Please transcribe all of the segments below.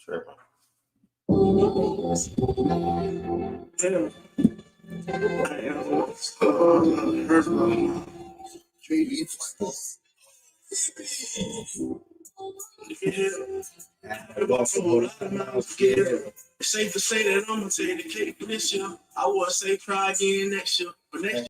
Tripping. Yeah. It's safe to say that I'm gonna take the cake for this year. I would say try again next year, but next year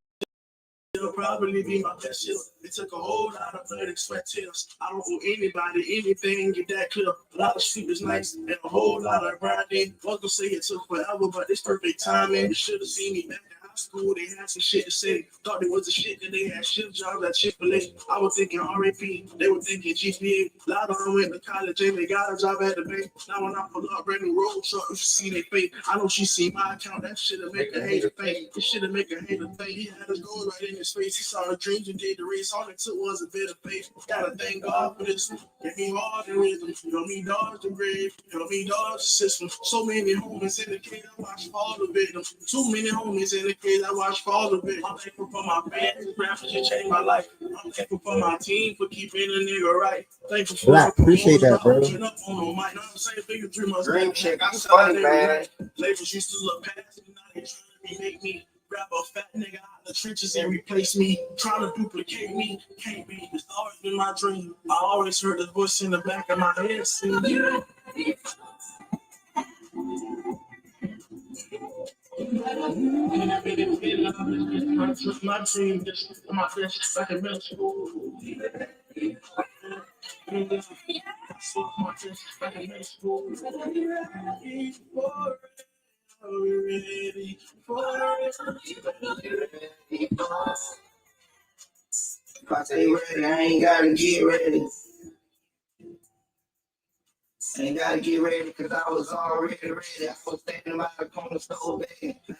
it'll probably be my best year. It took a whole lot of blood and sweat tears. I don't owe anybody anything, get that clear. A lot of sleep is nice and a whole lot of grinding. Was gonna say it took forever, but it's perfect timing. You should have seen me back in high school. They had some shit to say. Thought it was the shit that they had shift jobs at Chick-fil-A. I was thinking RAP, they were thinking GPA. A lot of them went to college and they got a job at the bank. Now when I pull up brand new road truck, you should see their face. I know she see my account, that shit'll make a hater think. It should've make a hater think. He had a goal right in his face. He saw the dreams and did the race. All it took was a bit of faith. Gotta thank God for this. Give me hard and rhythm. Help me dodge the grave. Help me dodge the system. So many homies in the cage, I watch fall the victims. Too many homies in the cage, I watch fall the victims. I'm thankful for my fans. Rappers just changed my life. I'm thankful for my team for keeping a nigga right. Thankful for I appreciate that, bro. Dream check. I'm funny, man. Labels used to look past me. Now they trying to remake me. Grab a fat nigga out of the trenches and replace me. Trying to duplicate me. Can't be. It's always been my dream. I always heard the voice in the back of my head saying, yeah. My dream, just my best, like a middle school. If I stay ready, I ain't gotta get ready. Ain't gotta get ready because I was already ready. I was thinking about the corner store bag. I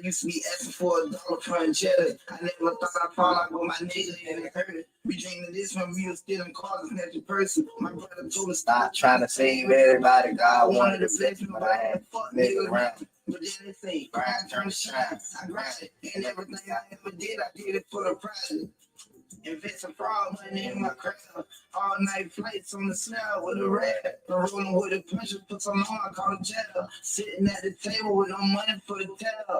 used to be asking for $1 for a cheddar. I never thought I'd fall out with my nigga and it hurt it. We dreamed of this when we was stealing cars and snatching person. My brother told us stop trying to save everybody. God wanted to bless me, but I had fuck niggas around. But then they say, grind turn to shine. I grind it. And everything I ever did, I did it for the prize. Invest some fraud money in my crowd. All night flights on the snare with a red. Rolling with a puncher, put some on, I call it jail. Sitting at the table with no money for the tab. I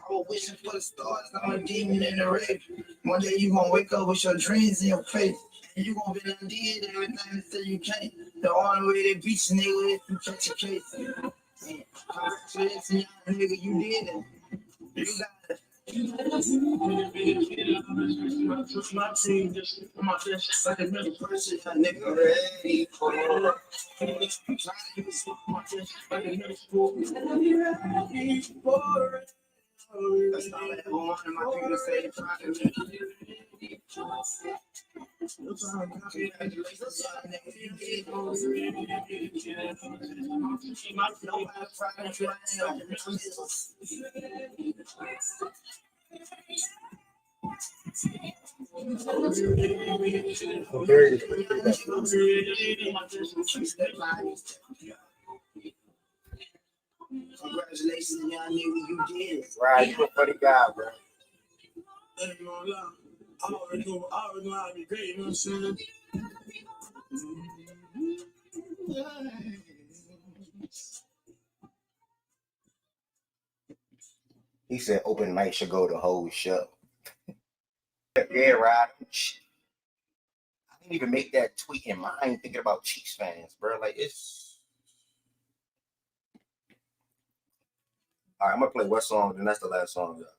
was wishing for the stars, I'm a demon in the rape. One day you gonna wake up with your dreams in your face. And you gonna be done did everything that say you can't. The only way they beat you, nigga, is to catch a case. Congratulations, young nigga, you did it. You got it. My team, just my best, like a middle person, Nigga ready for it. That's not what everyone in my people say. Congratulations, young nigga, you did it. Right, you a funny guy, bro. I already know how to be great, you know what I'm saying? He said open mic should go the whole show. Yeah, right. I didn't even make that tweet in mind thinking about Chiefs fans, bro. Like it's all right. I'm gonna play what song, and that's the last song, y'all.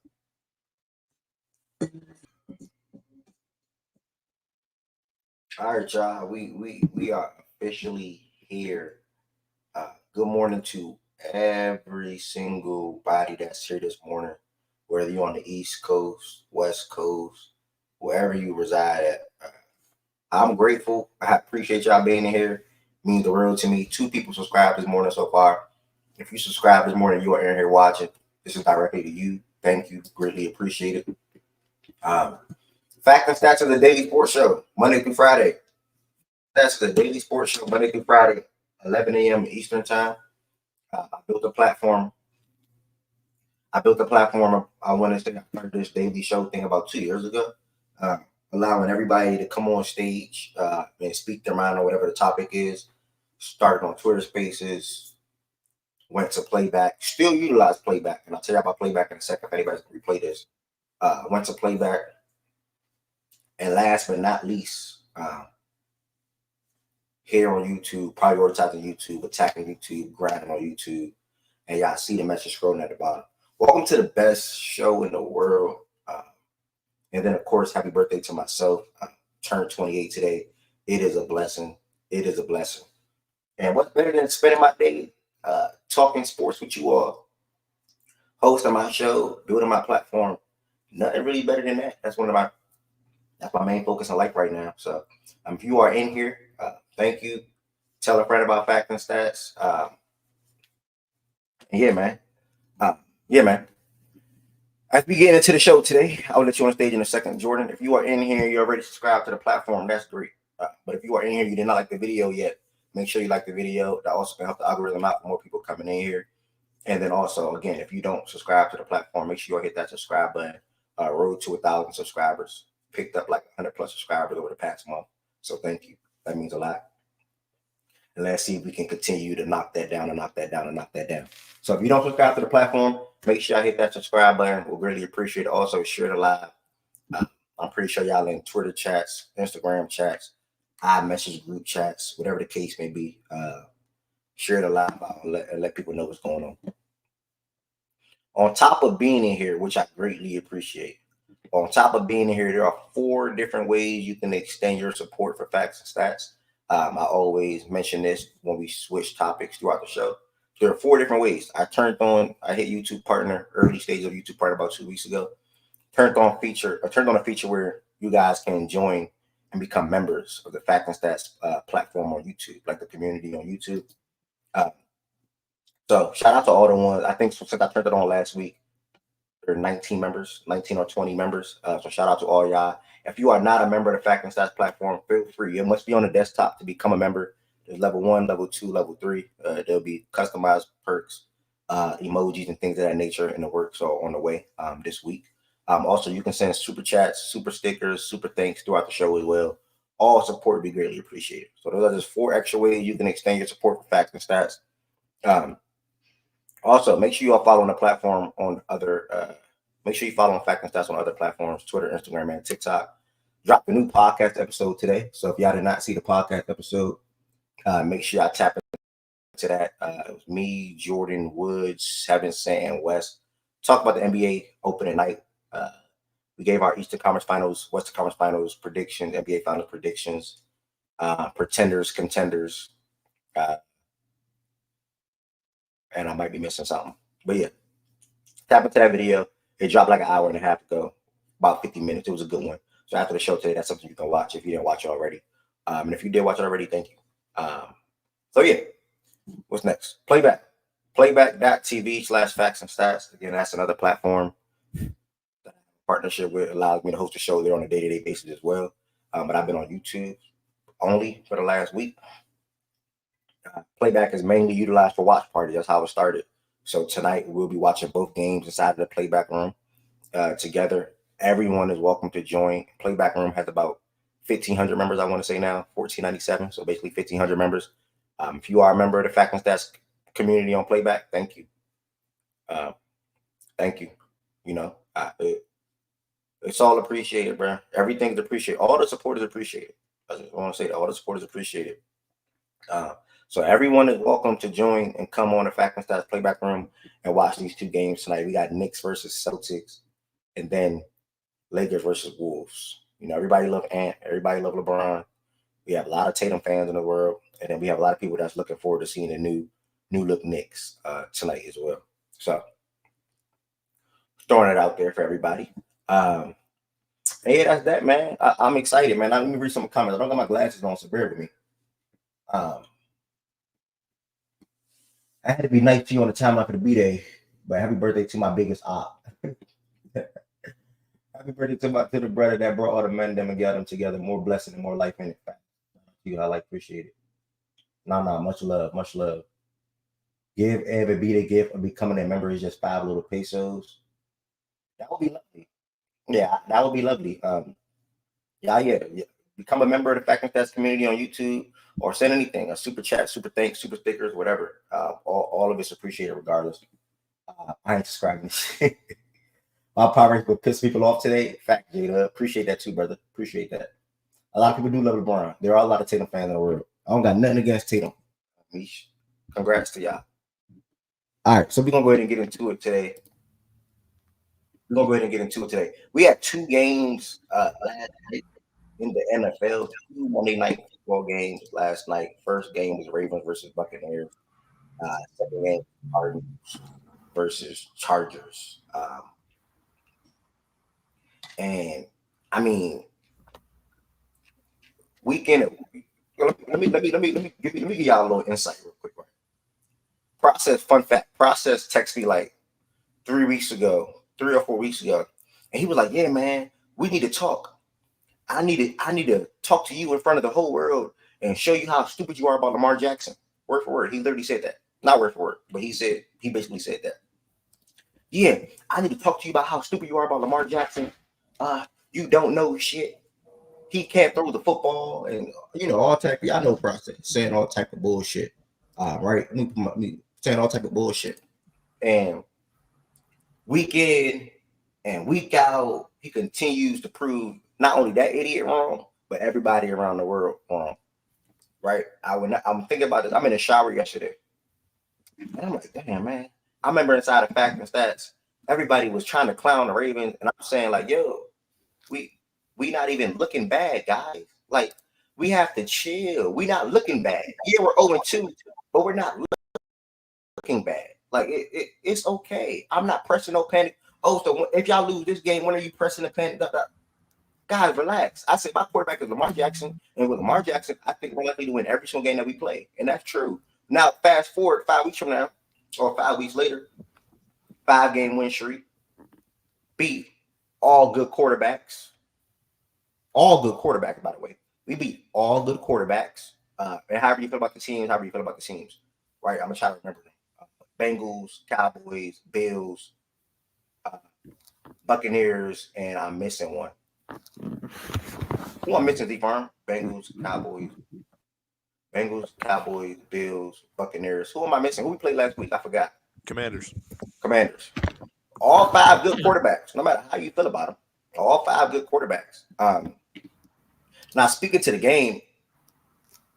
All right, y'all. We are officially here. Good morning to every single body that's here this morning, whether you're on the East Coast, West Coast, wherever you reside at. I'm grateful. I appreciate y'all being here. It means the world to me. 2 people subscribed this morning so far. If you subscribe this morning, you are in here watching. This is directly to you. Thank you. Greatly appreciate it. Fact and Stats of the Daily Sports Show, Monday through Friday. That's the Daily Sports Show, Monday through Friday, 11 a.m. Eastern Time. I built a platform. I want to say I started this daily show thing about 2 years ago, allowing everybody to come on stage and speak their mind on whatever the topic is. started on Twitter Spaces, went to Playback, still utilize Playback, and I'll tell you about Playback in a second if anybody's going to replay this. Went to Playback, and last but not least, here on YouTube, prioritizing YouTube, attacking YouTube, grinding on YouTube, and y'all see the message scrolling at the bottom. Welcome to the best show in the world. And then, of course, happy birthday to myself. I turned 28 today. It is a blessing. It is a blessing. And what's better than spending my day talking sports with you all, hosting my show, building my platform? Nothing really better than that. That's my main focus in life right now. So if you are in here, thank you. Tell a friend about Facts and Stats. Yeah, man. As we get into the show today, I'll let you on stage in a second. Jordan, if you are in here, you're already subscribed to the platform, that's great. But if you are in here, you did not like the video yet, make sure you like the video. That also can help the algorithm out for more people coming in here. And then also, again, if you don't subscribe to the platform, make sure you hit that subscribe button. Road to 1,000 subscribers. Picked up like 100 plus subscribers over the past month. So thank you. That means a lot. And let's see if we can continue to knock that down and knock that down and knock that down. So if you don't subscribe to the platform, make sure y'all hit that subscribe button. We'll really appreciate it. Also, share the live. I'm pretty sure y'all in Twitter chats, Instagram chats, iMessage group chats, whatever the case may be. Share the live out and let people know what's going on. On top of being in here, which I greatly appreciate, on top of being in here, there are 4 different ways you can extend your support for Facts and Stats. I always mention this when we switch topics throughout the show. There are 4 different ways. I hit YouTube Partner, early stage of YouTube Partner about 2 weeks ago. Turned on a feature where you guys can join and become members of the Facts and Stats platform on YouTube, like the community on YouTube. So shout out to all the ones. I think since I turned it on last week, there are 19 or 20 members. So shout out to all y'all. If you are not a member of the Facts and Stats platform, feel free. It must be on the desktop to become a member. There's level 1, level 2, level 3. There'll be customized perks, emojis, and things of that nature in the works or on the way this week. Also, you can send super chats, super stickers, super thanks throughout the show as well. All support would be greatly appreciated. So those are just 4 extra ways you can extend your support for Facts and Stats. Also, make sure you all follow on the platform on other. Make sure you follow Facts and Stats on other platforms: Twitter, Instagram, and TikTok. Dropped a new podcast episode today. So if y'all did not see the podcast episode, make sure y'all tap into that. It was me, Jordan, Woods, Heaven, Sant, and West. Talk about the NBA opening night. We gave our Eastern Conference Finals, Western Conference Finals predictions, NBA Finals predictions, pretenders, contenders. And I might be missing something. But yeah, tap into that video. It dropped like an hour and a half ago, about 50 minutes. It was a good one. So after the show today, that's something you can watch if you didn't watch it already. And if you did watch it already, thank you. So yeah, what's next? Playback. Playback.tv/Facts and Stats. Again, that's another platform that partnership with allows me to host a show there on a day-to-day basis as well. But I've been on YouTube only for the last week. Playback is mainly utilized for watch parties. That's how it started. So tonight we'll be watching both games inside of the Playback room together. Everyone is welcome to join. Playback room has about 1,500 members, I want to say now, 1,497. So basically 1,500 members. If you are a member of the Facts and Stats community on Playback, thank you. Thank you. You know, it's all appreciated, bro. Everything's appreciated. All the support is appreciated. I just want to say that all the support is appreciated. So everyone is welcome to join and come on the Facts and Stats Playback room and watch these 2 games tonight. We got Knicks versus Celtics, and then Lakers versus Wolves. You know, everybody love Ant, everybody love LeBron. We have a lot of Tatum fans in the world, and then we have a lot of people that's looking forward to seeing the new look Knicks tonight as well. So throwing it out there for everybody. Yeah, that's that, man. I'm excited, man. Let me read some comments. I don't got my glasses on, so bear with me. I had to be nice to you on the timeline for the B-Day, but happy birthday to my biggest op. Happy birthday to the brother that brought all the men them and got them together. More blessing and more life in it. You, I appreciate it. Nah, much love, much love. Give Ev a B-Day gift of becoming a member is just 5 little pesos. That would be lovely. Yeah, that would be lovely. Yeah. become a member of the Fact and Stats community on YouTube, or send anything, a super chat, super thanks, super stickers, whatever. All of it's appreciated regardless. I ain't describing this shit. My power will piss people off today. Fact, Jada. Appreciate that too, brother. Appreciate that. A lot of people do love LeBron. There are a lot of Tatum fans in the world. I don't got nothing against Tatum. Congrats to y'all. All right, so we're gonna go ahead and get into it today. We had 2 games last night in the NFL, 2 Monday night football games last night. First game was Ravens versus Buccaneers. Second game, Cardinals versus Chargers. And I mean, weekend. Let me give y'all a little insight real quick. Right? Fun fact. Process texted me like 3 or 4 weeks ago, and he was like, "Yeah, man, we need to talk. I need to talk to you in front of the whole world and show you how stupid you are about Lamar Jackson." Word for word, he literally said that. Not word for word, but he basically said that. Yeah, I need to talk to you about how stupid you are about Lamar Jackson. You don't know shit. He can't throw the football, and all type. Y'all know Process saying all type of bullshit. Right? Saying all type of bullshit, and week in and week out, he continues to prove not only that idiot wrong, but everybody around the world wrong. Right? I'm thinking about this. I'm in the shower yesterday, and I'm like, damn, man. I remember inside of Fact and Stats, everybody was trying to clown the Ravens, and I'm saying like, yo, we not even looking bad, guys. Like, we have to chill. We not looking bad. Yeah, we're 0-2, but we're not looking bad. Like, it's okay. I'm not pressing no panic. Oh, so if y'all lose this game, when are you pressing the panic? Guys, relax. I said my quarterback is Lamar Jackson, and with Lamar Jackson, I think we're likely to win every single game that we play, and that's true. Now, fast forward 5 weeks from now, or 5 weeks later, 5-game win streak, beat all good quarterbacks. All good quarterbacks, by the way. We beat all good quarterbacks. And however you feel about the teams, right? I'm gonna try to remember them. Bengals, Cowboys, Bills, Buccaneers, and I'm missing one. Who I'm missing, D-Farm? Bengals, Cowboys, Bills, Buccaneers. Who am I missing? Who we played last week? I forgot. Commanders. All 5 good quarterbacks, no matter how you feel about them. All 5 good quarterbacks. Now, speaking to the game,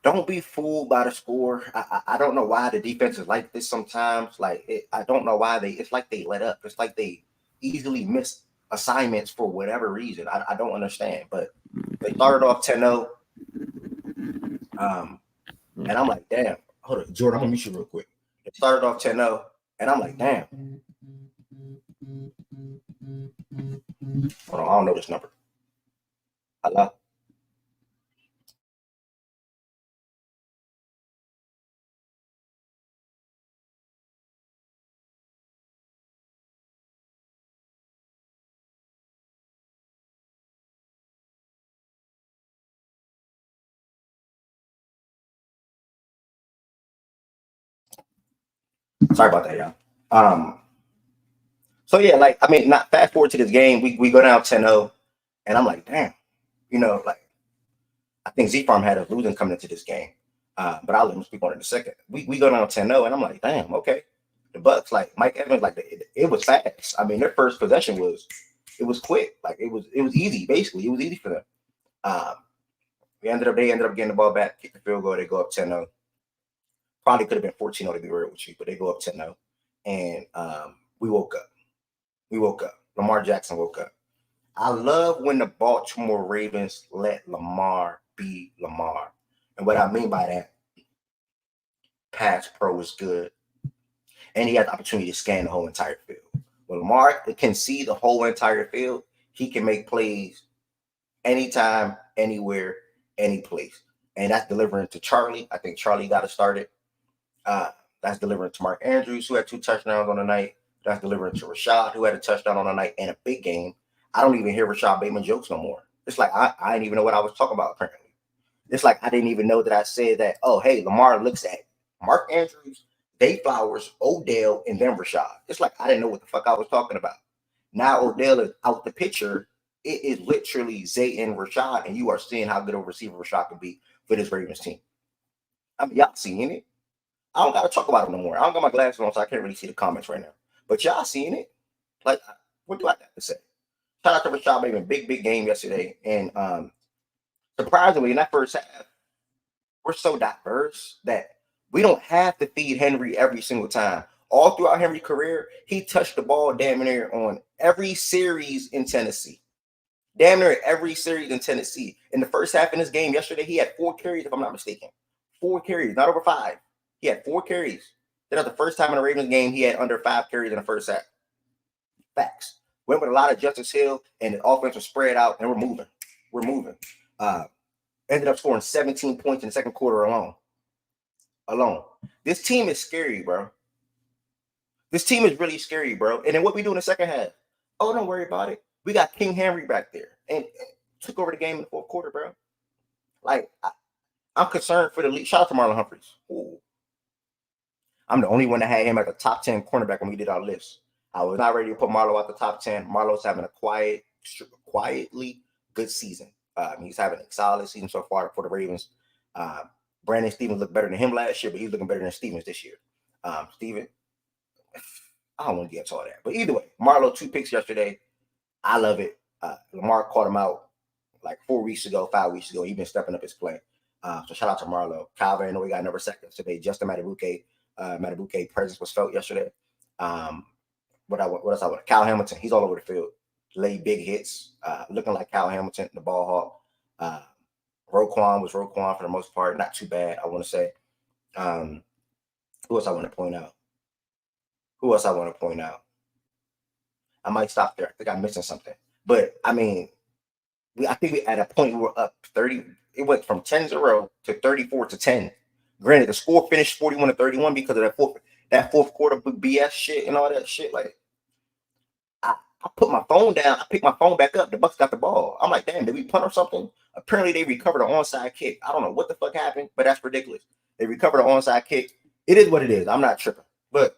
don't be fooled by the score. I don't know why the defense is like this sometimes. I don't know why it's like they let up. It's like they easily miss assignments for whatever reason. I don't understand. But they started off 10-0. And I'm like, damn. Hold on, Jordan, I'm gonna meet you real quick. They started off 10-0, and I'm like, damn. Hold on, I don't know this number. Hello? Sorry about that, y'all. So yeah, not fast forward to this game, we go down 10-0, and I'm like, damn, I think Z-Farm had us losing coming into this game. But I'll let him speak on it in a second. We go down 10-0, and I'm like, damn, okay. The Bucks, like Mike Evans, it was fast. I mean, their first possession was quick. Like it was easy, basically. It was easy for them. They ended up getting the ball back, kick the field goal, they go up 10-0. Probably could have been 14-0 to be real with you, but they go up 10-0. And we woke up. Lamar Jackson woke up. I love when the Baltimore Ravens let Lamar be Lamar. And what I mean by that, pass pro is good. And he has the opportunity to scan the whole entire field. When Lamar can see the whole entire field, he can make plays anytime, anywhere, any place. And that's delivering to Charlie. I think Charlie got to start it. That's delivering to Mark Andrews, who had 2 touchdowns on the night. That's delivering to Rashad, who had a touchdown on the night and a big game. I don't even hear Rashad Bateman jokes no more. It's like I didn't even know what I was talking about currently. It's like I didn't even know that I said that, oh, hey, Lamar looks at Mark Andrews, Dave Flowers, Odell, and then Rashad. It's like I didn't know what the fuck I was talking about. Now Odell is out the picture, It is literally Zay and Rashad, and you are seeing how good of a receiver Rashad can be for this Ravens team. I mean, y'all seeing it. I don't got to talk about it no more. I don't got my glasses on, so I can't really see the comments right now. But y'all seeing it. Like, what do I got to say? Shout out to Rashad Bateman. Big game yesterday. And surprisingly, in that first half, we're so diverse that we don't have to feed Henry every single time. All throughout Henry's career, he touched the ball damn near on every series in Tennessee. Damn near every series in Tennessee. In the first half in this game yesterday, he had 4 carries, if I'm not mistaken. 4 carries, not over 5. He had 4 carries. That was the first time in a Ravens game he had under 5 carries in the first half. Facts. Went with a lot of Justice Hill, and the offense was spread out, and we're moving. We're moving. Ended up scoring 17 points in the second quarter alone. This team is scary, bro. This team is really scary, bro. And then what we do in the second half? Oh, don't worry about it. We got King Henry back there and took over the game in the fourth quarter, bro. Like, I'm concerned for the league. Shout out to Marlon Humphreys. Ooh. I'm the only one that had him at the top 10 cornerback when we did our list. I was not ready to put Marlo at the top 10. Marlo's having a quietly good season. He's having a solid season so far for the Ravens. Brandon Stevens looked better than him last year, but he's looking better than Stevens this year. Steven, I don't want to get into all that. But either way, Marlo 2 picks yesterday. I love it. Lamar caught him out like 5 weeks ago. He's been stepping up his play. So shout out to Marlo. Calvin, I know we got number 2 today. Justin Matabuke presence was felt yesterday. What else I want? Kyle Hamilton. He's all over the field. Laid big hits. Looking like Kyle Hamilton, the ball hawk. Roquan was Roquan for the most part. Not too bad, I want to say. Who else I want to point out? I might stop there. I think I'm missing something. But, I mean, I think we at a point we were up 30. It went from 10-0 to 34-10. Granted, the score finished 41-31 because of that fourth quarter BS shit and all that shit. Like, I put my phone down. I picked my phone back up. The Bucs got the ball. I'm like, damn, did we punt or something? Apparently, they recovered an onside kick. I don't know what the fuck happened, but that's ridiculous. They recovered an onside kick. It is what it is. I'm not tripping. But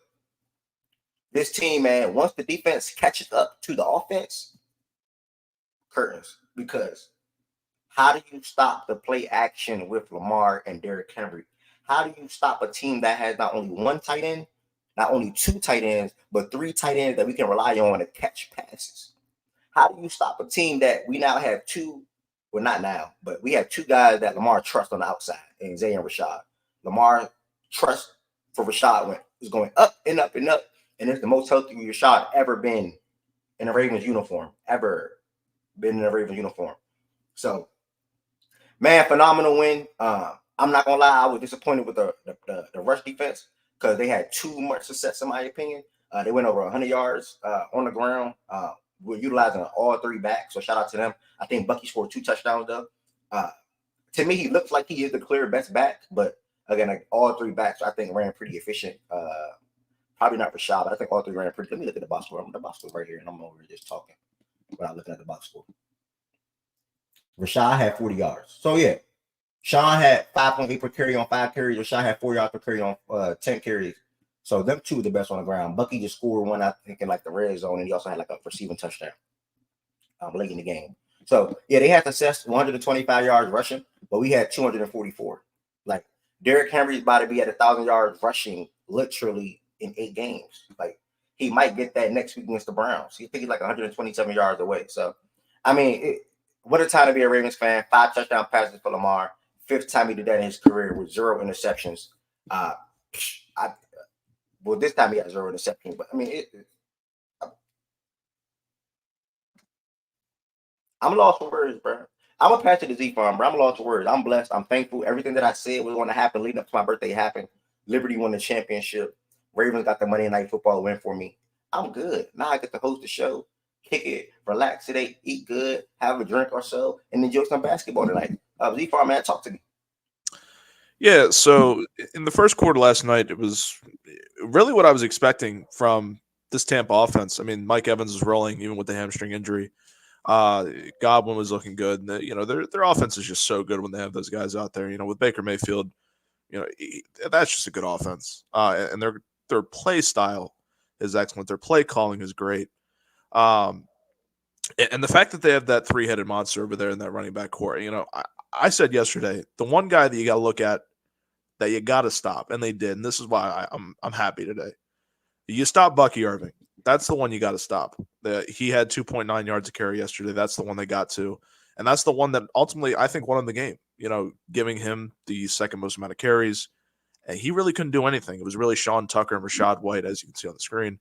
this team, man, once the defense catches up to the offense, curtains. Because how do you stop the play action with Lamar and Derrick Henry? How do you stop a team that has not only 1 tight end, not only 2 tight ends, but 3 tight ends that we can rely on to catch passes? How do you stop a team that we now have 2, well, not now, but we have 2 guys that Lamar trusts on the outside, and Zay and Rashad. Lamar trust for Rashad is going up and up and up, and it's the most healthy Rashad ever been in a Ravens uniform, So, man, phenomenal win. I'm not gonna lie, I was disappointed with the rush defense because they had too much success, in my opinion. They went over 100 yards on the ground. We're utilizing all 3 backs, so shout out to them. I think Bucky scored 2 touchdowns though. To me, he looks like he is the clear best back, but again, like all 3 backs, I think ran pretty efficient. Probably not Rashad, but I think all 3 ran pretty. Let me look at the box score. The box score right here, and I'm over here just talking without looking at the box score. Rashad had 40 yards. So yeah, Sean had 5.8 per carry on 5 carries. Rashad had 4 yards per carry on 10 carries. So them 2 were the best on the ground. Bucky just scored one, I think, in like the red zone, and he also had like a receiving touchdown late in the game. So yeah, they had success, 125 yards rushing, but we had 244. Like Derrick Henry's about to be at 1,000 yards rushing literally in 8 games. Like he might get that next week against the Browns. He think he's like 127 yards away. So I mean, what a time to be a Ravens fan. 5 touchdown passes for Lamar. 5th time he did that in his career with 0 interceptions. This time he had 0 interceptions, but I mean, I'm lost for words, bro. I'm a pass to the Z farm, bro. I'm lost for words. I'm blessed. I'm thankful. Everything that I said was going to happen leading up to my birthday happened. Liberty won the championship. Ravens got the Monday Night Football win for me. I'm good. Now I get to host the show, kick it, relax today, eat good, have a drink or so, and enjoy some basketball tonight. Z farm, man, talk to me. Yeah, so in the first quarter last night, it was really what I was expecting from this Tampa offense. I mean, Mike Evans was rolling even with the hamstring injury. Godwin was looking good. And their offense is just so good when they have those guys out there. With Baker Mayfield, that's just a good offense. And their play style is excellent. Their play calling is great. And the fact that they have that three-headed monster over there in that running back core, I said yesterday, the one guy that you got to look at that you got to stop, and they did, and this is why I'm happy today. You stop Bucky Irving. That's the one you got to stop. He had 2.9 yards a carry yesterday. That's the one they got to, and that's the one that ultimately I think won the game. Giving him the second most amount of carries, and he really couldn't do anything. It was really Sean Tucker and Rashad White, as you can see on the screen,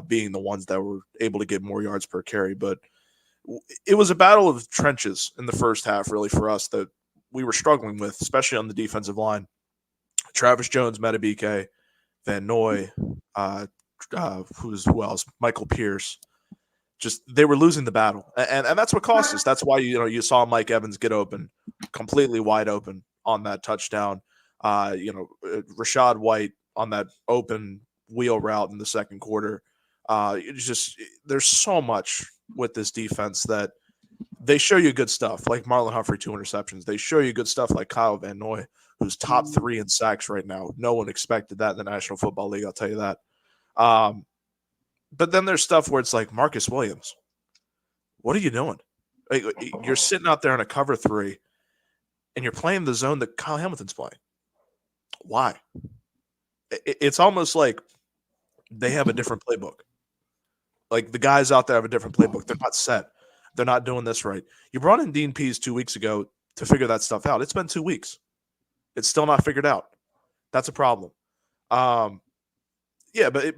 being the ones that were able to get more yards per carry. But it was a battle of trenches in the first half, really, for us that we were struggling with, especially on the defensive line. Travis Jones, Matabike, Van Noy, who else? Michael Pierce. Just they were losing the battle, and that's what cost us. That's why you saw Mike Evans get open, completely wide open on that touchdown. Rashad White on that open wheel route in the second quarter. There's so much with this defense that they show you good stuff, like Marlon Humphrey, 2 interceptions. They show you good stuff like Kyle Van Noy, who's top 3 in sacks right now. No one expected that in the National Football League, I'll tell you that. But then there's stuff where it's like Marcus Williams. What are you doing? You're sitting out there in a cover 3, and you're playing the zone that Kyle Hamilton's playing. Why? It's almost like they have a different playbook. Like the guys out there have a different playbook. They're not set. They're not doing this right. You brought in Dean Pease 2 weeks ago to figure that stuff out. It's been 2 weeks. It's still not figured out. That's a problem. But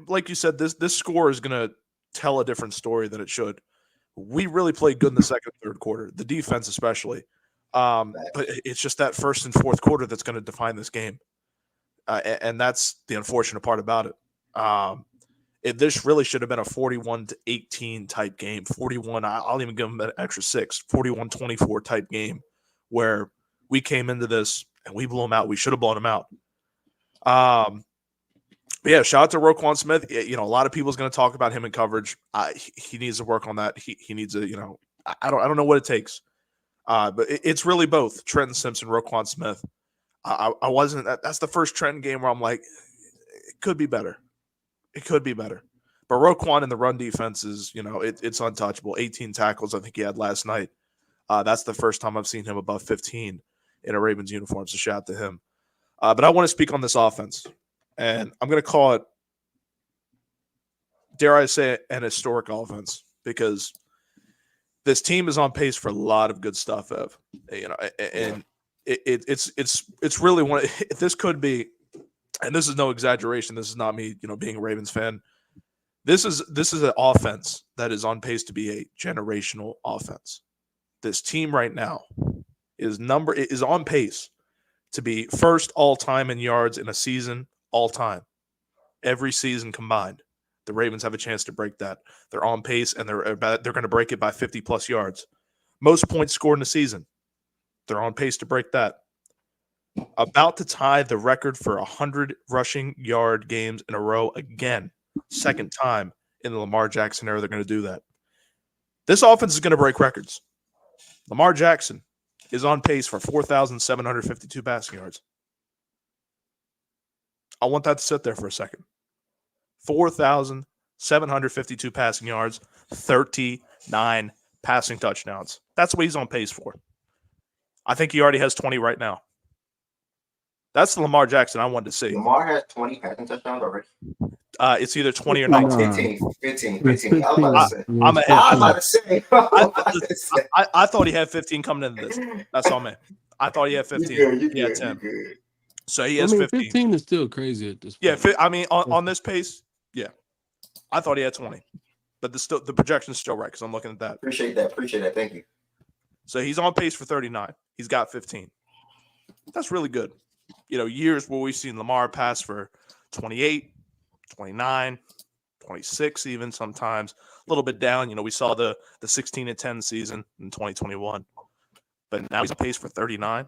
like you said, this score is going to tell a different story than it should. We really played good in the second and third quarter, the defense especially. But it's just that first and fourth quarter that's going to define this game. And that's the unfortunate part about it. This really should have been a 41-18 type game. 41, I'll even give them an extra 6, 41-24 type game where we came into this and we blew them out. We should have blown them out. Shout out to Roquan Smith. A lot of people's going to talk about him in coverage. He needs to work on that. He needs to, I don't know what it takes. But it's really both Trenton Simpson, Roquan Smith. I wasn't. That's the first Trenton game where I'm like, it could be better. It could be better. But Roquan in the run defense is, it's untouchable. 18 tackles I think he had last night. That's the first time I've seen him above 15 in a Ravens uniform. So shout out to him. But I want to speak on this offense. And I'm going to call it, dare I say it, an historic offense because this team is on pace for a lot of good stuff, Ev. And it's really one. This could be, and this is no exaggeration. This is not me, being a Ravens fan. This is an offense that is on pace to be a generational offense. This team right now is on pace to be first all time in yards in a season, all time, every season combined. The Ravens have a chance to break that. They're on pace, and they're going to break it by 50-plus yards. Most points scored in a season. They're on pace to break that. About to tie the record for 100 rushing yard games in a row again. Second time in the Lamar Jackson era they're going to do that. This offense is going to break records. Lamar Jackson is on pace for 4,752 passing yards. I want that to sit there for a second. 4,752 passing yards, 39 passing touchdowns. That's what he's on pace for. I think he already has 20 right now. That's the Lamar Jackson I wanted to see. Lamar has 20 passing touchdowns already. It's either 20 or 19. 15. I was about to say. I thought he had 15 coming into this. That's all, man. I thought he had 15. He had 10. So he has 15. 15 is still crazy at this point. Yeah, on this pace, yeah. I thought he had 20. But the projection's still right because I'm looking at that. Appreciate that. Thank you. So he's on pace for 39. He's got 15. That's really good. Years where we've seen Lamar pass for 28, 29, 26 even sometimes. A little bit down. We saw the 16-10 season in 2021. But now he's on pace for 39.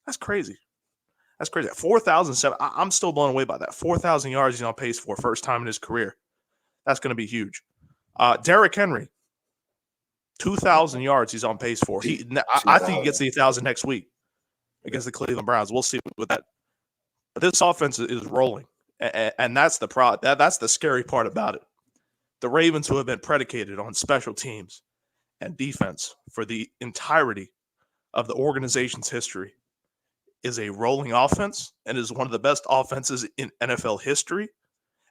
That's crazy. 4,007. I'm still blown away by that. 4,000 yards he's on pace for first time in his career. That's going to be huge. Derrick Henry, 2,000 yards he's on pace for. I think he gets the 1,000 next week against the Cleveland Browns. We'll see with that. But this offense is rolling, and that's the that's the scary part about it. The Ravens, who have been predicated on special teams and defense for the entirety of the organization's history is a rolling offense and is one of the best offenses in NFL history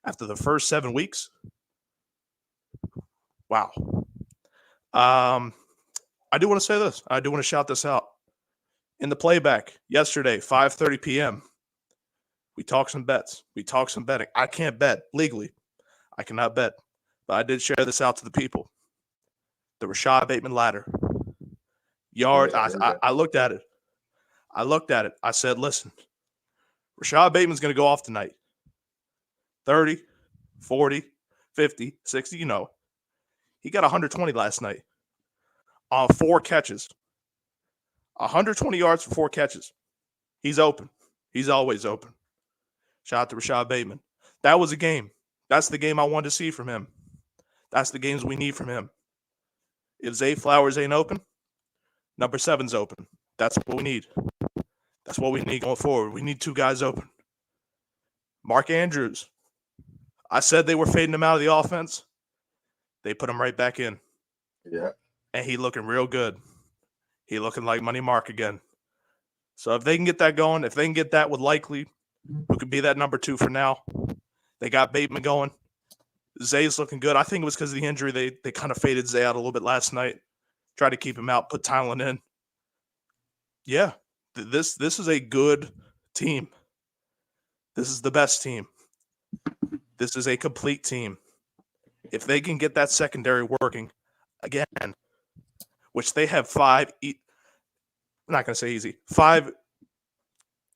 after the first 7 weeks. Wow. I do want to say this. I do want to shout this out. In the playback yesterday, 5:30 p.m., we talked some bets. We talked some betting. I can't bet legally. I cannot bet. But I did share this out to the people. The Rashad Bateman ladder. Yard. I looked at it. I said, listen, Rashad Bateman's going to go off tonight. 30, 40, 50, 60, you know. He got 120 last night on 4 catches. 120 yards for 4 catches. He's open. He's always open. Shout out to Rashad Bateman. That was a game. That's the game I wanted to see from him. That's the games we need from him. If Zay Flowers ain't open, number 7's open. That's what we need. That's what we need going forward. We need 2 guys open. Mark Andrews. I said they were fading him out of the offense. They put him right back in. Yeah. And he looking real good. He looking like Money Mark again. So if they can get that going, if they can get that with Likely, who could be that number 2 for now, they got Bateman going. Zay's looking good. I think it was because of the injury. They kind of faded Zay out a little bit last night. Tried to keep him out, put Tylen in. Yeah, this is a good team. This is the best team. This is a complete team. If they can get that secondary working again, which they have 5, I'm not going to say easy, 5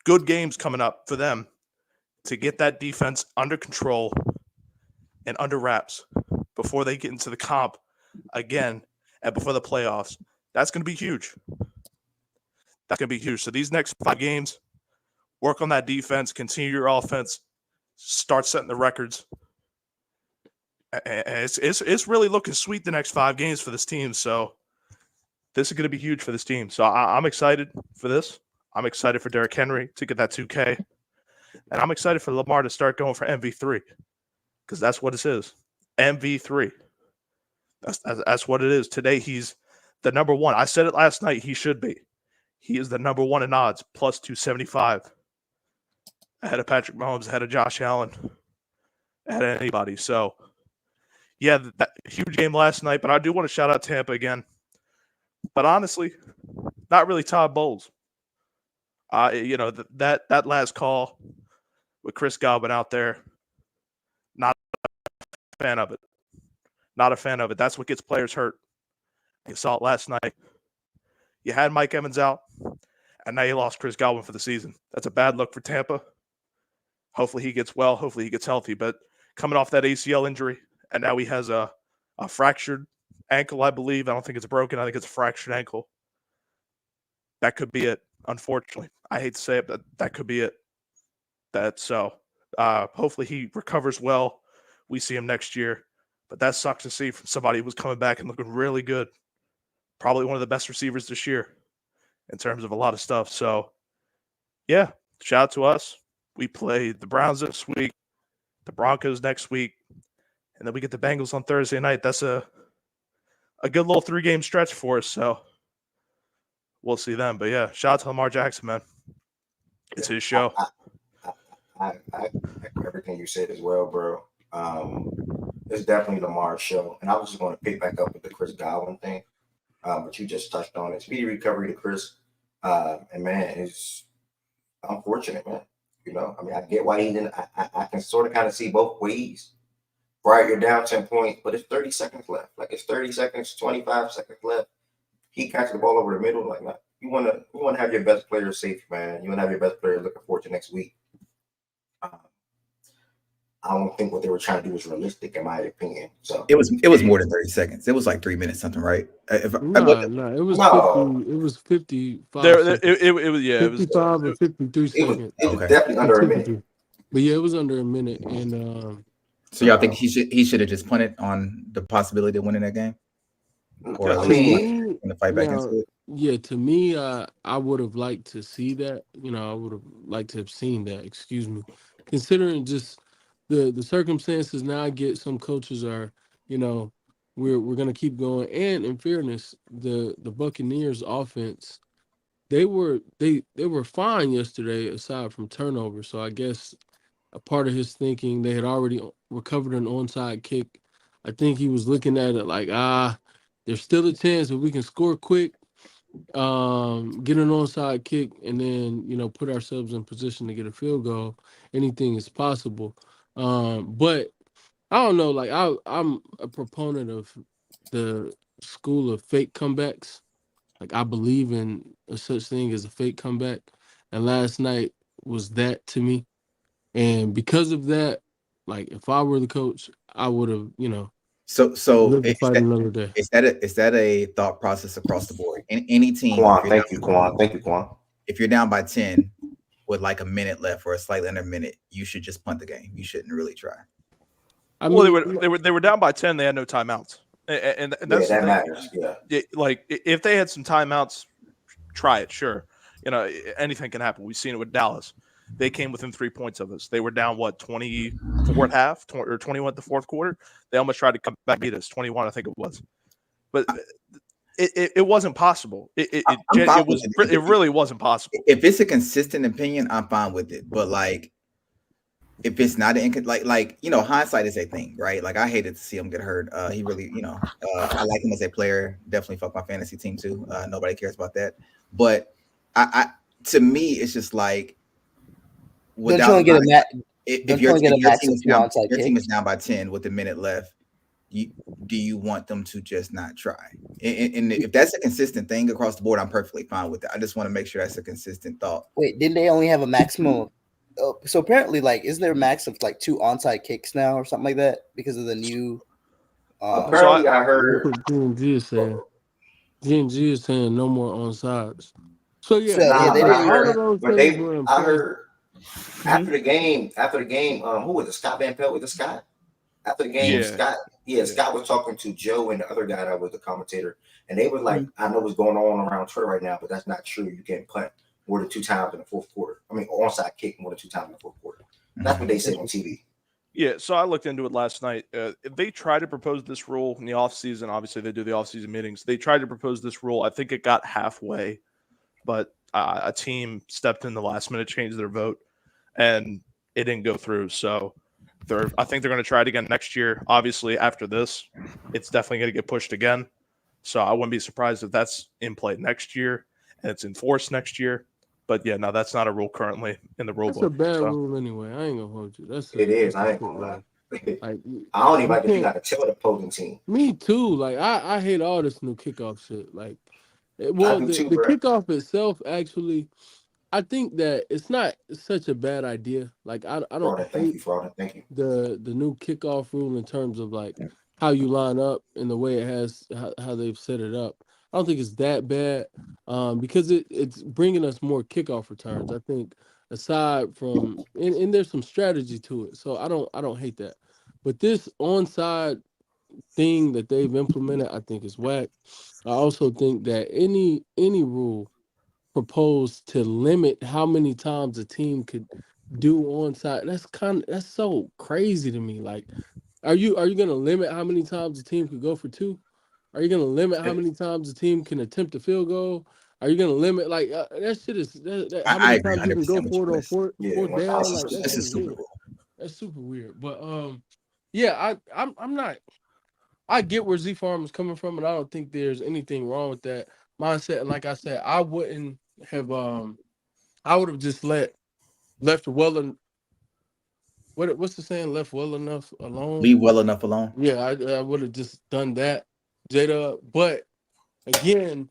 good games coming up for them to get that defense under control and under wraps before they get into the comp again and before the playoffs. That's going to be huge. That's going to be huge. So these next 5 games, work on that defense, continue your offense, start setting the records. And it's really looking sweet the next 5 games for this team. So this is going to be huge for this team. So I'm excited for this. I'm excited for Derrick Henry to get that 2K. And I'm excited for Lamar to start going for MV3 because that's what it is. MV3. That's what it is. Today he's the number 1. I said it last night. He should be. He is the number 1 in odds, plus 275. Ahead of Patrick Mahomes, ahead of Josh Allen, ahead of anybody. So, yeah, that huge game last night. But I do want to shout out Tampa again. But honestly, not really Todd Bowles. That last call with Chris Godwin out there, not a fan of it. Not a fan of it. That's what gets players hurt. You saw it last night. You had Mike Evans out, and now you lost Chris Godwin for the season. That's a bad look for Tampa. Hopefully he gets well. Hopefully he gets healthy. But coming off that ACL injury, and now he has a fractured ankle, I believe. I don't think it's broken. I think it's a fractured ankle. That could be it, unfortunately. I hate to say it, but that could be it. Hopefully he recovers well. We see him next year. But that sucks to see from somebody who was coming back and looking really good. Probably one of the best receivers this year in terms of a lot of stuff. So, yeah, shout out to us. We play the Browns this week, the Broncos next week, and then we get the Bengals on Thursday night. That's a good little 3-game stretch for us. So, we'll see them. But, yeah, shout out to Lamar Jackson, man. It's his show. I echo everything you said as well, bro. It's definitely Lamar's show. And I was just going to pick back up with the Chris Godwin thing. But you just touched on it. Speedy recovery to Chris. And, man, it's unfortunate, man. You know, I mean, I get why he didn't. I can sort of kind of see both ways. Right, you're down 10 points, but it's 30 seconds left. Like, it's 30 seconds, 25 seconds left. He catches the ball over the middle. Like, man, you want to have your best player safe, man. You want to have your best player looking forward to next week. I don't think what they were trying to do was realistic, in my opinion. So it was more than 30 seconds. It was like 3 minutes, something, right? It was 55. It was 55 or 53 seconds. It was definitely under a minute. But yeah, it was under a minute. And so y'all think he should have just punted on the possibility of winning that game, or at I least mean, in the fight back into it? Yeah, to me, I would have liked to see that. You know, I would have liked to have seen that. Excuse me. Considering just the circumstances now, I get some coaches are, we're gonna keep going. And in fairness, the Buccaneers offense, they were fine yesterday aside from turnover. So I guess a part of his thinking, they had already recovered an onside kick. I think he was looking at it like, there's still a chance that we can score quick, get an onside kick, and then put ourselves in position to get a field goal. Anything is possible. But I don't know. Like I'm a proponent of the school of fake comebacks. Like I believe in a such thing as a fake comeback, and last night was that to me. And because of that, like if I were the coach, I would have, So lived to fight another day. is that a thought process across the board? In any team, Quan, thank you, Quan. Thank you, Quan. if you're down by 10 with like a minute left or a slightly under a minute, you should just punt the game. You shouldn't really try. They were down by 10. They had no timeouts, and that's that the thing. matters. Yeah. Like if they had some timeouts, try it. Sure, anything can happen. We've seen it with Dallas. They came within 3 points of us. They were down 24 at half, or 21 at the fourth quarter. They almost tried to come back and beat us, 21, I think it was. But it wasn't possible. It really wasn't possible. If it's a consistent opinion, I'm fine with it. But like, if it's not hindsight is a thing, right? Like I hated to see him get hurt. He really, I like him as a player. Definitely fuck my fantasy team too. Nobody cares about that. But to me, it's just like, if your team is down by 10 with a minute left, do you want them to just not try? And if that's a consistent thing across the board, I'm perfectly fine with it. I just want to make sure that's a consistent thought. Wait, didn't they only have a maximum? So apparently, like, isn't there a max of like 2 onside kicks now or something like that because of the new? Apparently, I heard. G&G is saying. G&G is saying no more onsides. So yeah, I heard after the game, who was it? Scott Van Pelt with the Scott? After the game, Scott was talking to Joe and the other guy that was the commentator, and they were like, I know what's going on around Twitter right now, but that's not true. You can't punt more than 2 times in the fourth quarter. I mean, onside kick more than 2 times in the fourth quarter. That's what they said on TV. Yeah, so I looked into it last night. They tried to propose this rule in the offseason. Obviously, they do the offseason meetings. They tried to propose this rule. I think it got halfway, but a team stepped in the last minute, changed their vote, and it didn't go through. So I think they're going to try it again next year. Obviously, after this, it's definitely going to get pushed again. So I wouldn't be surprised if that's in play next year and it's enforced next year. But yeah, no, that's not a rule currently in the rule book. That's a bad rule anyway. I ain't gonna hold you. It is. I ain't gonna lie. Like, I don't even like if you got to tell the opposing team. Me too. Like I hate all this new kickoff shit. Like, the kickoff itself actually, I think that it's not such a bad idea. Like I don't hate Thank you. The new kickoff rule in terms of like how you line up and the way it has how they've set it up. I don't think it's that bad because it's bringing us more kickoff returns. I think aside from and there's some strategy to it, so I don't hate that. But this onside thing that they've implemented, I think is whack. I also think that any rule proposed to limit how many times a team could do onside, that's so crazy to me. Like, are you gonna limit how many times a team could go for 2? Are you going to limit how many times a team can attempt a field goal? Are you going to limit that shit is how many times you can go for it on fourth down? Like this is super cool. That's super weird. But yeah, I'm not. I get where Z Farm is coming from, and I don't think there's anything wrong with that mindset. And like I said, I wouldn't have. I would have just left well and what's the saying? Left well enough alone. Leave well enough alone. Yeah, I would have just done that. Jada, but again,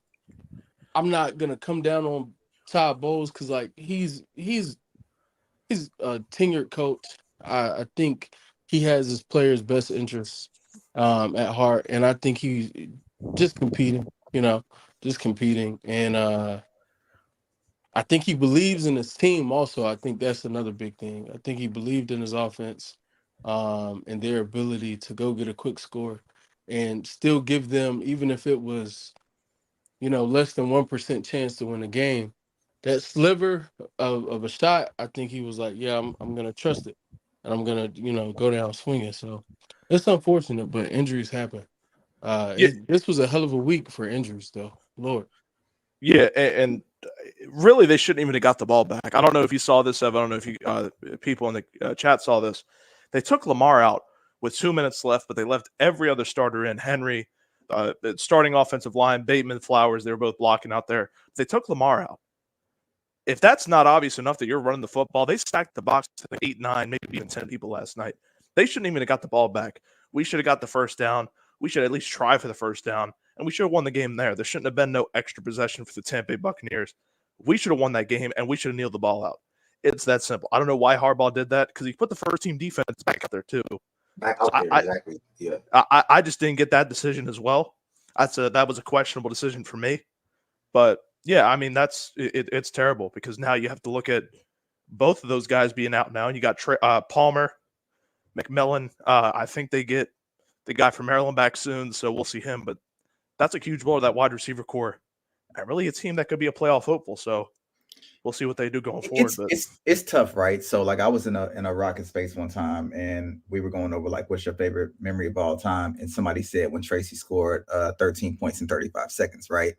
I'm not gonna come down on Todd Bowles because like he's a tenured coach. I think he has his players' best interests at heart, and I think he's just competing, and I think he believes in his team. Also, I think that's another big thing. I think he believed in his offense and their ability to go get a quick score. And still give them, even if it was, less than 1% chance to win a game, that sliver of a shot, I think he was like, yeah, I'm gonna trust it, and I'm gonna, go down swinging. So it's unfortunate, but injuries happen. This was a hell of a week for injuries, though. Lord. Yeah, and really, they shouldn't even have got the ball back. I don't know if you saw this, Ev. I don't know if you people in the chat saw this. They took Lamar out with 2 minutes left, but they left every other starter in. Henry, starting offensive line, Bateman, Flowers, they were both blocking out there. They took Lamar out. If that's not obvious enough that you're running the football, they stacked the box to 8, 9, maybe even 10 people last night. They shouldn't even have got the ball back. We should have got the first down. We should at least try for the first down, and we should have won the game there. There shouldn't have been no extra possession for the Tampa Bay Buccaneers. We should have won that game, and we should have kneeled the ball out. It's that simple. I don't know why Harbaugh did that, because he put the first-team defense back out there too. Back out there, exactly. Yeah. I just didn't get that decision as well. That was a questionable decision for me. But yeah, I mean it's terrible, because now you have to look at both of those guys being out now, and you got Palmer, McMillan. I think they get the guy from Maryland back soon, so we'll see him. But that's a huge blow to that wide receiver core, and really a team that could be a playoff hopeful. So we'll see what they do going forward. It's tough, right? So like I was in a Rocket space one time, and we were going over like what's your favorite memory of all time, and somebody said when Tracy scored 13 points in 35 seconds, right?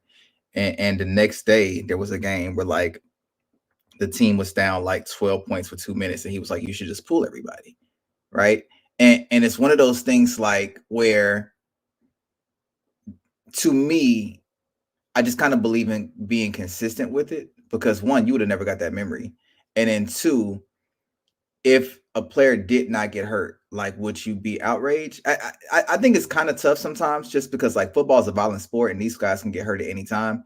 And the next day there was a game where like the team was down like 12 points for 2 minutes, and he was like, you should just pull everybody, right? And it's one of those things like where, to me, I just kind of believe in being consistent with it, because one, you would have never got that memory. And then two, if a player did not get hurt, like, would you be outraged? I think it's kind of tough sometimes, just because like football is a violent sport and these guys can get hurt at any time.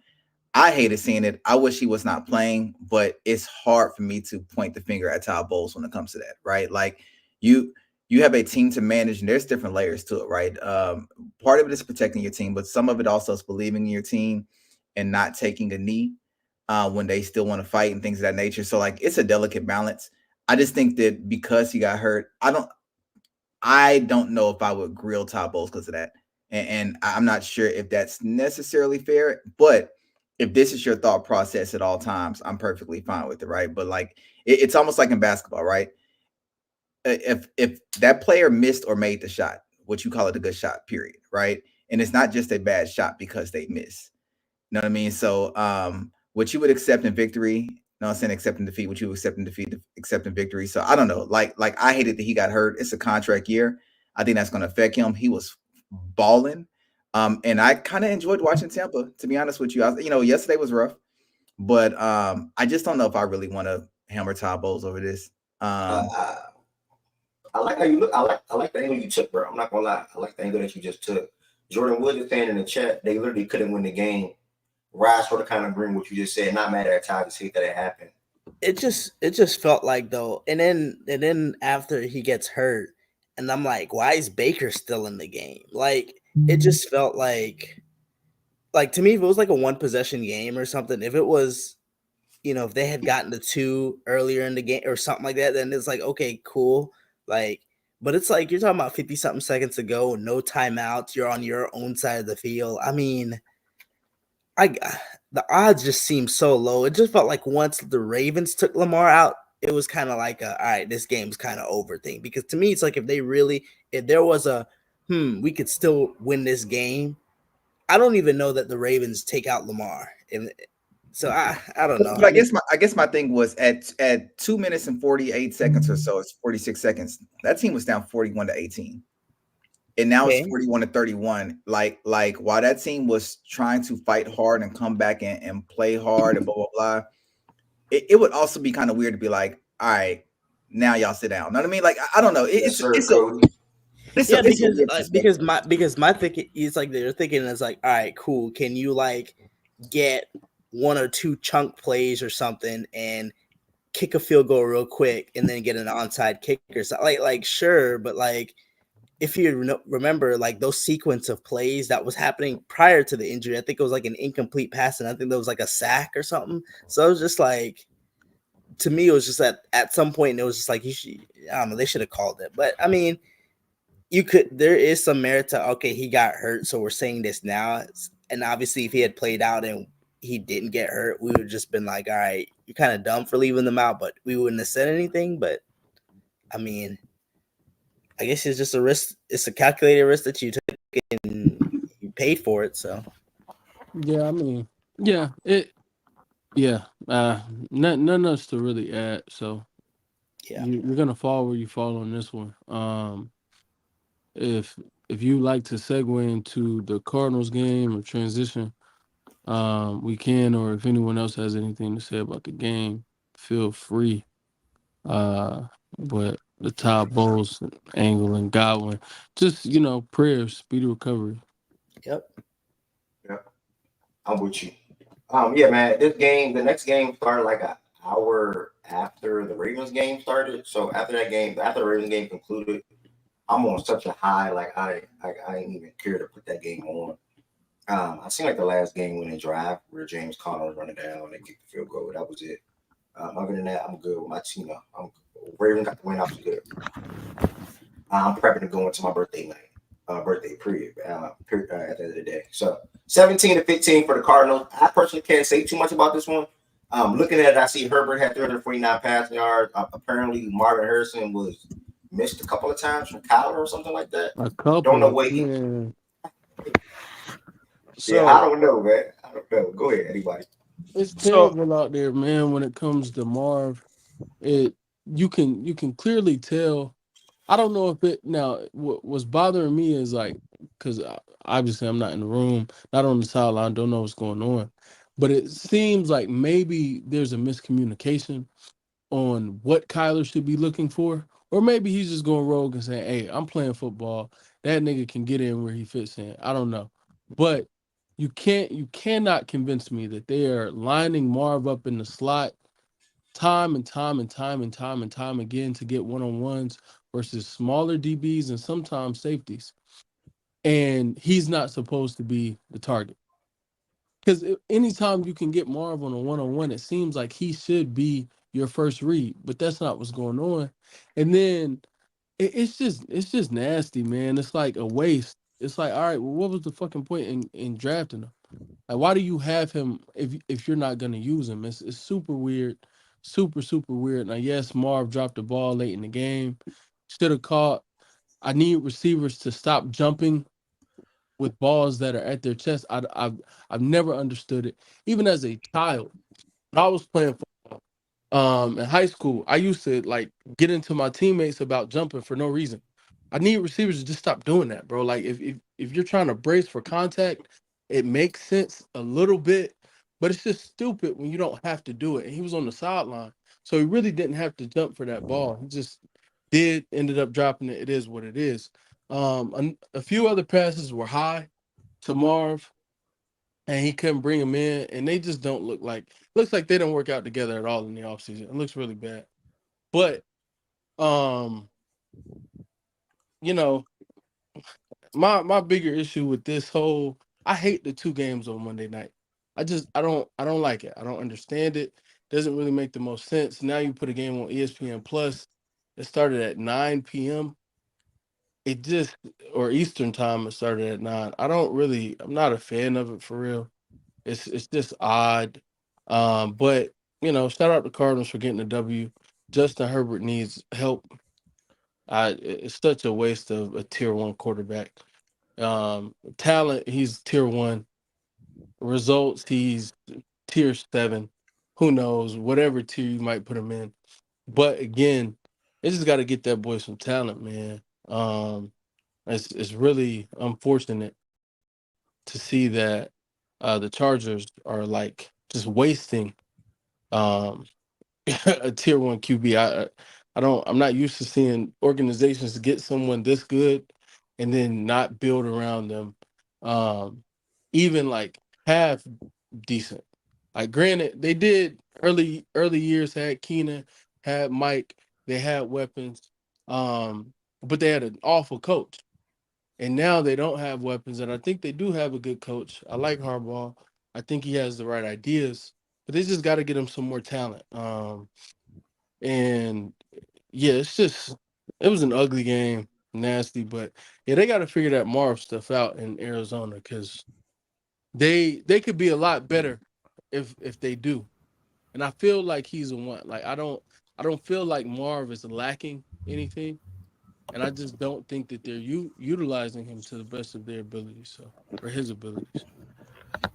I hated seeing it. I wish he was not playing, but it's hard for me to point the finger at Todd Bowles when it comes to that, right? Like you have a team to manage, and there's different layers to it, right? Part of it is protecting your team, but some of it also is believing in your team and not taking a knee when they still want to fight and things of that nature. So like it's a delicate balance. I just think that because he got hurt, I don't know if I would grill Todd Bowles because of that. And I'm not sure if that's necessarily fair, but if this is your thought process at all times, I'm perfectly fine with it, right? But like it's almost like in basketball, right? If that player missed or made the shot, what you call it a good shot, period, right? And it's not just a bad shot because they miss. You know what I mean? So what you would accept in victory, no, I'm saying accepting defeat, what you accept in defeat, accepting victory. So I don't know. Like I hated that he got hurt. It's a contract year. I think that's going to affect him. He was balling. And I kind of enjoyed watching Tampa, to be honest with you. Yesterday was rough, but I just don't know if I really want to hammer Todd Bowles over this. I like how you look. I like the angle you took, bro. I'm not gonna lie. I like the angle that you just took. Jordan Woods is saying in the chat they literally couldn't win the game. Rise sort of kind of agreeing with what you just said. Not mad at Todd, just hate that it happened. It just felt like though, and then after he gets hurt, and I'm like, why is Baker still in the game? Like it just felt like to me, if it was like a one possession game or something, if it was, if they had gotten the 2 earlier in the game or something like that, then it's like, okay, cool. Like, but it's like you're talking about 50 something seconds to go, no timeouts, you're on your own side of the field. I mean, the odds just seem so low. It just felt like once the Ravens took Lamar out, it was kind of like all right, this game's kind of over thing. Because to me, it's like if there was a we could still win this game, I don't even know that the Ravens take out Lamar. And so I don't know. But I guess my thing was at 2 minutes and 48 seconds or so, it's 46 seconds. That team was down 41-18. And now it's 41-31. Like while that team was trying to fight hard and come back and play hard and blah, blah, blah, it would also be kind of weird to be like, all right, now y'all sit down. Know what I mean? Like, I don't know. Because my thinking is like they're thinking is like, all right, cool. Can you like get 1 or 2 chunk plays or something and kick a field goal real quick and then get an onside kick or something? Like sure, but like if you remember like those sequence of plays that was happening prior to the injury, I think it was like an incomplete pass and I think there was like a sack or something. So it was just like, to me, it was just that at some point it was just like I don't know, they should have called it. But I mean, there is some merit to, okay, he got hurt, so we're saying this now. And obviously if he had played out and he didn't get hurt, we would have just been like, all right, you're kind of dumb for leaving them out, but we wouldn't have said anything. But I mean, I guess it's just a risk. It's a calculated risk that you took, and paid for it, so Yeah, I mean, yeah, yeah. Nothing else to really add. So yeah. you're gonna fall where you fall on this one. If if you like to segue into the Cardinals game or transition, we can. Or if anyone else has anything to say about the game, feel free. But the top Bowles, Angle, and Godwin, just prayers, speedy recovery. Yep. Yeah, I'm with you. Yeah, man. This game, the next game started like an hour after the Ravens game started. So after that game, after the Ravens game concluded, I'm on such a high. Like I ain't even care to put that game on. I seen like the last game when they drive where James Conner was running down and they kicked the field goal. That was it. Other than that, I'm good with my team. I'm Ravens got the win. I was good. I'm prepping to go into my birthday night, birthday period, at the end of the day. So 17 to 15 for the Cardinals. I personally can't say too much about this one. Looking at it, I see Herbert had 349 passing yards. Apparently, Marvin Harrison was missed a couple of times from Kyler or something like that. A Don't know couple, what he. man. Yeah, I So don't know, man. I don't know. Go ahead, anybody. It's so terrible out there, man. When it comes to Marv, it you can clearly tell. I don't know if it now. What was bothering me is like because obviously I'm not in the room, not on the sideline, don't know what's going on, but it seems like maybe there's a miscommunication on what Kyler should be looking for, or maybe he's just going rogue and saying, "Hey, I'm playing football. That nigga can get in where he fits in." I don't know, but you cannot convince me that they are lining Marv up in the slot time and time and time and time and time again to get one-on-ones versus smaller DBs and sometimes safeties. And he's not supposed to be the target. Because anytime you can get Marv on a one-on-one, it seems like he should be your first read, but that's not what's going on. And then it's just nasty, man. It's like a waste. It's like, all right, well, what was the fucking point in drafting him? Like, why do you have him if you're not gonna use him? It's super weird, super weird. Now, yes, Marv dropped the ball late in the game. Should have caught. I need receivers to stop jumping with balls that are at their chest. I've never understood it. Even as a child, when I was playing in high school, I used to like get into my teammates about jumping for no reason. I need receivers to just stop doing that, bro. Like if you're trying to brace for contact, it makes sense a little bit, but it's just stupid when you don't have to do it. And he was on the sideline, so he really didn't have to jump for that ball. He just ended up dropping it. It is what it is. A few other passes were high to Marv, and he couldn't bring him in, and they just don't looks like they don't work out together at all in the offseason. It looks really bad. But um, you know, my bigger issue with this whole I hate the two games on Monday night. I don't like it. I don't understand it. Doesn't really make the most sense. Now you put a game on ESPN Plus. It started at 9 p.m. It just or Eastern time it started at 9. I'm not a fan of it for real. It's just odd. But shout out to Cardinals for getting the W. Justin Herbert needs help. It's such a waste of a tier one quarterback. Talent, he's tier one. Results, he's tier seven. Who knows? Whatever tier you might put him in. But again, they just got to get that boy some talent, man. It's really unfortunate to see that the Chargers are like just wasting um, a tier one QB. I'm not used to seeing organizations get someone this good and then not build around them, um, even like half decent. Like granted, they did early years had Keenan, had Mike, they had weapons, but they had an awful coach. And now they don't have weapons, and I think they do have a good coach. I like Harbaugh. I think he has the right ideas, but they just got to get him some more talent. And yeah, it was an ugly game, nasty, but yeah, they got to figure that Marv stuff out in Arizona because they could be a lot better if they do. And I feel like he's the one. Like I don't feel like Marv is lacking anything. and I just don't think that they're utilizing him to the best of their abilities, so or his abilities.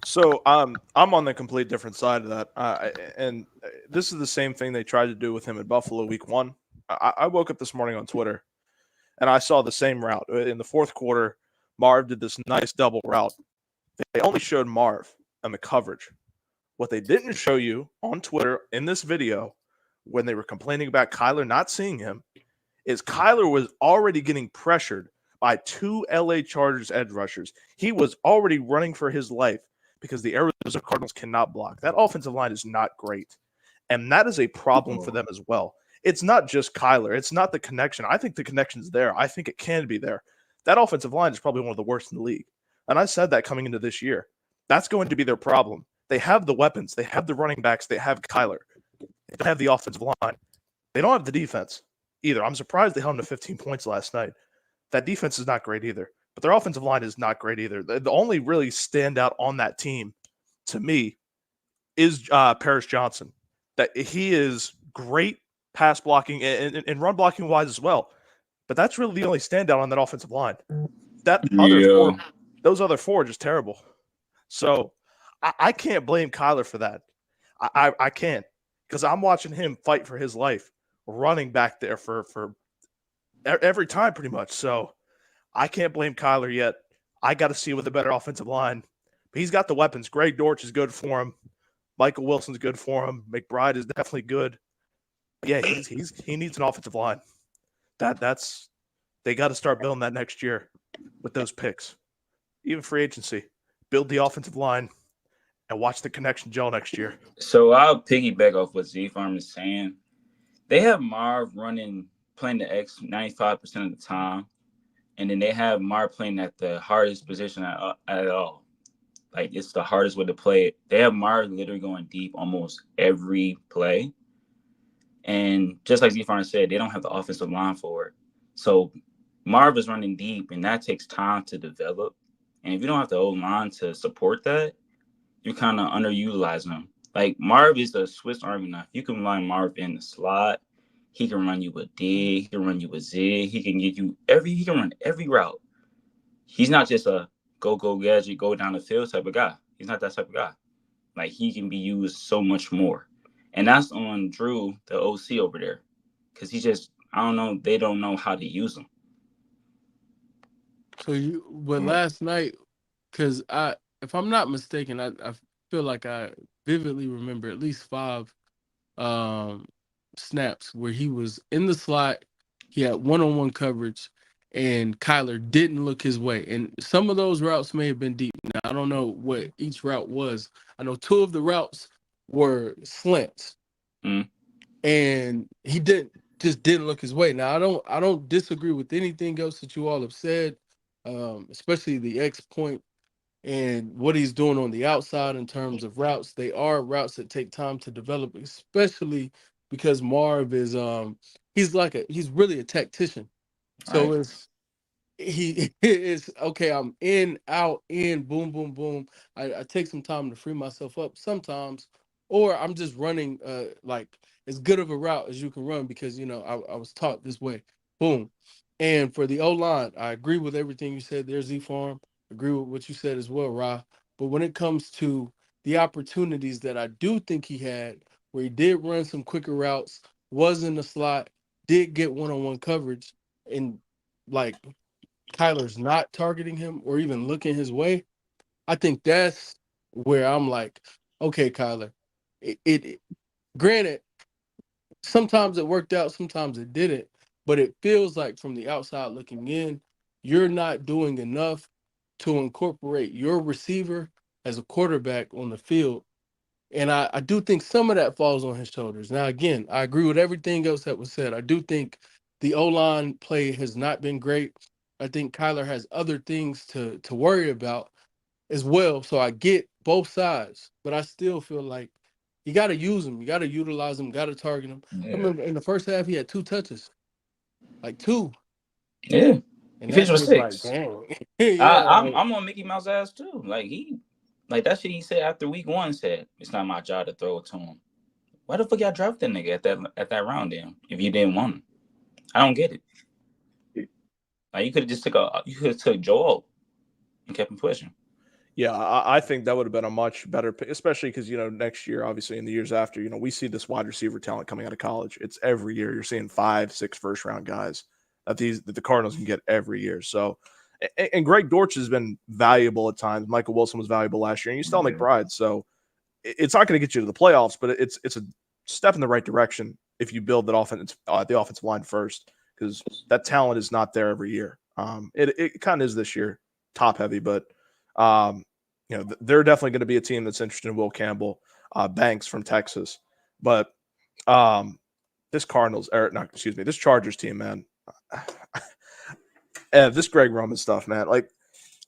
So I'm on the complete different side of that, and this is the same thing they tried to do with him in Buffalo Week 1. I woke up this morning on Twitter and I saw the same route in the fourth quarter. Marv did this nice double route. They only showed Marv and the coverage. What they didn't show you on Twitter in this video when they were complaining about Kyler not seeing him is Kyler was already getting pressured by two LA Chargers edge rushers. He was already running for his life because the Arizona Cardinals cannot block. That offensive line is not great. And that is a problem for them as well. It's not just Kyler. It's not the connection. I think the connection's there. I think it can be there. That offensive line is probably one of the worst in the league. And I said that coming into this year. That's going to be their problem. They have the weapons. They have the running backs. They have Kyler. They have the offensive line. They don't have the defense either. I'm surprised they held them to 15 points last night. That defense is not great either. But their offensive line is not great either. The only really standout on that team, to me, is Paris Johnson. That he is great pass blocking and run blocking wise as well. But that's really the only standout on that offensive line. Those other four are just terrible. So I can't blame Kyler for that. I can't, because I'm watching him fight for his life, running back there for every time pretty much. So I can't blame Kyler yet. I got to see with a better offensive line. But he's got the weapons. Greg Dortch is good for him. Michael Wilson's good for him. McBride is definitely good. But yeah, he needs an offensive line. That's they got to start building that next year with those picks. Even free agency. Build the offensive line and watch the connection gel next year. So I'll piggyback off what Z-Farm is saying. They have Marv playing the X 95% of the time, and then they have Marv playing at the hardest position at all. Like, it's the hardest way to play it. They have Marv literally going deep almost every play. And just like Z-Farm said, they don't have the offensive line for it. So Marv is running deep, and that takes time to develop. And if you don't have the O-line to support that, you're kind of underutilizing him. Like, Marv is a Swiss Army knife. You can line Marv in the slot. He can run you a dig. He can run you a zig. He can run every route. He's not just a go gadget, go down the field type of guy. He's not that type of guy. Like, he can be used so much more. And that's on Drew, the OC over there. Because he just, I don't know, they don't know how to use him. So but last night, because if I'm not mistaken, I feel like I vividly remember at least 5 snaps where he was in the slot, he had one-on-one coverage, and Kyler didn't look his way. And some of those routes may have been deep. Now, I don't know what each route was. I know 2 of the routes were slants, and he didn't look his way. Now, I don't disagree with anything else that you all have said, especially the X point and what he's doing on the outside in terms of routes. They are routes that take time to develop, especially because Marv is he's really a tactician. So right. He is okay. I'm in, out, in, boom, boom, boom. I take some time to free myself up sometimes, or I'm just running like as good of a route as you can run because I was taught this way. Boom. And for the O-line, I agree with everything you said there, Z-Farm. Agree with what you said as well, Ra. But when it comes to the opportunities that I do think he had, where he did run some quicker routes, was in the slot, did get one-on-one coverage, and like Kyler's not targeting him or even looking his way, I think that's where I'm like, okay, Kyler, it granted, sometimes it worked out, sometimes it didn't, but it feels like from the outside looking in, you're not doing enough to incorporate your receiver as a quarterback on the field. And I do think some of that falls on his shoulders. Now, again, I agree with everything else that was said. I do think the O-line play has not been great. I think Kyler has other things to worry about as well. So I get both sides, but I still feel like you got to use him. You got to utilize him, got to target him. Yeah. I remember in the first half, he had 2 touches. Like 2. Yeah. And he finished with 6. Like, dang. Yeah, I'm on Mickey Mouse ass too. Like that shit he said after week 1 said, it's not my job to throw it to him. Why the fuck y'all draft that nigga at that round then if you didn't want him? I don't get it. Like you could have took Joel and kept him pushing. Yeah, I think that would have been a much better pick, especially because, next year, obviously, in the years after, we see this wide receiver talent coming out of college. It's every year. You're seeing 5, 6 first round guys that the Cardinals can get every year. So, and Greg Dortch has been valuable at times. Michael Wilson was valuable last year, and you still have McBride. So, it's not going to get you to the playoffs, but it's a step in the right direction if you build that the offensive line first, because that talent is not there every year. It kind of is this year, top heavy, but they're definitely going to be a team that's interested in Will Campbell, Banks from Texas, but this this Chargers team, man, this Greg Roman stuff, man, like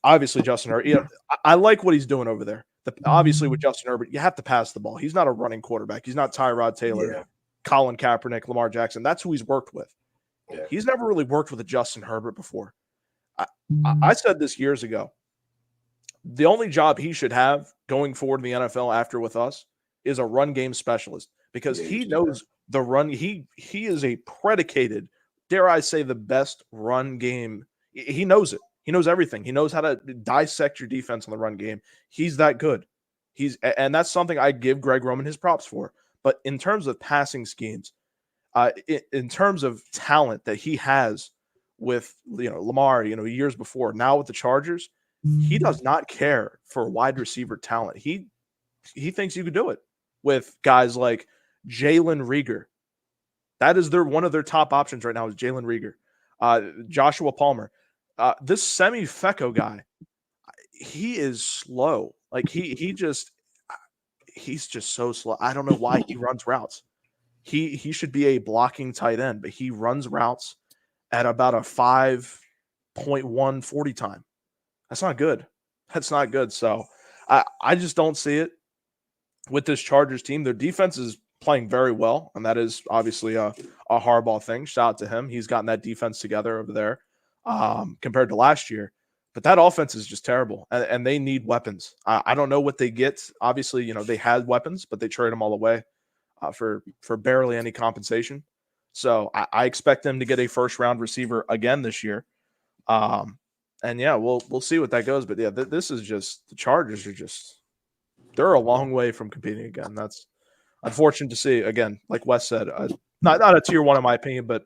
obviously Justin Herbert, I like what he's doing over there. Obviously with Justin Herbert, you have to pass the ball. He's not a running quarterback. He's not Tyrod Taylor, Colin Kaepernick, Lamar Jackson. That's who he's worked with. Yeah. He's never really worked with a Justin Herbert before. I said this years ago. The only job he should have going forward in the NFL after with us is a run game specialist, because he knows the run. He is a predicated, dare I say, the best run game. He knows it. He knows everything. He knows how to dissect your defense on the run game. He's that good. And that's something I give Greg Roman his props for. But in terms of passing schemes, in terms of talent that he has with Lamar, years before, now with the Chargers, he does not care for wide receiver talent. He thinks you could do it with guys like Jalen Reagor. That is one of their top options right now is Jalen Reagor. Joshua Palmer. This Semi Fecco guy, he is slow. Like he's just so slow. I don't know why he runs routes. He should be a blocking tight end, but he runs routes at about a 5.1 40 time. That's not good. That's not good. So I just don't see it with this Chargers team. Their defense is playing very well, and that is obviously a Harbaugh thing. Shout out to him. He's gotten that defense together over there compared to last year. But that offense is just terrible, and they need weapons. I don't know what they get. Obviously, they had weapons, but they traded them all away for barely any compensation. So I expect them to get a first-round receiver again this year. And yeah, we'll see what that goes. But yeah, this is just the Chargers they're a long way from competing again. That's unfortunate to see. Again, like Wes said, not a tier one in my opinion, but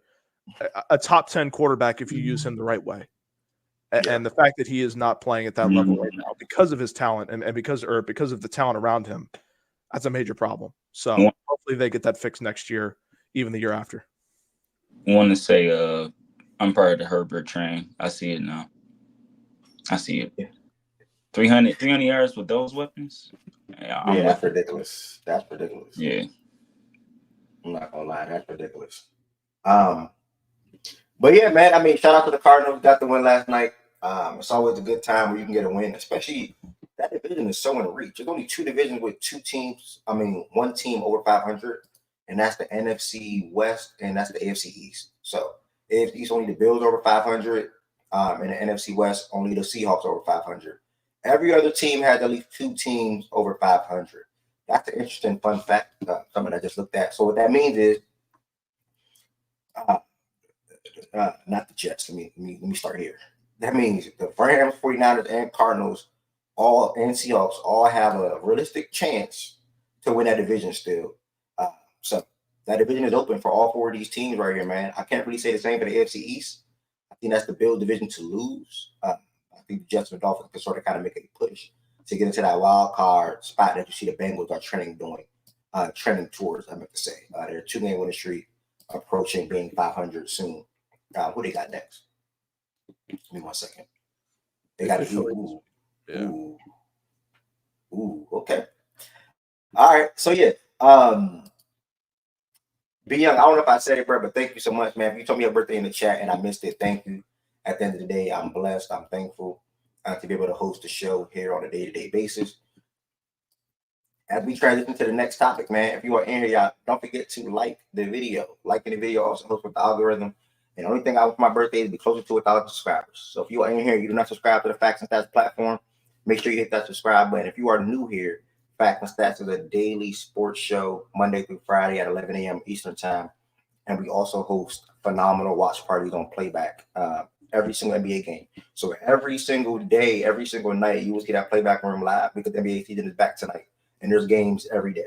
a top 10 quarterback if you use him the right way. And the fact that he is not playing at that level right now because of his talent and because of the talent around him, that's a major problem. So hopefully they get that fixed next year, even the year after. I want to say I'm part of the Herbert train. I see it now. I see it. Yeah. 300 yards with those weapons? Yeah, that's ridiculous. That's ridiculous. Yeah. I'm not going to lie. That's ridiculous. But yeah, man, I mean, shout out to the Cardinals. Got the win last night. It's always a good time where you can get a win, especially that division is so in reach. There's only 2 divisions with 2 teams. I mean, 1 team over 500, and that's the NFC West and that's the AFC East. So AFC East only the Bills over 500, and the NFC West only the Seahawks over 500. Every other team has at least 2 teams over 500. That's an interesting fun fact, something I just looked at. So what that means is, not the Jets. Let me start here. That means the Rams, 49ers, and Cardinals, and Seahawks all have a realistic chance to win that division still. So that division is open for all 4 of these teams right here, man. I can't really say the same for the AFC East. I think that's the Bills division to lose. I think the Jets and the Dolphins can sort of kind of make a push to get into that wild card spot that you see the Bengals are trending towards. I meant to say they're 2-game winning streak, approaching being 500 soon. Who they got next? Give me 1 second. They got the okay. All right. So yeah. Be Young, I don't know if I said it, bro, but thank you so much, man. If you told me your birthday in the chat and I missed it, thank you. At the end of the day, I'm blessed. I'm thankful to be able to host the show here on a day-to-day basis. As we transition to the next topic, man, if you are in here, y'all, don't forget to like the video. Liking the video also helps with the algorithm. And the only thing I want for my birthday is to be closer to 1,000 subscribers. So if you are in here, you do not subscribe to the Facts and Stats platform, make sure you hit that subscribe button. If you are new here, Facts and Stats is a daily sports show Monday through Friday at 11 a.m. Eastern time. And we also host phenomenal watch parties on Playback every single NBA game. So every single day, every single night, you will see that Playback Room live because the NBA season is back tonight, and there's games every day,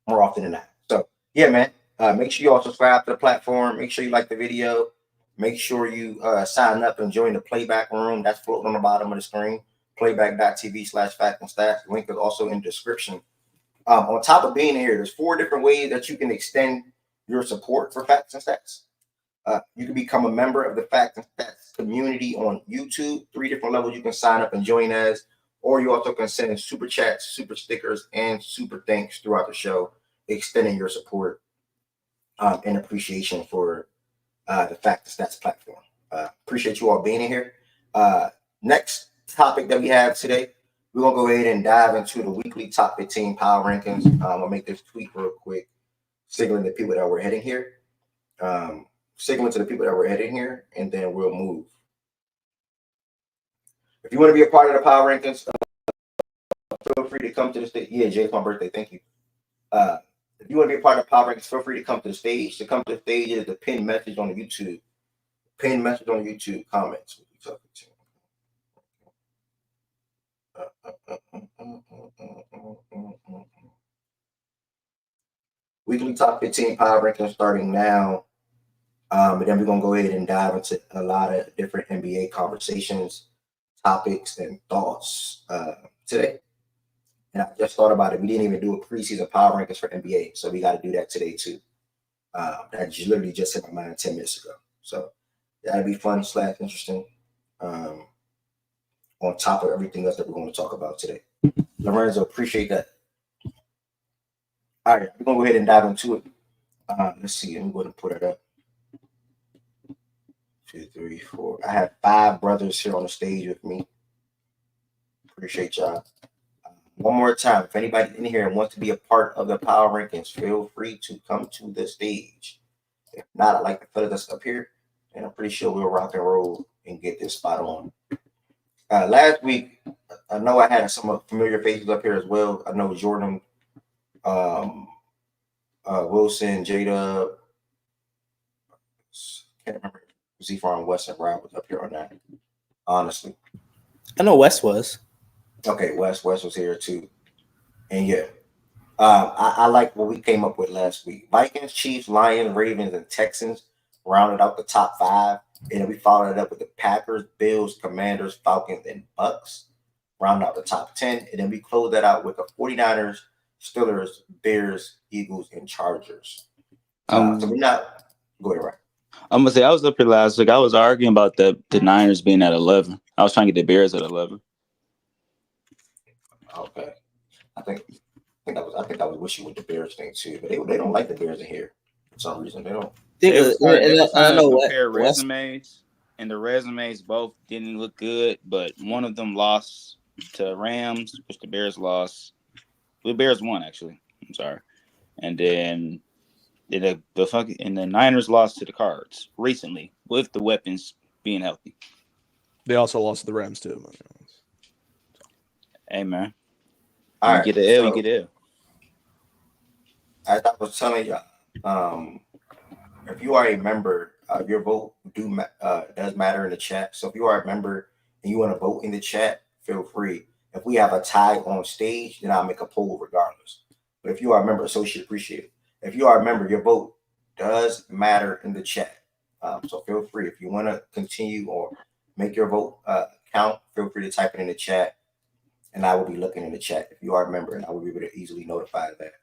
more often than not. So yeah, man. Make sure you all subscribe to the platform. Make sure you like the video. Make sure you sign up and join the Playback Room. That's floating on the bottom of the screen. Playback.tv/fact and stats. The link is also in the description. On top of being here, there's 4 different ways that you can extend your support for Facts and Stats. You can become a member of the Facts and Stats community on YouTube. 3 different levels you can sign up and join as, or you also can send super chats, super stickers, and super thanks throughout the show, extending your support and appreciation for the Facts and Stats platform. Appreciate you all being in here. Next topic that we have today, we're going to go ahead and dive into the weekly top 15 power rankings. I'll make this tweet real quick, signaling the people that we're heading here. Signaling to the people that we're heading here, and then we'll move. If you want to be a part of the power rankings, feel free to come to the stage. Yeah, Jay, it's my birthday. Thank you. If you want to be a part of the power rankings, feel free to come to the stage. To come to the stage is the pinned message on the YouTube. Pinned message on the YouTube comments. Weekly top 15 power rankings starting now. And then we're going to go ahead and dive into a lot of different NBA conversations, topics, and thoughts today. And I just thought about it. We didn't even do a preseason power rankings for NBA, so we got to do that today too. That literally just hit my mind 10 minutes ago. So that'd be fun / interesting. On top of everything else that we're going to talk about today. Lorenzo, appreciate that. All right, we're going to go ahead and dive into it. Let's see. Let me go ahead and put it up. 2, 3, 4. I have 5 brothers here on the stage with me. Appreciate y'all. One more time, if anybody in here wants to be a part of the power rankings, feel free to come to the stage. If not, I'd like to put us up here, and I'm pretty sure we'll rock and roll and get this spot on. Last week, I know I had some familiar faces up here as well. I know Jordan, Wilson, Jada, can't remember. Z-Farm, West, and Rob was up here on that. Honestly, I know Wes was. Okay, West was here too, and yeah, I like what we came up with last week. Vikings, Chiefs, Lions, Ravens, and Texans rounded out the top 5, and then we followed it up with the Packers, Bills, Commanders, Falcons, and Bucks round out the top 10, and then we closed that out with the 49ers, Steelers, Bears, Eagles, and Chargers. So we're not go ahead, right? I'm gonna say I was up here last week. I was arguing about the Niners being at 11. I was trying to get the Bears at 11. Okay, I think that was wishy with the Bears thing too, but they don't like the Bears in here for some reason. They don't. They were trying to compare Wes. resumes, and the resumes both didn't look good. But one of them lost to Rams, which the Bears lost. The Bears won actually. I'm sorry, and then the Niners lost to the Cards recently with the weapons being healthy. They also lost to the Rams too. Hey man, All right, get the L, you get the L. As I was telling y'all, if you are a member, your vote does matter in the chat. So if you are a member and you want to vote in the chat, feel free. If we have a tie on stage, then I'll make a poll regardless. But if you are a member, associate, appreciate it. If you are a member, your vote does matter in the chat. So feel free. If you want to continue or make your vote count, feel free to type it in the chat, and I will be looking in the chat if you are a member, and I will be able to easily notify that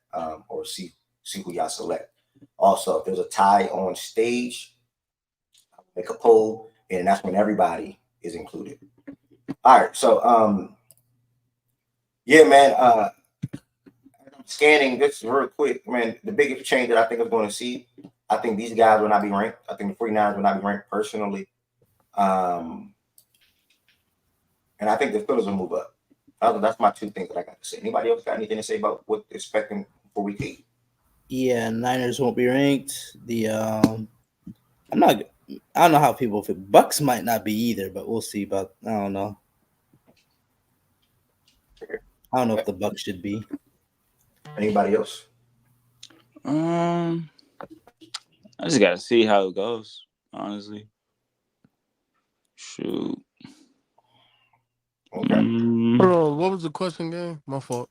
or see who y'all select. Also, if there's a tie on stage, I'll make a poll, and that's when everybody is included. All right, so yeah, man. I'm scanning this real quick, man. The biggest change that I think I'm going to see, I think these guys will not be ranked. I think the 49ers will not be ranked personally. And I think the Steelers will move up. That's my 2 things that I got to say. Anybody else got anything to say about what they're expecting for week 8? Yeah, Niners won't be ranked. I don't know how people feel. Bucks might not be either, but we'll see. But I don't know. I don't know if the Bucks should be. Anybody else? I just gotta see how it goes, honestly. Shoot. Okay. Hold on, what was the question, game? My fault.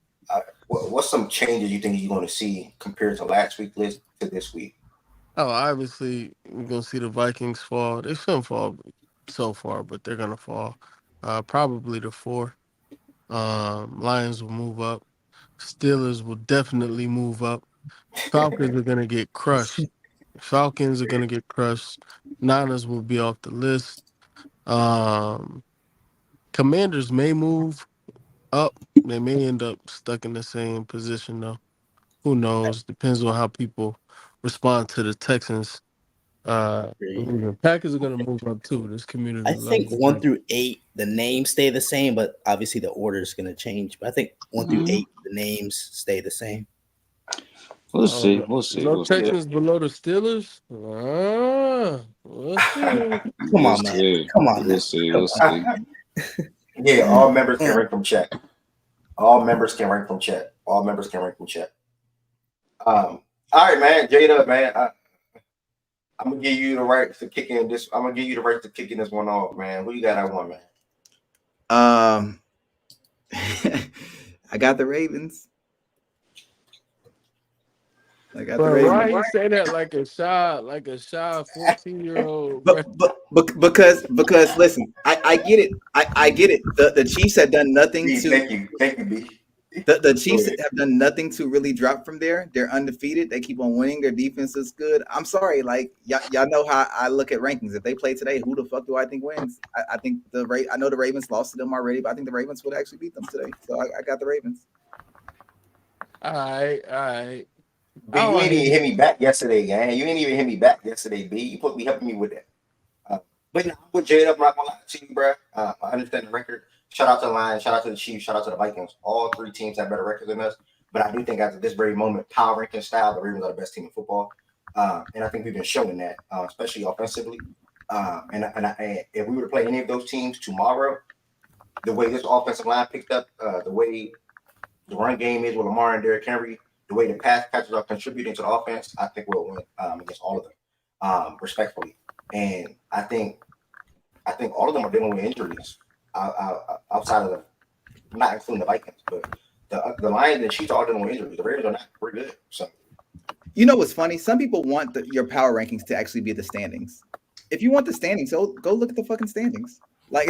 What's some changes you think you're going to see compared to last week list to this week? Oh, obviously we're gonna see the Vikings fall. They shouldn't fall so far, but they're gonna fall. Probably the 4. Lions will move up. Steelers will definitely move up. Falcons are gonna get crushed. Falcons are gonna get crushed. Niners will be off the list. Um, Commanders may move up. They may end up stuck in the same position though. Who knows? Depends on how people respond to the Texans. The Packers are gonna move up too. This community I think loves 1 them. through 8, the names stay the same, but obviously the order is going to change. But I think 1 through 8, the names stay the same. We'll see. No, We'll see. no We'll see. Texans below the Steelers. We'll see. Come We'll on, man. see. Come on. We'll see. We'll see. Yeah, all members can rank from chat. All members can rank from chat. All members can rank from chat. All right, man. Jada, man. I'm gonna give you the right to kick in this. I'm gonna give you the right to kicking this one off, man. Who you got at one, man? I got the Ravens. I got the Bro, Ravens. why you say that like a shy 14-year-old? Because listen, I get it. I get it. The Chiefs have done nothing to. Thank you, B. The Chiefs have done nothing to really drop from there. They're undefeated. They keep on winning. Their defense is good. I'm sorry, like y'all know how I look at rankings. If they play today, who the fuck do I think wins? I think I know the Ravens lost to them already, but I think the Ravens would actually beat them today. So I got the Ravens. All right. B, you ain't even hit me back yesterday, gang. You ain't even hit me back yesterday, B. You supposed to be helping me with that. But I'm with Jada. I'm not gonna lie to you, bro. I understand the record. Shout out to the Lions. Shout out to the Chiefs. Shout out to the Vikings. All 3 teams have better records than us. But I do think at this very moment, power ranking style, the Ravens are the best team in football. And I think we've been showing that, especially offensively. And if we were to play any of those teams tomorrow, the way this offensive line picked up, the way the run game is with Lamar and Derrick Henry, the way the pass catchers are contributing to the offense, I think we'll win against all of them, respectfully. And I think all of them are dealing with injuries outside of not including the Vikings, but the Lions and Chiefs are all dealing with injuries. The Raiders are not pretty good. So, you know what's funny? Some people want your power rankings to actually be the standings. If you want the standings, go look at the fucking standings. I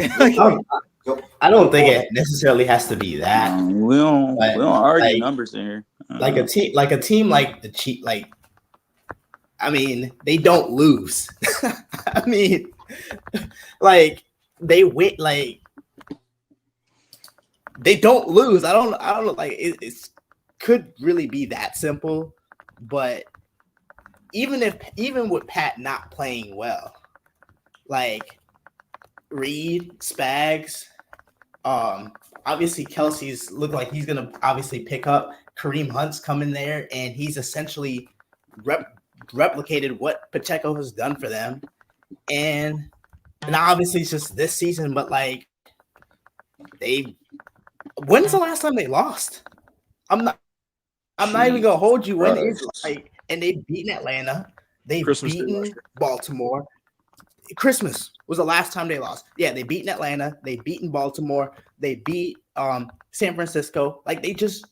don't think it necessarily has to be that. We don't argue numbers in here. Like a team like the Chiefs, like, I mean, they don't lose. I mean, like, they win, like, they don't lose. I don't know. Like, it could really be that simple. But even with Pat not playing well, like Reed, Spags, obviously Kelsey's look like he's gonna obviously pick up. Kareem Hunt's coming there, and he's essentially replicated what Pacheco has done for them. And obviously it's just this season, but like, when's the last time they lost? I'm not even gonna hold you. When it's like, and they've beaten Atlanta, they've beaten Baltimore. Christmas was the last time they lost. Yeah, they beaten Atlanta, they beaten Baltimore, they beat San Francisco. Like, they just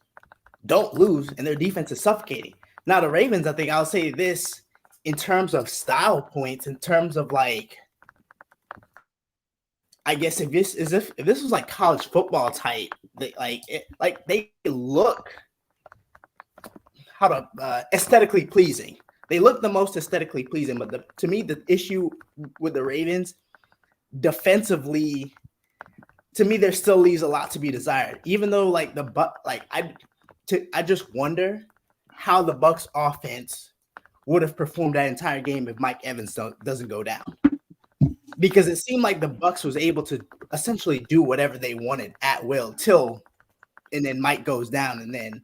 don't lose, and their defense is suffocating. Now the Ravens, I think I'll say this in terms of style points, in terms of like, I guess if this was like college football type, they look aesthetically pleasing. They look the most aesthetically pleasing, but to me, the issue with the Ravens defensively, to me, there still leaves a lot to be desired. Even though, like, I just wonder how the Bucs offense would have performed that entire game if Mike Evans doesn't go down. Because it seemed like the Bucs was able to essentially do whatever they wanted at will and then Mike goes down, and then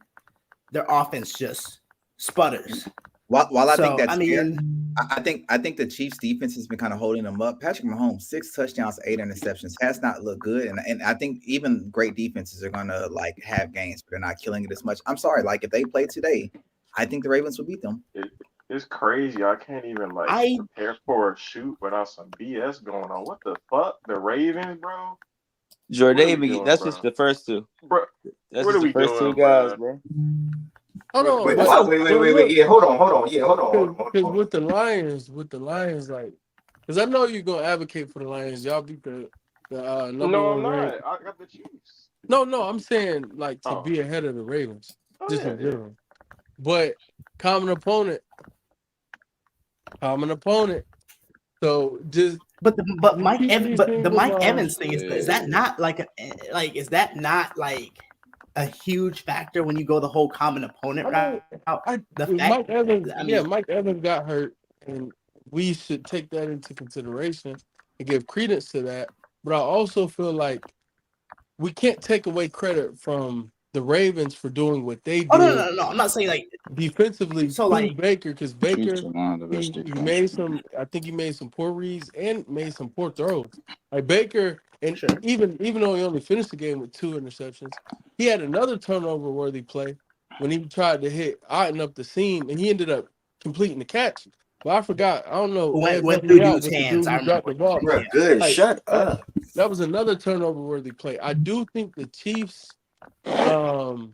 their offense just sputters. While I think that's fair, I think the Chiefs defense has been kind of holding them up. Patrick Mahomes, 6 touchdowns, 8 interceptions, has not looked good. And I think even great defenses are gonna like have games, but they're not killing it as much. I'm sorry, like if they play today, I think the Ravens will beat them. It's crazy. I can't even prepare for a shoot without some BS going on. What the fuck? The Ravens, bro. Jordan, that's just the first two. Bro, that's what just are we the first doing, two guys, bro? Hold on, Wait, but wait. Yeah, hold on. Yeah, hold on. Because with the Lions, like, because I know you're gonna advocate for the Lions. Y'all beat the number No, one I'm not. ranked. I got the Chiefs. No, I'm saying like to Oh. be ahead of the Ravens, just yeah, in general. But common opponent. So just but Mike with, Evans thing is that not like is that not like a huge factor when you go the whole common opponent route? Mike Evans, Mike Evans got hurt, and we should take that into consideration and give credence to that. But I also feel like we can't take away credit from the Ravens for doing what they did. Oh no! I'm not saying like defensively. So like Baker, because Baker, he made some. I think he made some poor reads and made some poor throws. Like Baker, and even though he only finished the game with 2 interceptions, he had another turnover-worthy play when he tried to hit Otten up the seam, and he ended up completing the catch. But I forgot. I don't know. Went through dude's hands. I dropped the ball. Bro, good. Like, shut up. That was another turnover-worthy play. I do think the Chiefs. Well,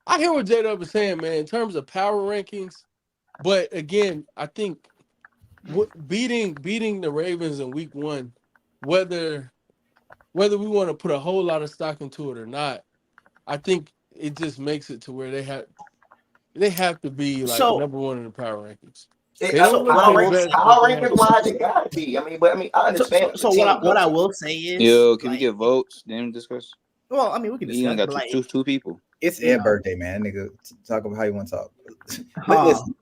I hear what J-Dub is saying, man, in terms of power rankings. But again, I think beating the Ravens in week 1, whether we want to put a whole lot of stock into it or not, I think it just makes it to where they have to be like number 1 in the power rankings. Power rankings wise, it gotta be. I understand. So what I will say is, yo, can we get votes? Then discuss. Well, I mean, we can discuss. You only got two people. It's Ed's birthday, man. Nigga, talk about how you want to talk. Listen.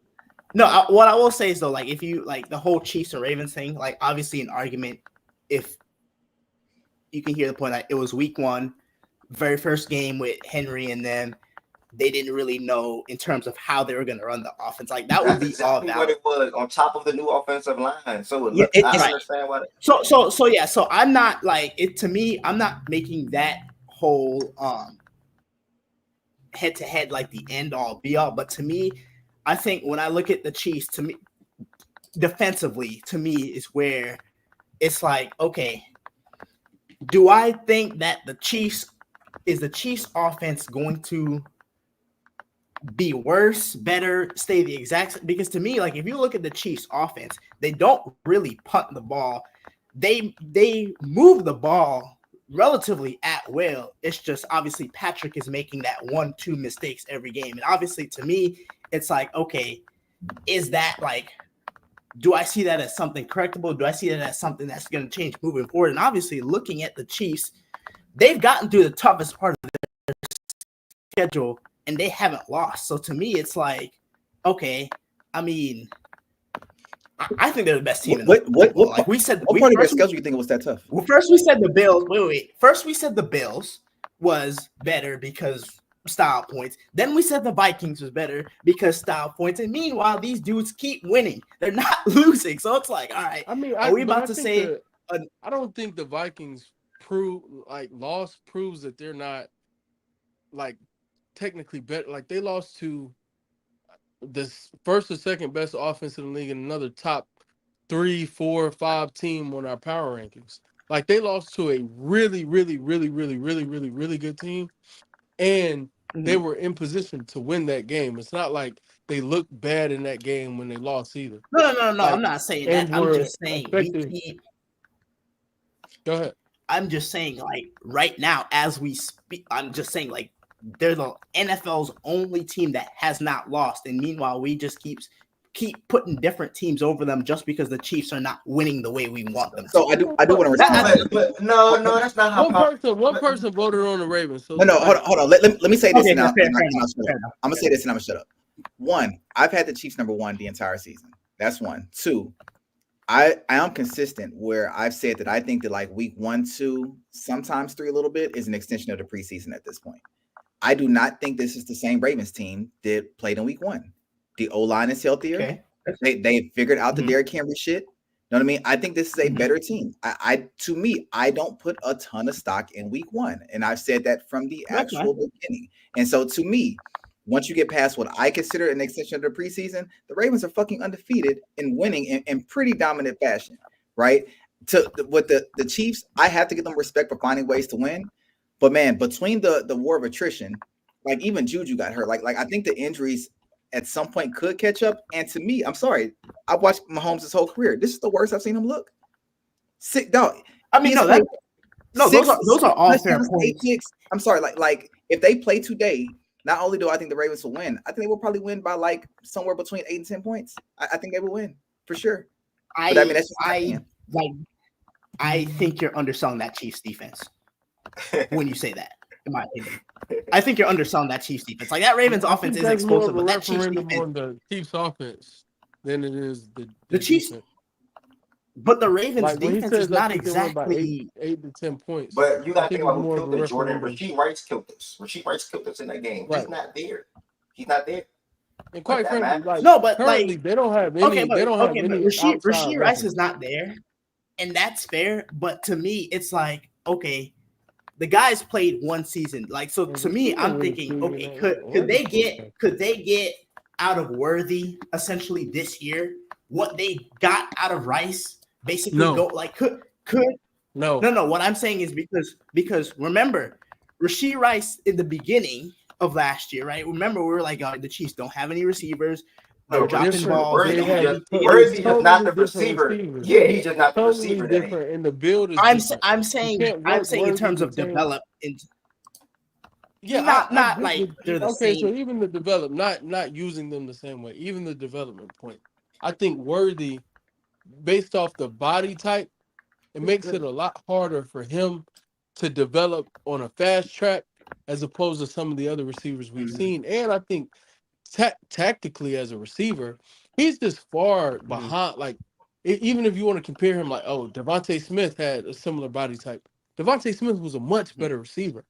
No, what I will say is though, like if you like the whole Chiefs and Ravens thing, like obviously an argument. If you can hear the point, that it was week 1, very first game with Henry, and then they didn't really know in terms of how they were going to run the offense. Like that would be exactly all valid. what it was on top of the new offensive line. So I understand what. So I'm not like it. To me, I'm not making that whole head to head like the end all be all. But to me, I think when I look at the Chiefs, to me, defensively, to me is where it's like, okay, do I think that the Chiefs offense going to be worse, better, stay the exact? Because to me, like if you look at the Chiefs offense, they don't really punt the ball. They move the ball relatively at will. It's just obviously Patrick is making that 1-2 mistakes every game. And obviously to me, it's like, okay, is that like, do I see that as something correctable? Do I see that as something that's going to change moving forward? And obviously looking at the Chiefs, they've gotten through the toughest part of their schedule and they haven't lost. So to me, it's like, okay, I mean, I think they're the best team. What like we said, what part of their schedule you think was that tough? Well, first we said the Bills. Wait. First we said the Bills was better because style points. Then we said the Vikings was better because style points. And meanwhile, these dudes keep winning. They're not losing. So it's like, all right. I mean, are we about to say? I don't think the Vikings loss proves that they're not like technically better. Like they lost to the first or second best offense in the league and another top 3, 4, 5 team on our power rankings. Like they lost to a really, really, really, really, really, really, really good team, and they were in position to win that game. It's not like they looked bad in that game when they lost either. No. I'm not saying that. I'm just saying. Go ahead. I'm just saying, like right now, as we speak, I'm just saying, like they're the NFL's only team that has not lost, and meanwhile, we just keep putting different teams over them just because the Chiefs are not winning the way we want them. So I do want to respond. But no, that's not how. One person voted on the Ravens. So no, hold on. Let me say this, okay, and I'm gonna say this, and I'm gonna shut up. 1, I've had the Chiefs number 1 the entire season. That's 1. 2, I am consistent where I've said that I think that like week 1, 2, sometimes 3 a little bit is an extension of the preseason at this point. I do not think this is the same Ravens team that played in week 1. The O-line is healthier. Okay. They figured out the Derrick Henry shit. You know what I mean? I think this is a better team. To me, I don't put a ton of stock in week 1. And I've said that from the actual beginning. And so to me, once you get past what I consider an extension of the preseason, the Ravens are fucking undefeated and winning in pretty dominant fashion, right? With the Chiefs, I have to give them respect for finding ways to win. But man, between the war of attrition, like even Juju got hurt. Like I think the injuries at some point could catch up. And to me, I'm sorry, I've watched Mahomes his whole career. This is the worst I've seen him look. Sick dog. I mean, He's those are all fair touchdowns, 8 points. picks. I'm sorry, like if they play today, not only do I think the Ravens will win, I think they will probably win by like somewhere between 8 and 10 points. I think they will win for sure. But I mean, that's just my opinion. I think you're underselling that Chiefs defense when you say that. In my opinion, I think you're underselling that Chiefs defense. Like that Ravens offense is explosive, but that Chiefs defense on the Chiefs offense than it is the Chiefs. Defense. But the Ravens Like, defense is not exactly 8 to 10 points. But you got to think about who more killed of a this. Jordan referendum. Rasheed Rice killed this. Rasheed Rice killed this in that game. Right. He's not there. He's not there. And quite frankly, matters. like No, but, currently like- they don't have any. They don't have any. Rasheed Rice is not there, and that's fair. But to me, it's like, okay, the guys played one season. Like, so to me, I'm thinking, okay, could they get out of Worthy essentially this year what they got out of Rice? Basically, No. go like could No. What I'm saying is because remember, Rasheed Rice in the beginning of last year, right? Remember, we were like, the Chiefs don't have any receivers. They're dropping balls. Worthy They don't have is any- not the receiver. Yeah, he's just not the Totally receiver. That different, and the build is. I'm different. saying can't work in Worthy terms the of same- develop. Yeah, not I get like it. they're the Okay, same. so even the develop, not using them the same way, even the development point. I think Worthy, based off the body type, it makes it a lot harder for him to develop on a fast track as opposed to some of the other receivers we've seen. And I think tactically as a receiver, he's just far behind. Like, even if you want to compare him, like, oh, Devontae Smith had a similar body type. Devontae Smith was a much better receiver.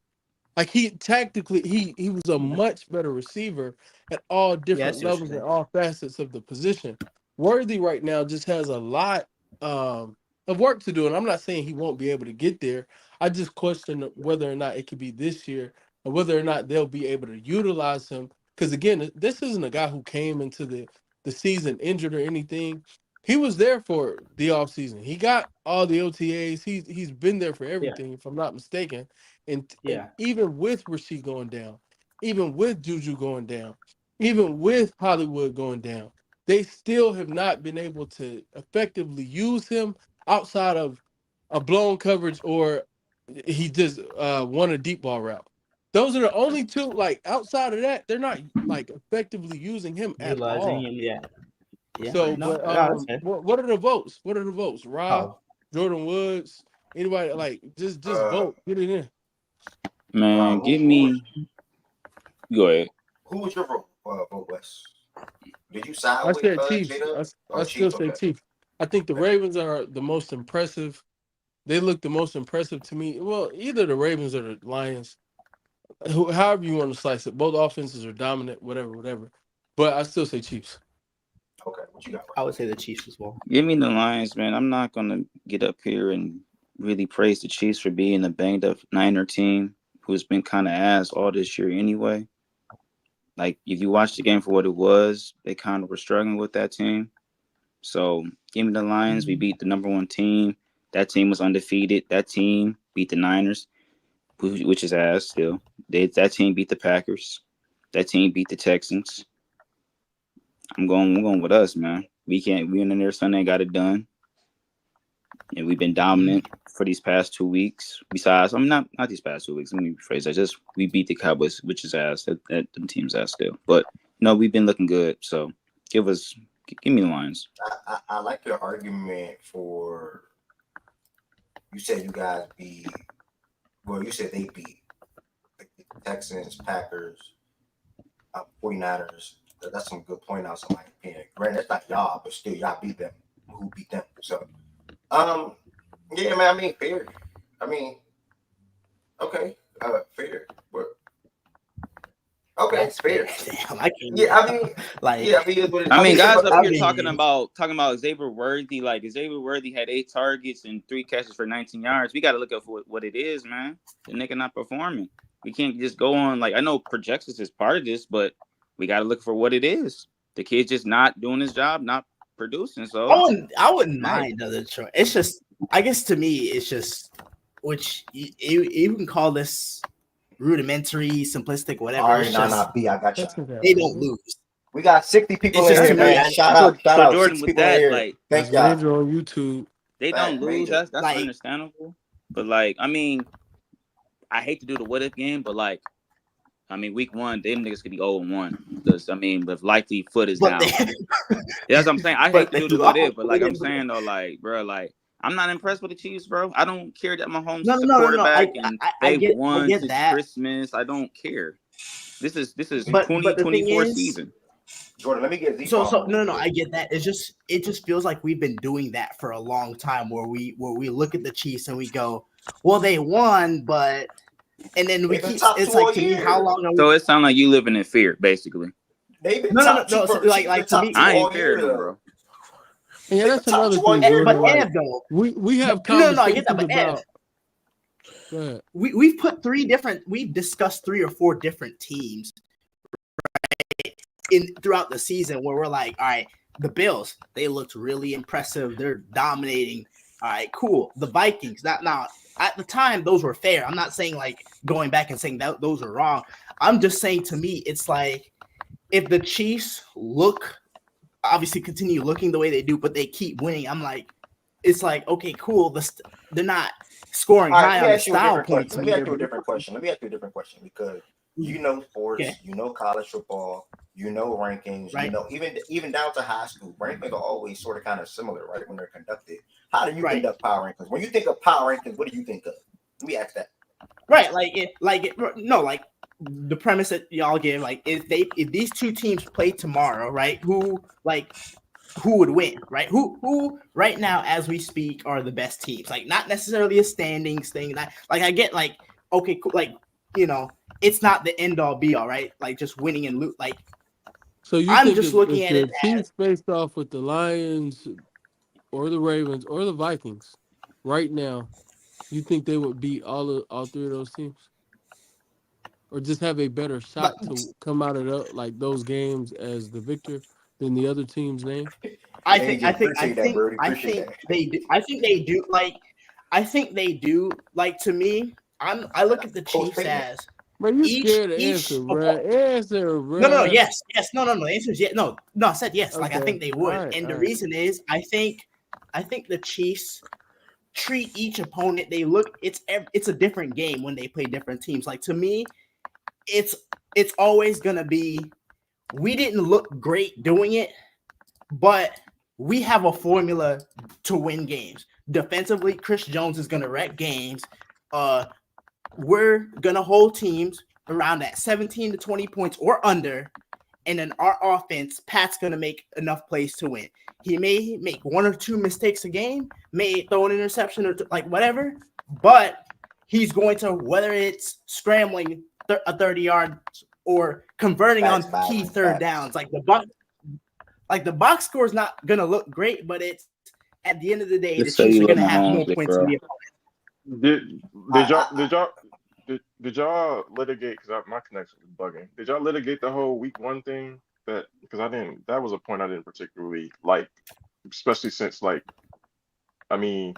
Like he was a much better receiver at all different levels and all facets of the position. Worthy right now just has a lot of work to do, and I'm not saying he won't be able to get there. I just question whether or not it could be this year, or whether or not they'll be able to utilize him. Because again, this isn't a guy who came into the season injured or anything. He was there for the offseason. He got all the OTAs. He's been there for everything, if I'm not mistaken. And even with Rasheed going down, even with Juju going down, even with Hollywood going down, they still have not been able to effectively use him outside of a blown coverage or he just won a deep ball route. Those are the only two. Like outside of that, they're not like effectively using him at all. Him, So, what are the votes? What are the votes? Rob, Jordan Woods, anybody like just vote, get it in. Man, give me. Go ahead. Who was your vote, Wes? Did you side I with said Chiefs. J-Dub? I still say Chiefs. I think the Ravens are the most impressive. They look the most impressive to me. Well, either the Ravens or the Lions. However you want to slice it. Both offenses are dominant, whatever. But I still say Chiefs. Okay, what you got? I would say the Chiefs as well. Give me the Lions, man. I'm not gonna get up here and really praise the Chiefs for being a banged up Niner team who's been kind of ass all this year anyway. Like, if you watch the game for what it was, they kind of were struggling with that team. So, give me the Lions. We beat the number one team. That team was undefeated. That team beat the Niners, which is ass still. That team beat the Packers. That team beat the Texans. I'm going with us, man. We in there Sunday, got it done. And we've been dominant for these past 2 weeks. Besides, I'm not these past 2 weeks. Let me rephrase that. Just we beat the Cowboys, which is ass. That the team's ass still. But no, we've been looking good. So give me the Lions. I like your argument for. You said you guys beat. Well, you said they beat the Texans, Packers, 49ers. That's some good point out, in my opinion. Granted, that's not y'all, but still, y'all beat them. Who beat them? So, yeah, man. I mean, fair. I mean, okay, fair. But okay, it's fair. Damn, I can't. Yeah, I mean, like, yeah, I mean, guys up here mean, talking about Xavier Worthy. Like, Xavier Worthy had 8 targets and 3 catches for 19 yards. We got to look up for what it is, man. The nigga not performing. We can't just go on. Like, I know projections is part of this, but we got to look for what it is. The kid's just not doing his job, not producing. So I wouldn't mind another choice. It's just, I guess to me, it's just, which you can call this rudimentary, simplistic, whatever. All right, It's nah, just B, I got you. they don't lose. We got 60 people It's in just here, to me, man. Shout so, out, shout out. Jordan, 60 with people in that, here. like, Thank That's y'all. major on YouTube. they don't lose. Major. That's Like- understandable. But like, I mean, I hate to do the what if game, but like, I mean, week 1, them niggas could be 0-1 because I mean, the likely foot is down. That's what I'm saying. I hate to do the what if, but like I'm saying though, like, bro, like I'm not impressed with the Chiefs, bro. I don't care that Mahomes is a quarterback and they won since Christmas. I don't care. This is But the 2024 thing is, season. Jordan, let me get these. So no, I get that. It just feels like we've been doing that for a long time, where we look at the Chiefs and we go, well, they won, but, and then we keep, it's like, to me, how long are we? So it sounds like you living in fear, basically. They've been No, so like to me, I ain't fair then, bro. Yeah, that's another thing. But Like, Ev, though, we have no, I get conversations that, but Ev, about. we've put we've discussed 3 or 4 different teams, right, throughout the season, where we're like, all right, the Bills, they looked really impressive, they're dominating. All right, cool. The Vikings, now at the time, those were fair. I'm not saying like going back and saying that those are wrong. I'm just saying, to me, it's like, if the Chiefs obviously continue looking the way they do, but they keep winning, I'm like, it's like, okay, cool. They're not scoring high on the style points. Let me ask you a different question. Because you know sports, you know college football, you know rankings, right, you know even down to high school, rankings are always sort of kind of similar, right? When they're conducted. How do you conduct power rankings? When you think of power rankings, what do you think of? Let me ask that. Right, like the premise that y'all give, like, if these 2 teams play tomorrow, right? Who would win, right? Who right now, as we speak, are the best teams? Like, not necessarily a standings thing. Like I get, like, okay, cool, like, you know, it's not the end all be all, right? Like, just winning and loot. Like, So I'm just looking at it as teams faced off with the Lions or the Ravens or the Vikings right now, you think they would beat all 3 of those teams, or just have a better shot to come out of those games as the victor than the other team's name? I think they do. I think they do. Like, I think they do. Like, to me, I look at the Chiefs as. But you scared to answer, bro. Answer, bro. No, yes, no. The answer is yes. No, I said yes. Okay. Like, I think they would, right, and the reason is, I think the Chiefs treat each opponent. They look. It's a different game when they play different teams. Like, to me, it's always gonna be. We didn't look great doing it, but we have a formula to win games. Defensively, Chris Jones is gonna wreck games. We're gonna hold teams around that 17 to 20 points or under, and then our offense, Pat's gonna make enough plays to win. He may make 1 or 2 mistakes a game, may throw an interception or like whatever, but he's going to, whether it's scrambling a 30-yard or converting on key third downs. Like, the box score is not gonna look great, but it's, at the end of the day, the Chiefs are gonna have more points than the opponent. Did y'all litigate? Because my connection was bugging. Did y'all litigate the whole week 1 thing? Because I didn't. That was a point I didn't particularly like, especially since, like, I mean,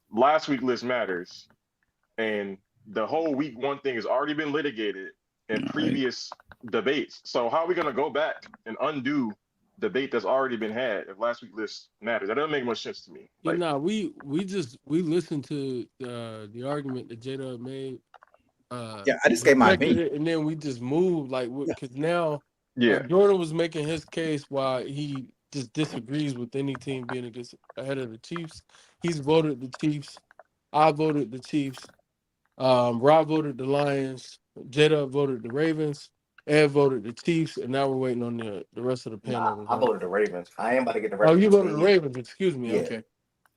last week list matters, and the whole week 1 thing has already been litigated in previous debates. So how are we gonna go back and undo debate that's already been had if last week list matters? That doesn't make much sense to me. Like, we listened to the argument that Jada made. I just gave my opinion, and then we just moved, like, because now Jordan was making his case why he just disagrees with any team being ahead of the Chiefs. He's voted the Chiefs. I voted the Chiefs. Rob voted the Lions. Jada voted the Ravens. Ed voted the Chiefs, and now we're waiting on the rest of the panel. I voted the Ravens. I am about to get the rest. Oh, you voted the Ravens. Excuse me. Yeah. Okay.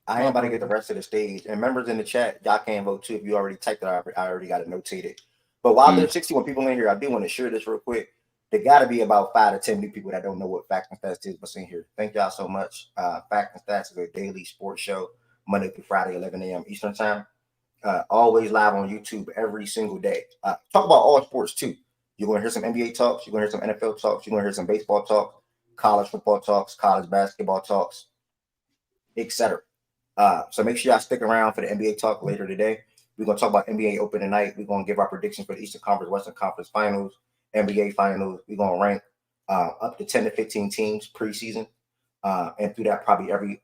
I am about to get the rest of the stage. And members in the chat, y'all can vote too. If you already typed it, I already got it notated. But while there's 61 people in here, I do want to share this real quick. There got to be about 5 to 10 new people that don't know what Facts and Stats is, but in here. Thank y'all so much. Facts and Stats is a daily sports show, Monday through Friday, 11 a.m. Eastern time. Always live on YouTube every single day. Talk about all sports too. You're going to hear some NBA talks. You're going to hear some NFL talks. You're going to hear some baseball talks, college football talks, college basketball talks, etc. So make sure y'all stick around for the NBA talk later today. We're going to talk about NBA Open tonight. We're going to give our predictions for the Eastern Conference, Western Conference Finals, NBA Finals. We're going to rank up to 10 to 15 teams preseason, and through that probably every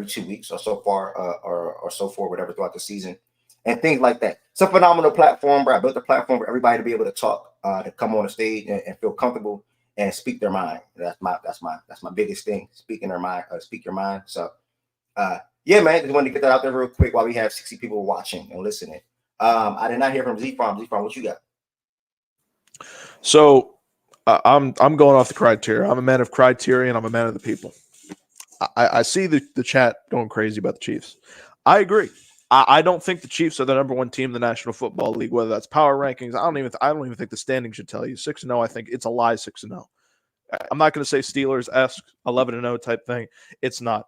2 weeks or so far, or so forth, whatever throughout the season, and things like that. It's a phenomenal platform, bro. I built a platform for everybody to be able to talk, to come on the stage and feel comfortable and speak their mind. That's my biggest thing. Speaking their mind, speak your mind. So, yeah, man, just wanted to get that out there real quick while we have 60 people watching and listening. I did not hear from Z-Farm. Z-Farm, what you got? So I'm going off the criteria. I'm a man of criteria, and I'm a man of the people. I see the chat going crazy about the Chiefs. I agree. I don't think the Chiefs are the number one team in the National Football League, whether that's power rankings. I don't even think the standings should tell you. 6-0, I think it's a lie. 6-0. I'm not going to say Steelers-esque 11-0 type thing. It's not.